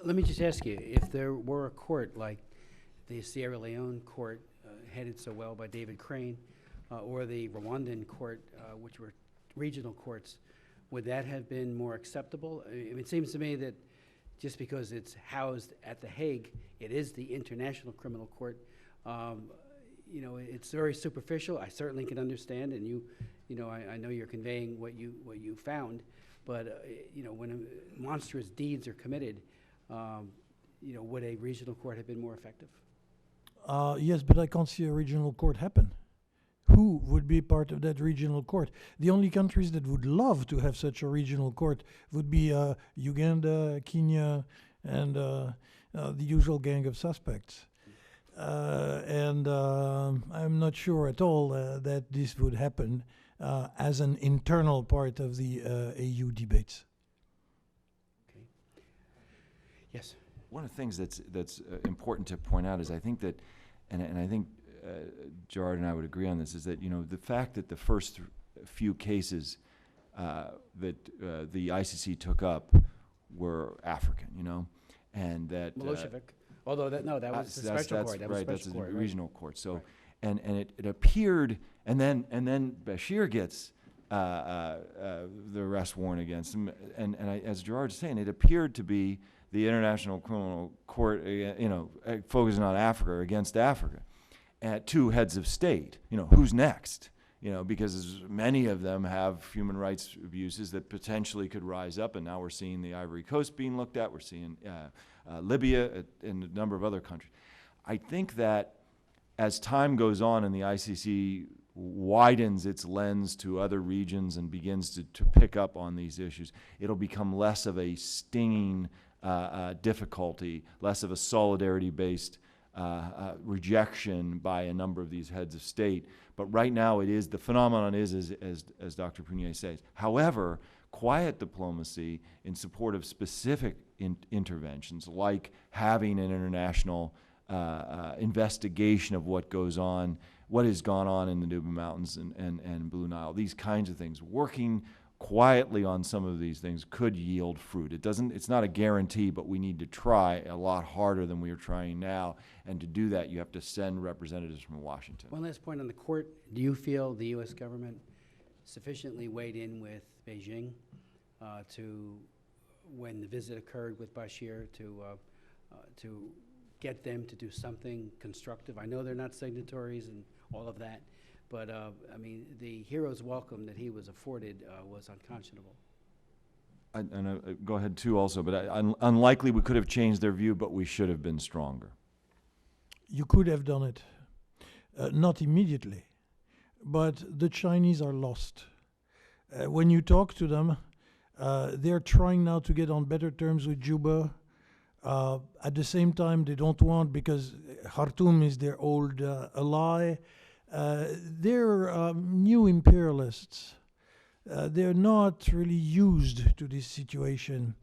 Speaker 1: Let me just ask you, if there were a court like the Sierra Leone court, headed so well by David Crane, or the Rwandan court, which were regional courts, would that have been more acceptable? It seems to me that just because it's housed at The Hague, it is the International Criminal Court. It's very superficial. I certainly can understand, and I know you're conveying what you found, but when monstrous deeds are committed, would a regional court have been more effective?
Speaker 8: Yes, but I can't see a regional court happen. who would be part of that regional court. The only countries that would love to have such a regional court would be Uganda, Kenya, and the usual gang of suspects. And I'm not sure at all that this would happen as an internal part of the AU debates.
Speaker 1: Okay. Yes.
Speaker 9: One of the things that's important to point out is I think that, and I think Gerard and I would agree on this, is that, you know, the fact that the first few cases that the ICC took up were African, you know, and that
Speaker 1: Milosevic. Although that was the special court. That was
Speaker 9: right. That's
Speaker 1: special
Speaker 9: a
Speaker 1: court,
Speaker 9: regional court. So,
Speaker 1: Right.
Speaker 9: and it appeared, and then Bashir gets the arrest warrant against him, and as Gerard's saying, it appeared to be the International Criminal Court, focusing on Africa, against Africa, at two heads of state. You know, who's next? You know, because many of them have human rights abuses that potentially could rise up, and now we're seeing the Ivory Coast being looked at. We're seeing Libya and a number of other countries. I think that as time goes on and the ICC widens its lens to other regions and begins to pick up on these issues, it'll become less of a stinging difficulty, less of a solidarity-based rejection by a number of these heads of state. But right now the phenomenon is as Dr. Prunier says. However, quiet diplomacy in support of specific interventions, like having an international investigation of what has gone on in the Nuba Mountains and Blue Nile, these kinds of things, working quietly on some of these things could yield fruit. It's not a guarantee, but we need to try a lot harder than we are trying now. And to do that, you have to send representatives from Washington.
Speaker 1: One last point on the court. Do you feel the U.S. government sufficiently weighed in with Beijing when the visit occurred with Bashir, to get them to do something constructive? I know they're not signatories and all of that, but I mean, the hero's welcome that he was afforded was unconscionable.
Speaker 9: Go ahead too also, but unlikely we could have changed their view, but we should have been stronger.
Speaker 8: You could have done it, not immediately, but the Chinese are lost. When you talk to them, they're trying now to get on better terms with Juba. At the same time, they don't want, because Khartoum is their old ally. They're new imperialists. They're not really used to this situation.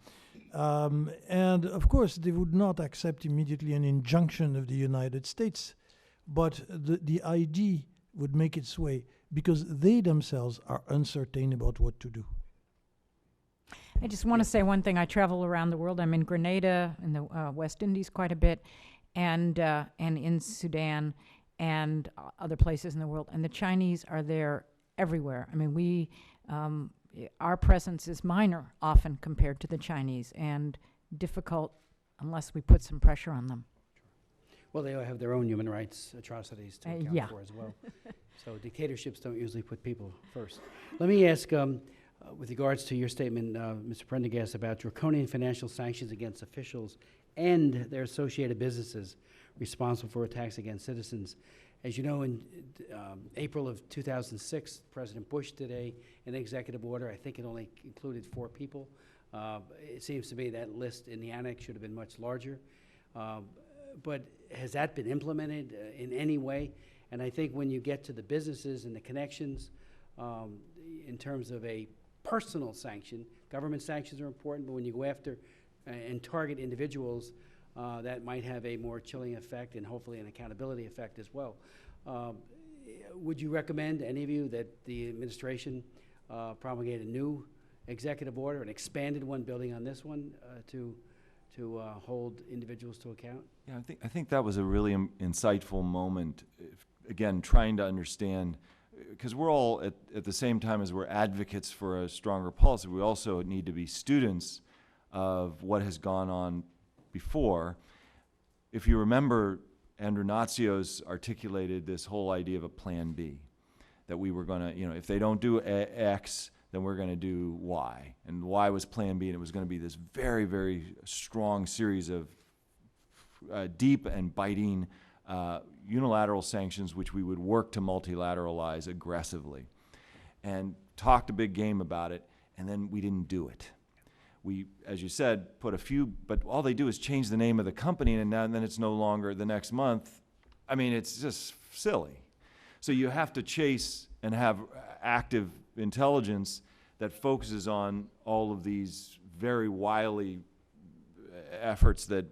Speaker 8: And of course, they would not accept immediately an injunction of the United States, but the idea would make its way because they themselves are uncertain about what to do.
Speaker 10: I just want to say one thing. I travel around the world. I'm in Grenada, in the West Indies quite a bit, and in Sudan and other places in the world. And the Chinese are there everywhere. I mean, our presence is minor often compared to the Chinese, and difficult unless we put some pressure on them.
Speaker 1: Well, they all have their own human rights atrocities to account
Speaker 10: yeah.
Speaker 1: for as well. So dictatorships don't usually put people first. Let me ask, with regards to your statement, Mr. Prendergast, about draconian financial sanctions against officials and their associated businesses responsible for attacks against citizens. As you know, in April of 2006, President Bush did an executive order. I think it only included 4 people. It seems to me that list in the annex should have been much larger. But has that been implemented in any way? And I think when you get to the businesses and the connections, in terms of a personal sanction, government sanctions are important, but when you go after and target individuals, that might have a more chilling effect and hopefully an accountability effect as well. Would you recommend, any of you, that the administration promulgate a new executive order, an expanded one building on this one, to hold individuals to account?
Speaker 9: Yeah, I think that was a really insightful moment. Again, trying to understand, because we're all at the same time as we're advocates for a stronger policy, we also need to be students of what has gone on before. If you remember, Andrew Natsios articulated this whole idea of a plan B, that we were going to, if they don't do X, then we're going to do Y. And Y was plan B, and it was going to be this very, very strong series of deep and biting unilateral sanctions, which we would work to multilateralize aggressively, and talked a big game about it, and then we didn't do it. We, as you said, put a few, but all they do is change the name of the company, and then it's no longer the next month. I mean, it's just silly. So you have to chase and have active intelligence that focuses on all of these very wily efforts that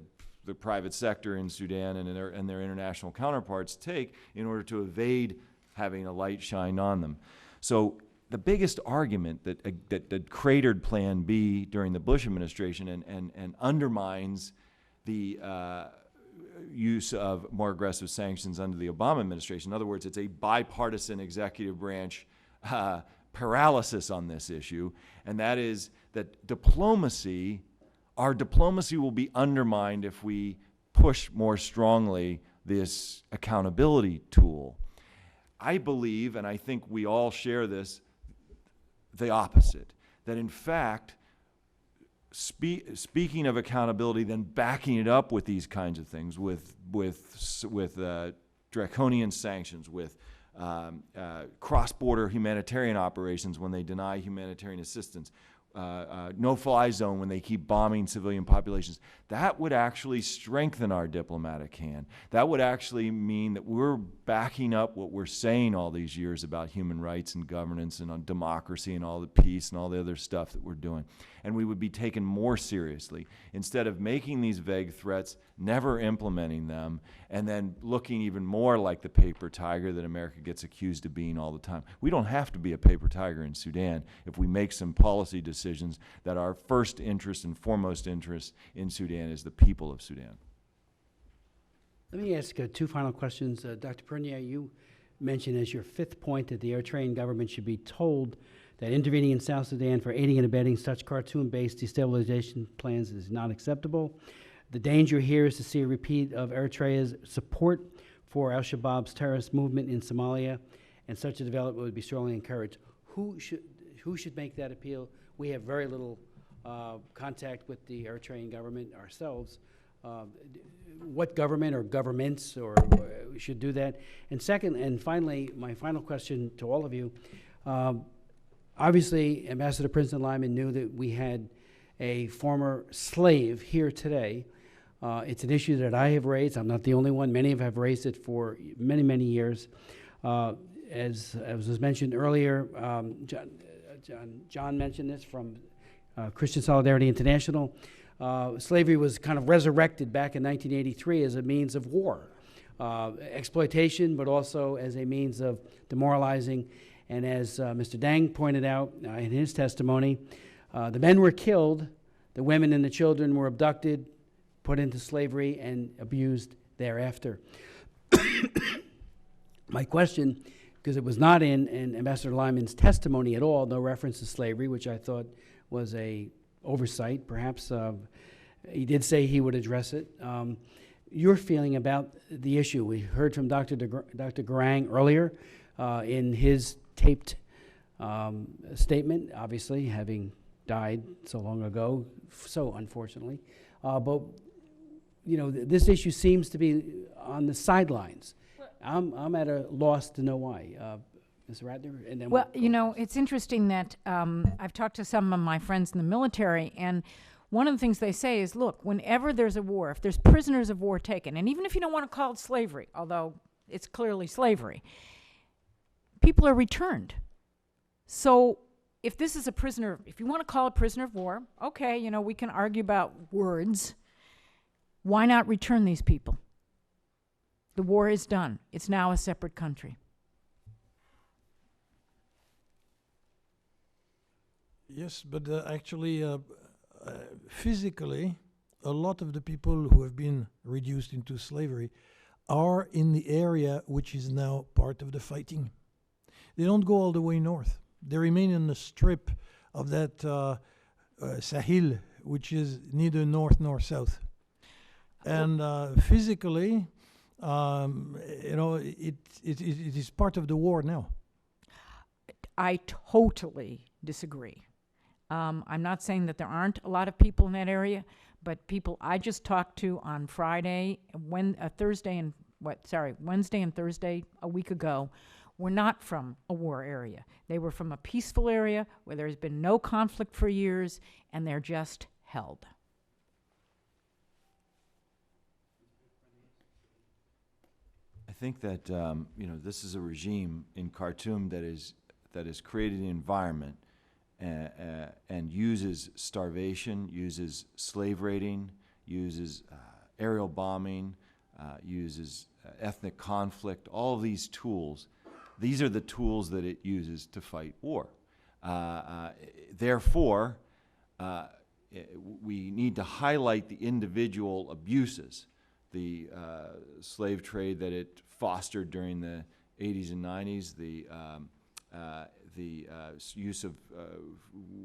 Speaker 9: the private sector in Sudan and their international counterparts take in order to evade having a light shined on them. So the biggest argument that cratered Plan B during the Bush administration and undermines the use of more aggressive sanctions under the Obama administration. In other words, it's a bipartisan executive branch paralysis on this issue, and that is that diplomacy, our diplomacy will be undermined if we push more strongly this accountability tool. I believe, and I think we all share this, the opposite, that in fact, speaking of accountability, then backing it up with these kinds of things, with draconian sanctions, with cross-border humanitarian operations when they deny humanitarian assistance, no-fly zone when they keep bombing civilian populations, that would actually strengthen our diplomatic hand. That would actually mean that we're backing up what we're saying all these years about human rights and governance and on democracy and all the peace and all the other stuff that we're doing. And we would be taken more seriously instead of making these vague threats, never implementing them, and then looking even more like the paper tiger that America gets accused of being all the time. We don't have to be a paper tiger in Sudan if we make some policy decisions that our first interest and foremost interest in Sudan is the people of Sudan.
Speaker 1: Let me ask two final questions. Dr. Pernier, you mentioned as your fifth point that the Eritrean government should be told that intervening in South Sudan for aiding and abetting such cartoon-based destabilization plans is not acceptable. The danger here is to see a repeat of Eritrea's support for al-Shabaab's terrorist movement in Somalia, and such a development would be strongly encouraged. Who should make that appeal? We have very little contact with the Eritrean government ourselves. What government or governments should do that? And second, and finally, my final question to all of you, obviously, Ambassador Princeton Lyman knew that we had a former slave here today. It's an issue that I have raised. I'm not the only one. Many have raised it for many, many years. As was mentioned earlier, John mentioned this from Christian Solidarity International. Slavery was kind of resurrected back in 1983 as a means of war, exploitation, but also as a means of demoralizing. And as Mr. Dang pointed out in his testimony, the men were killed, the women and the children were abducted, put into slavery, and abused thereafter. My question, because it was not in Ambassador Lyman's testimony at all, no reference to slavery, which I thought was a oversight, perhaps. He did say he would address it. Your feeling about the issue. We heard from Dr. Garang earlier in his taped statement, obviously, having died so long ago, so unfortunately. But, you know, this issue seems to be on the sidelines. I'm at a loss to know why. Ms. Ratner? And then
Speaker 10: well, you know, it's interesting that I've talked to some of my friends in the military, and one of the things they say is, look, whenever there's a war, if there's prisoners of war taken, and even if you don't want to call it slavery, although it's clearly slavery, people are returned. So if this is a prisoner, if you want to call it prisoner of war, okay, you know, we can argue about words. Why not return these people? The war is done. It's now a separate country.
Speaker 8: Yes, but actually, physically, a lot of the people who have been reduced into slavery are in the area which is now part of the fighting. They don't go all the way north. They remain in the strip of that Sahel, which is neither north nor south. And physically, you know, it is part of the war now.
Speaker 10: I totally disagree. I'm not saying that there aren't a lot of people in that area, but people I just talked to on Friday, Thursday and Wednesday and Thursday a week ago, were not from a war area. They were from a peaceful area where there's been no conflict for years, and they're just held.
Speaker 9: I think that this is a regime in Khartoum that has created an environment and uses starvation, uses slave raiding, uses aerial bombing, uses ethnic conflict. All of these tools, these are the tools that it uses to fight war. Therefore, we need to highlight the individual abuses, the slave trade that it fostered during the 80s and 90s, the use of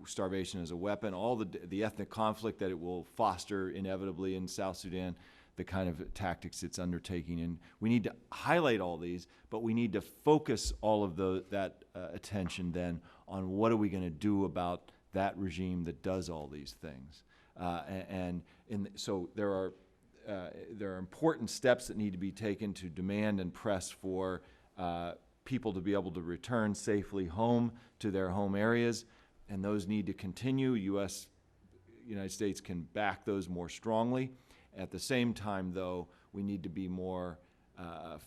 Speaker 9: starvation as a weapon, all the ethnic conflict that it will foster inevitably in South Sudan, the kind of tactics it's undertaking. And we need to highlight all these, but we need to focus all of that attention then on what are we going to do about that regime that does all these things. So there are important steps that need to be taken to demand and press for people to be able to return safely home to their home areas, and those need to continue. United States can back those more strongly. At the same time, though, we need to be more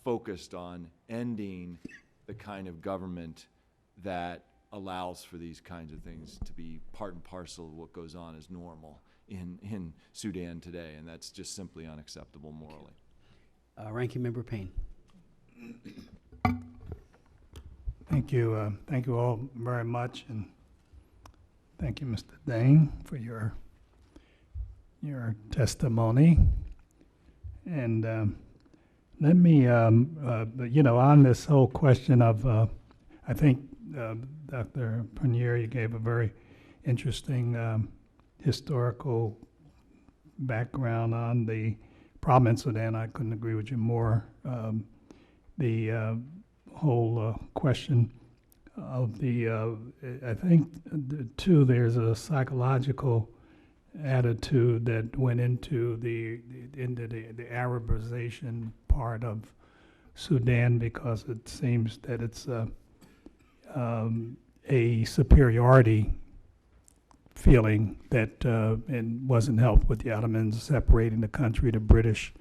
Speaker 9: focused on ending the kind of government that allows for these kinds of things to be part and parcel of what goes on as normal in Sudan today, and that's just simply unacceptable morally.
Speaker 1: Ranking Member Payne.
Speaker 2: Thank you all very much, and thank you, Mr. Dane, for your testimony. And let me, on this whole question of, I think Dr. Prunier, you gave a very interesting historical background on the problem in Sudan. I couldn't agree with you more. The whole question of I think, too, there's a psychological attitude that went into the Arabization part of Sudan, because it seems that it's a superiority feeling that and wasn't helped with the Ottomans separating the country. The British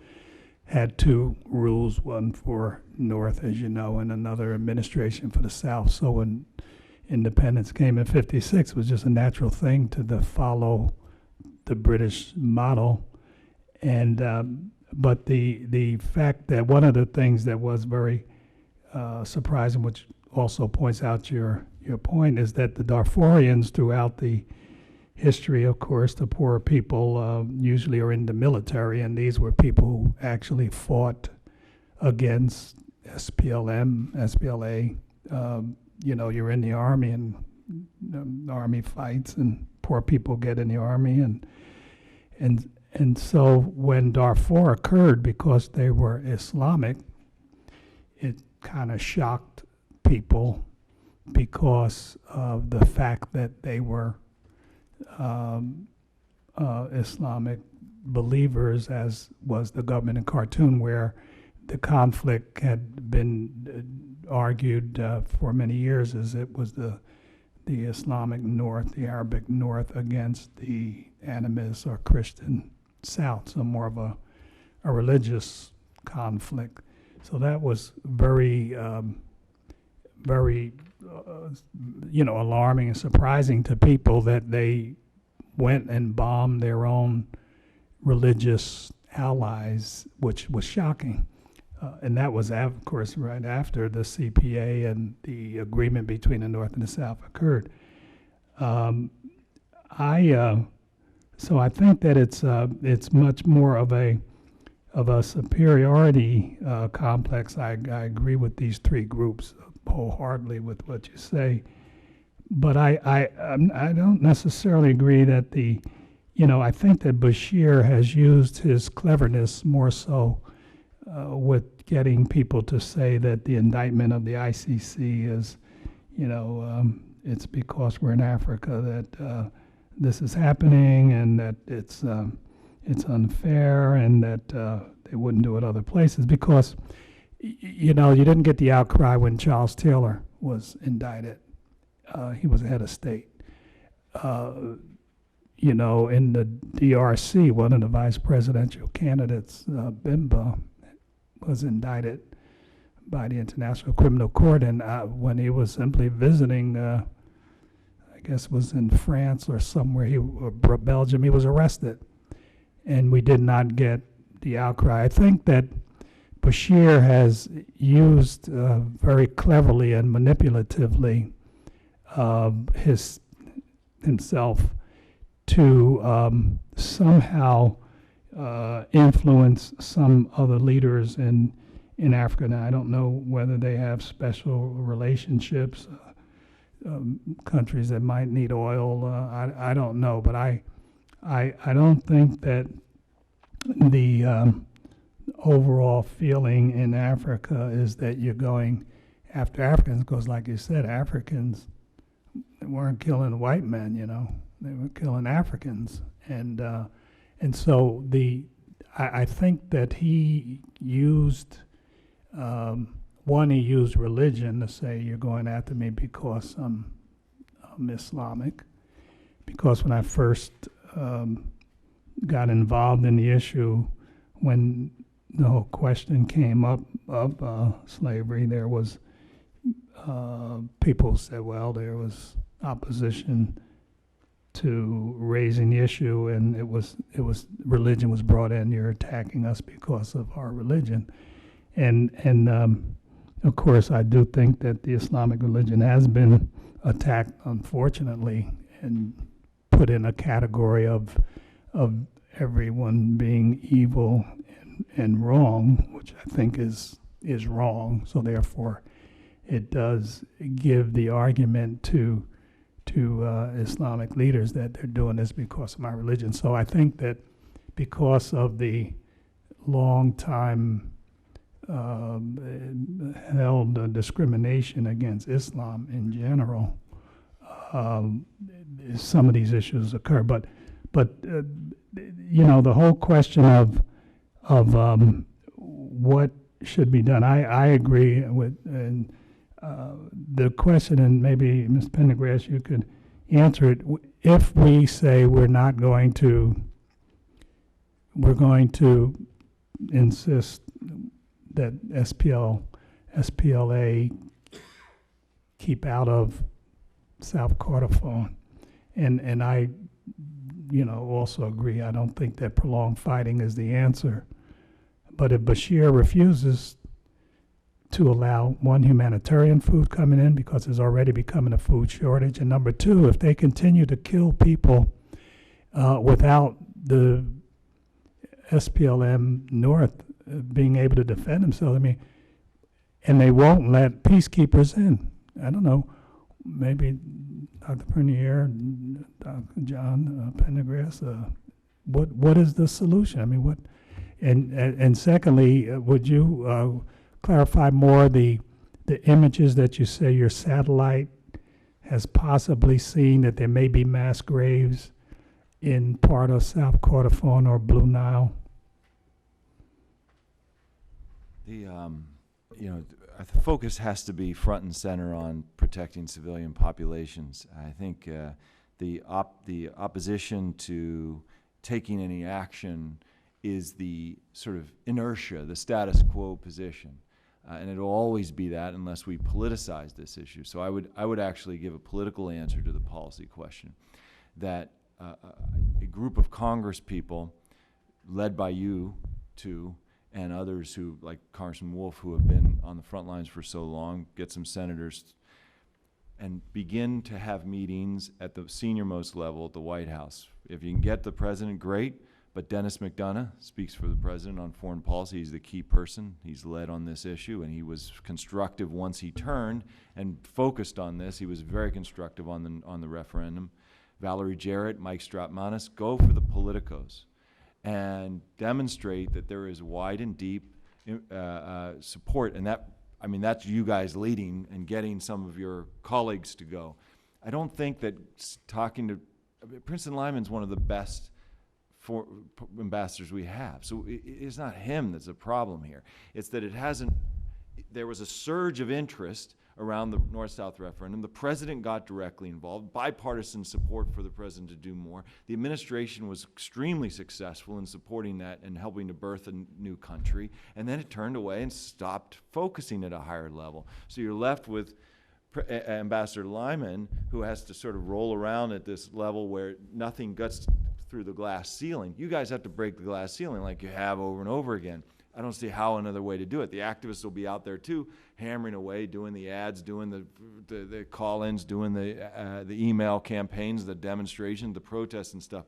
Speaker 2: had two rules, one for North, as you know, and another administration for the South. So when independence came in '56, it was just a natural thing to follow the British model. And but the fact that one of the things that was very surprising, which also points out your point, is that the Darfurians throughout the history, of course, the poor people usually are in the military, and these were people who actually fought against SPLA. You're in the army, and the army fights, and poor people get in the army, and so when Darfur occurred, because they were Islamic, it kind of shocked people because of the fact that they were Islamic believers, as was the government in Khartoum, where the conflict had been argued for many years, as it was the Islamic North, the Arabic North, against the animist or Christian South, so more of a religious conflict. So that was very alarming and surprising to people, that they went and bombed their own religious allies, which was shocking. And that was, of course, right after the CPA and the agreement between the North and the South occurred. So I think that it's much more of a superiority complex. I agree with these three groups wholeheartedly with what you say, but I don't necessarily agree that I think that Bashir has used his cleverness more so with getting people to say that the indictment of the ICC is, it's because we're in Africa that this is happening, and that it's it's unfair and that they wouldn't do it other places because, you know, you didn't get the outcry when Charles Taylor was indicted. He was head of state. You know, in the DRC, one of the vice presidential candidates, Bimba, was indicted by the International Criminal Court, and when he was simply visiting, I guess was in France or somewhere, or Belgium, he was arrested, and we did not get the outcry. I think that Bashir has used very cleverly and manipulatively himself to somehow influence some other leaders in Africa. Now, I don't know whether they have special relationships, countries that might need oil. I don't know, but I don't think that the overall feeling in Africa is that you're going after Africans, because like you said, Africans weren't killing white men, you know. They were killing Africans, and so I think that he used he used religion to say you're going after me because I'm Islamic. Because when I first got involved in the issue, when the whole question came up of slavery, there was people said, well, there was opposition to raising the issue, and it was religion was brought in. You're attacking us because of our religion, and of course I do think that the Islamic religion has been attacked, unfortunately, and put in a category of everyone being evil and wrong, which I think is wrong. So therefore, it does give the argument to Islamic leaders that they're doing this because of my religion. So I think that because of the long time held discrimination against Islam in general, some of these issues occur. But you know, the whole question of what should be done, I agree with, and the question, and maybe Ms. Pendergrass, you could answer it. If we say we're going to insist that SPLA keep out of South Kordofan, and I, you know, also agree. I don't think that prolonged fighting is the answer. But if Bashir refuses to allow, one, humanitarian food coming in because there's already becoming a food shortage, and number two, if they continue to kill people without the SPLM North being able to defend themselves, I mean, and they won't let peacekeepers in. I don't know, maybe Dr. Pernier, Dr. John Pendergrass, what is the solution? I mean, what? And secondly, would you clarify more the images that you say your satellite has possibly seen, that there may be mass graves in part of South Kordofan or Blue Nile?
Speaker 9: The the focus has to be front and center on protecting civilian populations. I think the opposition to taking any action is the sort of inertia, the status quo position. And it'll always be that unless we politicize this issue. So I would actually give a political answer to the policy question, that a group of Congress people, led by you two and others who, like Congressman Wolf, who have been on the front lines for so long, get some senators, and begin to have meetings at the senior-most level at the White House. If you can get the president, great. But Dennis McDonough speaks for the president on foreign policy. He's the key person. He's led on this issue, and he was constructive once he turned and focused on this. He was very constructive on the referendum. Valerie Jarrett, Mike Strautmanis, go for the politicos and demonstrate that there is wide and deep support. And that's you guys leading and getting some of your colleagues to go. I don't think that talking to Princeton Lyman's one of the best ambassadors we have. So it's not him that's a problem here. It's that there was a surge of interest around the North-South referendum. The president got directly involved, bipartisan support for the president to do more. The administration was extremely successful in supporting that and helping to birth a new country. And then it turned away and stopped focusing at a higher level. So you're left with Ambassador Lyman, who has to sort of roll around at this level where nothing gets through the glass ceiling. You guys have to break the glass ceiling like you have over and over again. I don't see how another way to do it. The activists will be out there too, hammering away, doing the ads, doing the call-ins, doing the email campaigns, the demonstrations, the protests and stuff.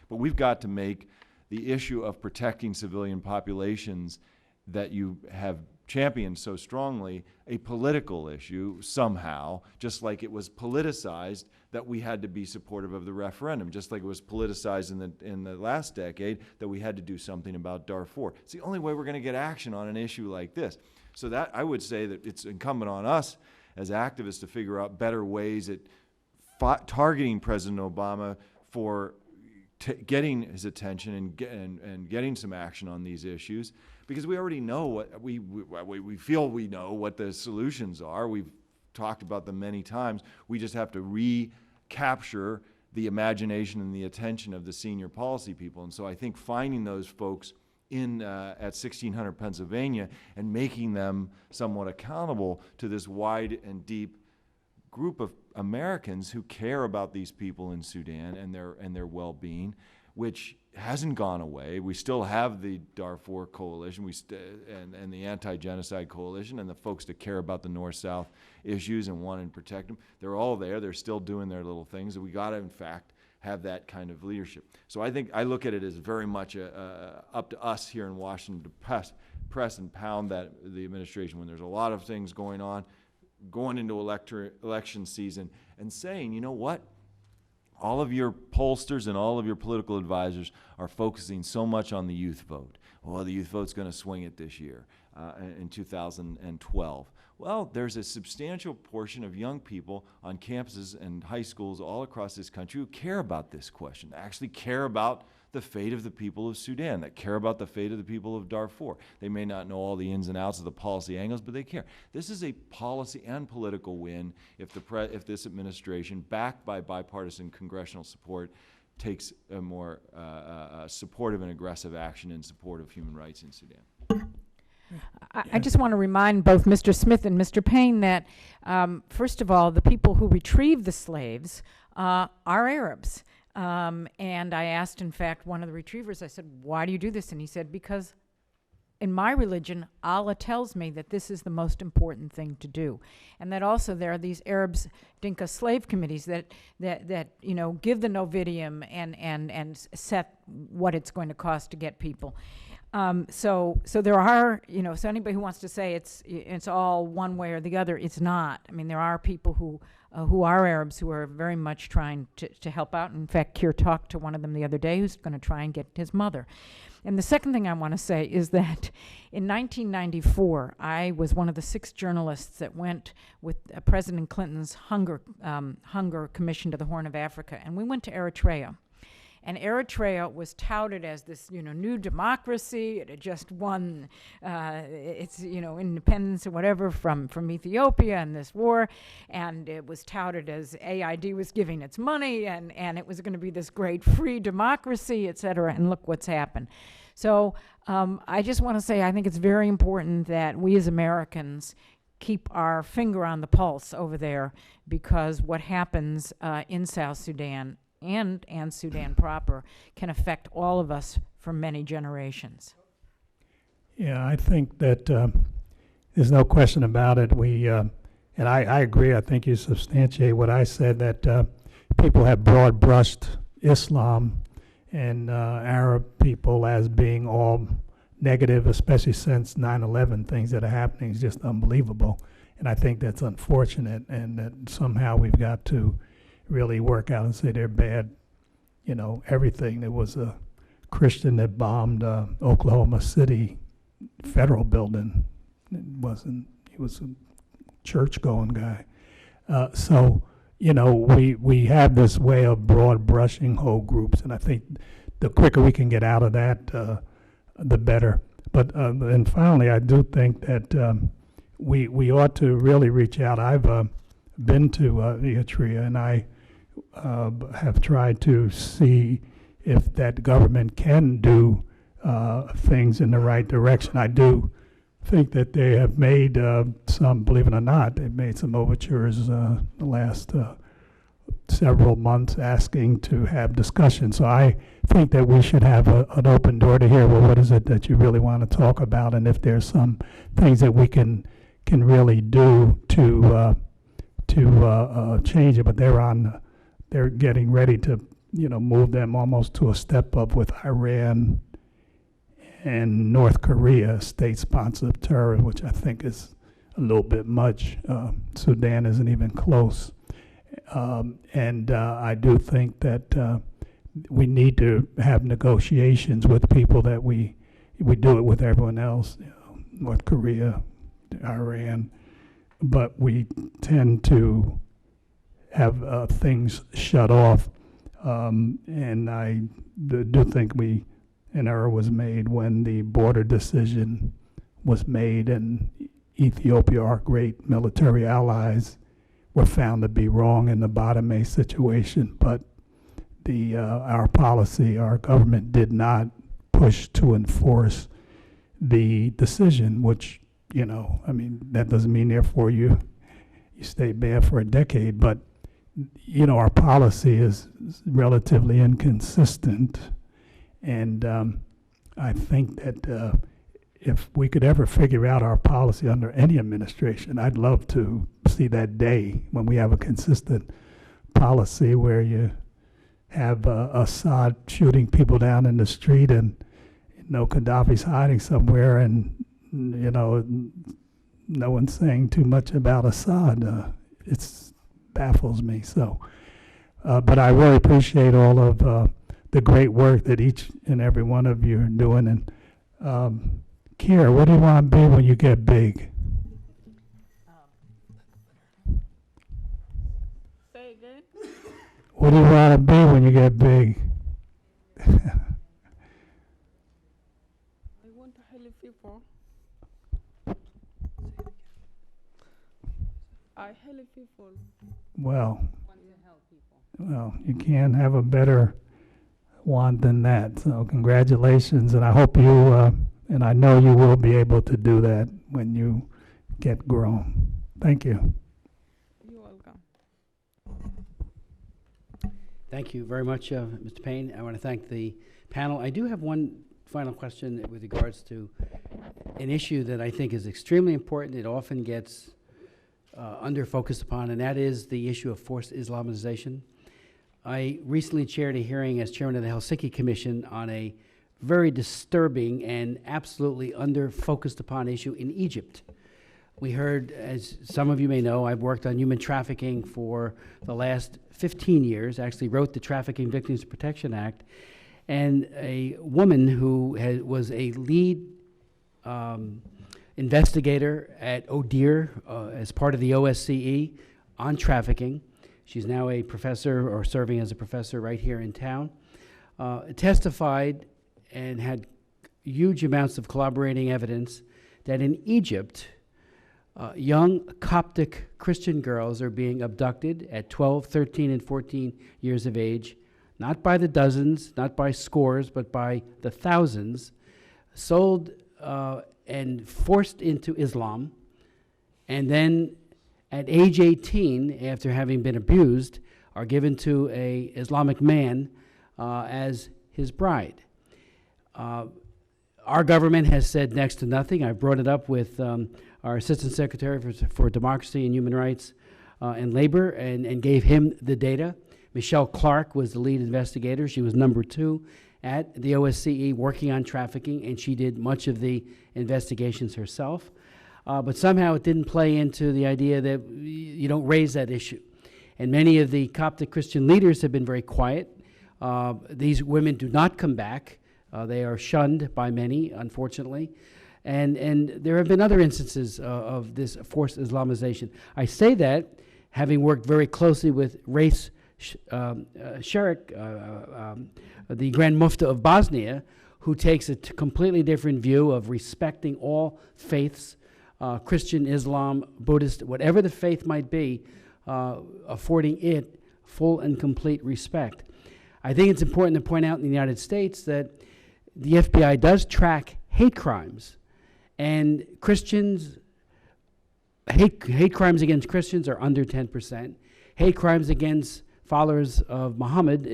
Speaker 9: But we've got to make the issue of protecting civilian populations that you have championed so strongly a political issue somehow, just like it was politicized that we had to be supportive of the referendum, just like it was politicized in the last decade that we had to do something about Darfur. It's the only way we're going to get action on an issue like this. So that I would say that it's incumbent on us as activists to figure out better ways at targeting President Obama for getting his attention and getting some action on these issues, because we already know what we feel we know what the solutions are. We've talked about them many times. We just have to recapture the imagination and the attention of the senior policy people. And so I think finding those folks at 1600 Pennsylvania and making them somewhat accountable to this wide and deep group of Americans who care about these people in Sudan and their well-being, which hasn't gone away. We still have the Darfur Coalition and the Anti-Genocide Coalition and the folks that care about the North-South issues and want to protect them. They're all there. They're still doing their little things. We got to, in fact, have that kind of leadership. So I look at it as very much up to us here in Washington to press and pound the administration when there's a lot of things going on, going into election season, and saying, you know what? All of your pollsters and all of your political advisors are focusing so much on the youth vote. Well, the youth vote's going to swing it this year in 2012. Well, there's a substantial portion of young people on campuses and high schools all across this country who care about this question, that actually care about the fate of the people of Sudan, that care about the fate of the people of Darfur. They may not know all the ins and outs of the policy angles, but they care. This is a policy and political win if this administration, backed by bipartisan congressional support, takes a more supportive and aggressive action in support of human rights in Sudan.
Speaker 10: I just want to remind both Mr. Smith and Mr. Payne that, first of all, the people who retrieved the slaves are Arabs. And I asked, in fact, one of the retrievers, I said, why do you do this? And he said, because in my religion, Allah tells me that this is the most important thing to do. And that also there are these Arabs Dinka slave committees that give the novidium and set what it's going to cost to get people. So there are, so anybody who wants to say it's all one way or the other, it's not. I mean, there are people who are Arabs who are very much trying to help out. In fact, Keir talked to one of them the other day who's going to try and get his mother. And the second thing I want to say is that in 1994, I was one of the 6 journalists that went with President Clinton's hunger commission to the Horn of Africa, and we went to Eritrea. And Eritrea was touted as this, new democracy. It had just won its, independence or whatever from Ethiopia and this war. And it was touted as AID was giving its money, and it was going to be this great free democracy, et cetera. And look what's happened. So I just want to say I think it's very important that we as Americans keep our finger on the pulse over there, because what happens in South Sudan and Sudan proper can affect all of us for many generations.
Speaker 2: Yeah, I think that there's no question about it. And I agree. I think you substantiate what I said, that people have broad brushed Islam and Arab people as being all negative, especially since 9/11. Things that are happening is just unbelievable. And I think that's unfortunate, and that somehow we've got to really work out and say they're bad, everything. There was a Christian that bombed Oklahoma City federal building. He was a church-going guy. So we have this way of broad brushing whole groups, and I think the quicker we can get out of that, the better. But and finally, I do think that we ought to really reach out. I've been to Eritrea, and I have tried to see if that government can do things in the right direction. I do think that they have made some, believe it or not, they've made some overtures the last several months asking to have discussion. So I think that we should have an open door to hear, well, what is it that you really want to talk about, and if there's some things that we can really do to change it. But they're getting ready to, move them almost to a step up with Iran and North Korea, state sponsor of terror, which I think is a little bit much. Sudan isn't even close. And I do think that we need to have negotiations with people that we do it with everyone else, North Korea, Iran, but we tend to have things shut off. And I do think an error was made when the border decision was made, and Ethiopia, our great military allies, were found to be wrong in the Bottomay situation. But our policy, our government did not push to enforce the decision, which, that doesn't mean therefore you stay banned for a decade, but our policy is relatively inconsistent. And I think that if we could ever figure out our policy under any administration, I'd love to see that day when we have a consistent policy where you have Assad shooting people down in the street, and Gaddafi's hiding somewhere, and no one's saying too much about Assad. It baffles me. So, but I really appreciate all of the great work that each and every one of you are doing. And Kiera, what do you want to be when you get big?
Speaker 6: Say again.
Speaker 2: What do you want to be when you get big?
Speaker 6: I want to help people. I help people.
Speaker 2: Well, you can't have a better one than that. So congratulations, and I hope you, and I know you will be able to do that when you get grown. Thank you.
Speaker 6: You're welcome.
Speaker 1: Thank you very much, Mr. Payne. I want to thank the panel. I do have one final question with regards to an issue that I think is extremely important. It often gets under-focused upon, and that is the issue of forced Islamization. I recently chaired a hearing as chairman of the Helsinki Commission on a very disturbing and absolutely under-focused upon issue in Egypt. We heard, as some of you may know, I've worked on human trafficking for the last 15 years, actually wrote the Trafficking Victims Protection Act, and a woman who was a lead investigator at ODIHR as part of the OSCE on trafficking. She's now a professor, or serving as a professor right here in town, testified and had huge amounts of corroborating evidence that in Egypt, young Coptic Christian girls are being abducted at 12, 13, and 14 years of age, not by the dozens, not by scores, but by the thousands, sold and forced into Islam, and then at age 18, after having been abused, are given to a Islamic man as his bride. Our government has said next to nothing. I brought it up with our Assistant Secretary for Democracy and Human Rights and Labor, and gave him the data. Michelle Clark was the lead investigator. She was number 2 at the OSCE working on trafficking, and she did much of the investigations herself. But somehow it didn't play into the idea that you don't raise that issue. And many of the Coptic Christian leaders have been very quiet. These women do not come back. They are shunned by many, unfortunately. And there have been other instances of this forced Islamization. I say that having worked very closely with race Sharik, the Grand Mufti of Bosnia, who takes a completely different view of respecting all faiths, Christian, Islam, Buddhist, whatever the faith might be, affording it full and complete respect. I think it's important to point out in the United States that the FBI does track hate crimes, and Christians, hate crimes against Christians are under 10%. Hate crimes against followers of Muhammad,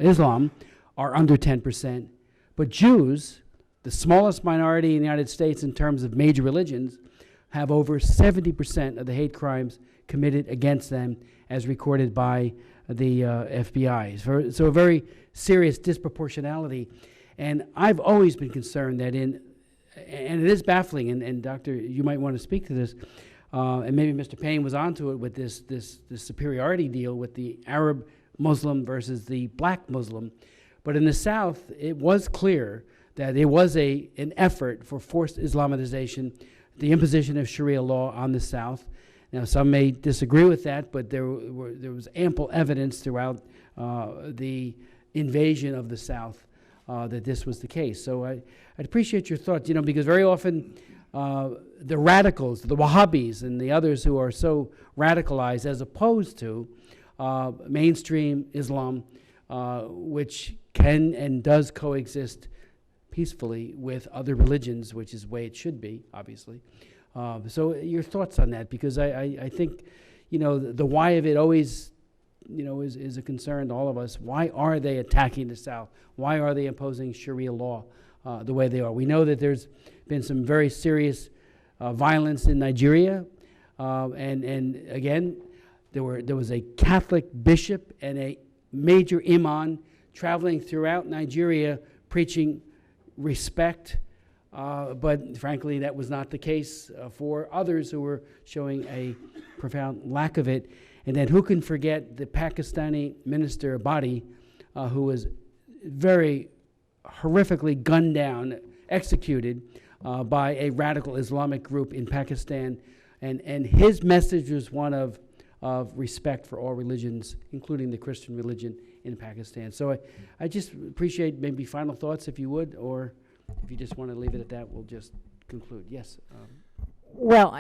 Speaker 1: Islam, are under 10%. But Jews, the smallest minority in the United States in terms of major religions, have over 70% of the hate crimes committed against them as recorded by the FBI. So a very serious disproportionality. And I've always been concerned that and it is baffling, and Doctor, you might want to speak to this, and maybe Mr. Payne was onto it with this superiority deal with the Arab Muslim versus the black Muslim. But in the South, it was clear that there was an effort for forced Islamization, the imposition of Sharia law on the South. Now, some may disagree with that, but there was ample evidence throughout the invasion of the South that this was the case. So I'd appreciate your thoughts, because very often the radicals, the Wahhabis and the others who are so radicalized as opposed to mainstream Islam, which can and does coexist peacefully with other religions, which is the way it should be, obviously. So your thoughts on that, because I think, the why of it always, is a concern to all of us. Why are they attacking the South? Why are they imposing Sharia law the way they are? We know that there's been some very serious violence in Nigeria, and again, there was a Catholic bishop and a major imam traveling throughout Nigeria preaching respect, but frankly, that was not the case for others who were showing a profound lack of it. And then who can forget the Pakistani minister Badi, who was very horrifically gunned down, executed by a radical Islamic group in Pakistan. And his message was one of respect for all religions, including the Christian religion in Pakistan. So I just appreciate maybe final thoughts, if you would, or if you just want to leave it at that, we'll just conclude. Yes.
Speaker 10: Well,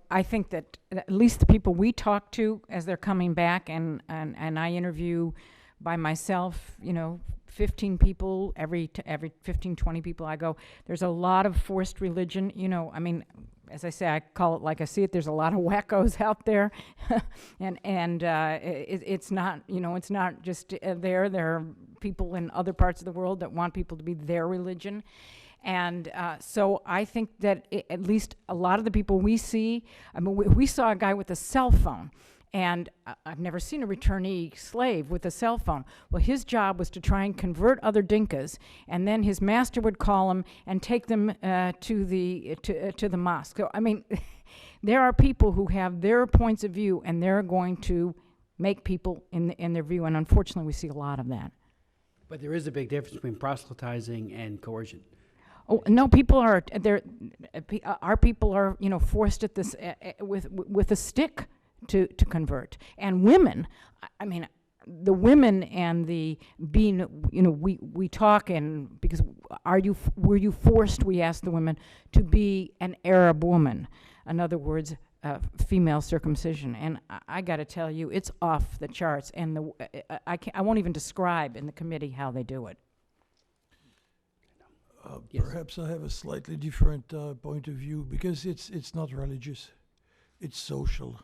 Speaker 10: I think that at least the people we talk to as they're coming back, and I interview by myself, 15 people, every 15, 20 people I go, there's a lot of forced religion, as I say, I call it like I see it, there's a lot of wackos out there, and it's not, it's not just there are people in other parts of the world that want people to be their religion. And so I think that at least a lot of the people we see, we saw a guy with a cell phone, and I've never seen a returnee slave with a cell phone. Well, his job was to try and convert other Dinkas, and then his master would call him and take them to the mosque. So, there are people who have their points of view, and they're going to make people in their view, and unfortunately we see a lot of that.
Speaker 1: But there is a big difference between proselytizing and coercion.
Speaker 10: Oh no! People are our people are forced at this with a stick to convert, and women. The women and the being. We talk, and because were you forced? We ask the women to be an Arab woman. In other words, female circumcision, and I got to tell you, it's off the charts. And I won't even describe in the committee how they do it.
Speaker 1: Yes.
Speaker 8: Perhaps I have a slightly different point of view, because it's not religious, it's social.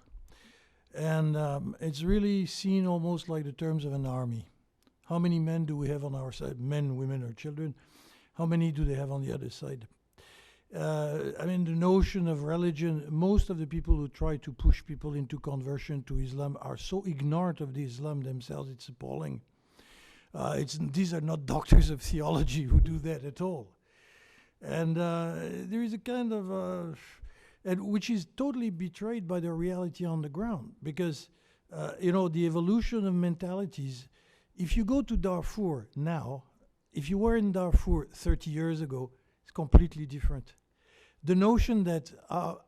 Speaker 8: And it's really seen almost like the terms of an army. How many men do we have on our side? Men, women, or children? How many do they have on the other side? The notion of religion, most of the people who try to push people into conversion to Islam are so ignorant of the Islam themselves, it's appalling. These are not doctors of theology who do that at all. And there is a kind of, which is totally betrayed by the reality on the ground, because, the evolution of mentalities, if you go to Darfur now, if you were in Darfur 30 years ago, it's completely different. The notion that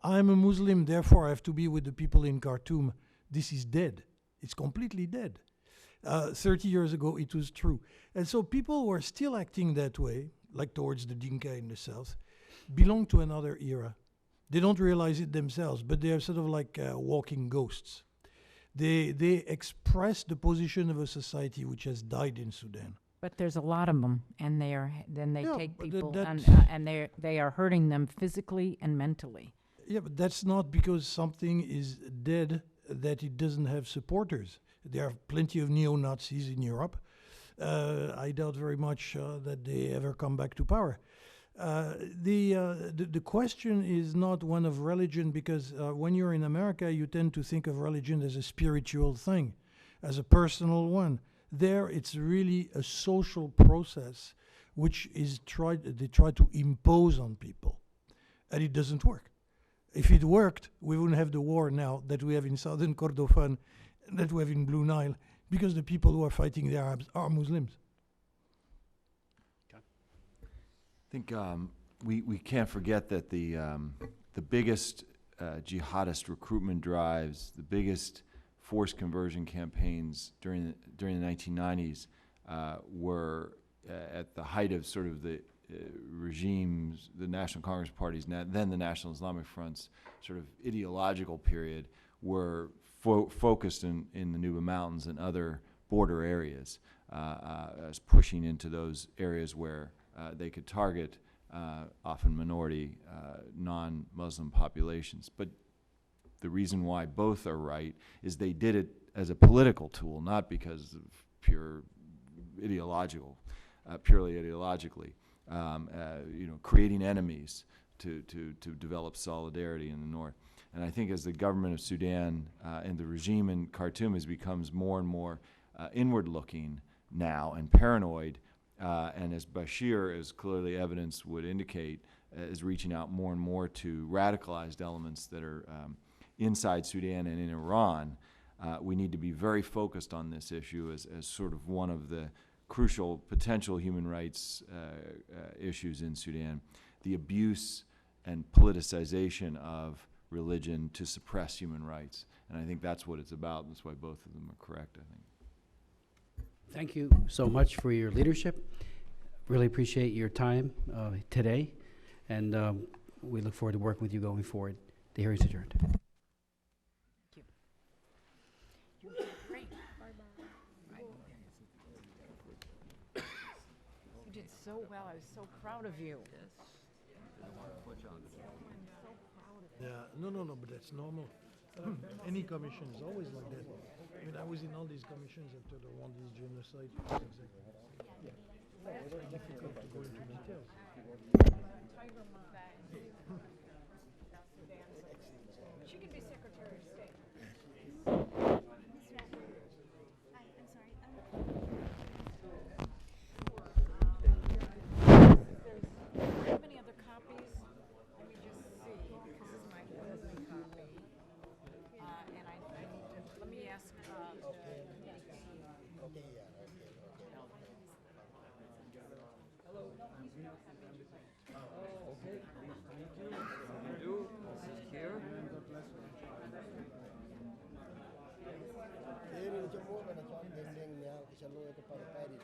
Speaker 8: I'm a Muslim, therefore I have to be with the people in Khartoum, this is dead. It's completely dead. 30 years ago, it was true. And so people who are still acting that way, like towards the Dinka in the south, belong to another era. They don't realize it themselves, but they are sort of like walking ghosts. They express the position of a society which has died in Sudan.
Speaker 10: But there's a lot of them, and they
Speaker 8: Yeah,
Speaker 10: take
Speaker 8: but
Speaker 10: people,
Speaker 8: that's-
Speaker 10: and they are hurting them physically and mentally.
Speaker 8: Yeah, but that's not because something is dead that it doesn't have supporters. There are plenty of neo-Nazis in Europe. I doubt very much that they ever come back to power. The question is not one of religion, because when you're in America, you tend to think of religion as a spiritual thing, as a personal one. There, it's really a social process which is they try to impose on people, and it doesn't work. If it worked, we wouldn't have the war now that we have in southern Kordofan, that we have in Blue Nile, because the people who are fighting the Arabs are Muslims.
Speaker 9: I think we can't forget that the biggest jihadist recruitment drives, the biggest forced conversion campaigns during the 1990s were at the height of sort of the regimes, the National Congress parties, then the National Islamic Front's sort of ideological period, were focused in the Nuba Mountains and other border areas, as pushing into those areas where they could target often minority, non-Muslim populations. But the reason why both are right is they did it as a political tool, not because of purely ideologically. Creating enemies to develop solidarity in the north. And I think as the government of Sudan and the regime in Khartoum becomes more and more inward-looking now and paranoid, and as Bashir, as clearly evidence would indicate, is reaching out more and more to radicalized elements that are inside Sudan and in Iran, we need to be very focused on this issue as sort of one of the crucial potential human rights issues in Sudan, the abuse and politicization of religion to suppress human rights. And I think that's what it's about. That's why both of them are correct, I think.
Speaker 1: Thank you so much for your leadership. Really appreciate your time today, and we look forward to working with you going forward. The hearing is adjourned.
Speaker 10: You did so well. I was so proud of you.
Speaker 8: Yeah, no, but that's normal. Any commission is always like that. I mean, I was in all these commissions after the Rwandan genocide. Yeah. It's very difficult to go into details.
Speaker 10: She could be Secretary of State. How many other copies? Let me just see. This is my husband copy. And I need to, let me ask the committee.
Speaker 11: Ini cuma nak cakap dendeng ni, kisah lo itu pada pagi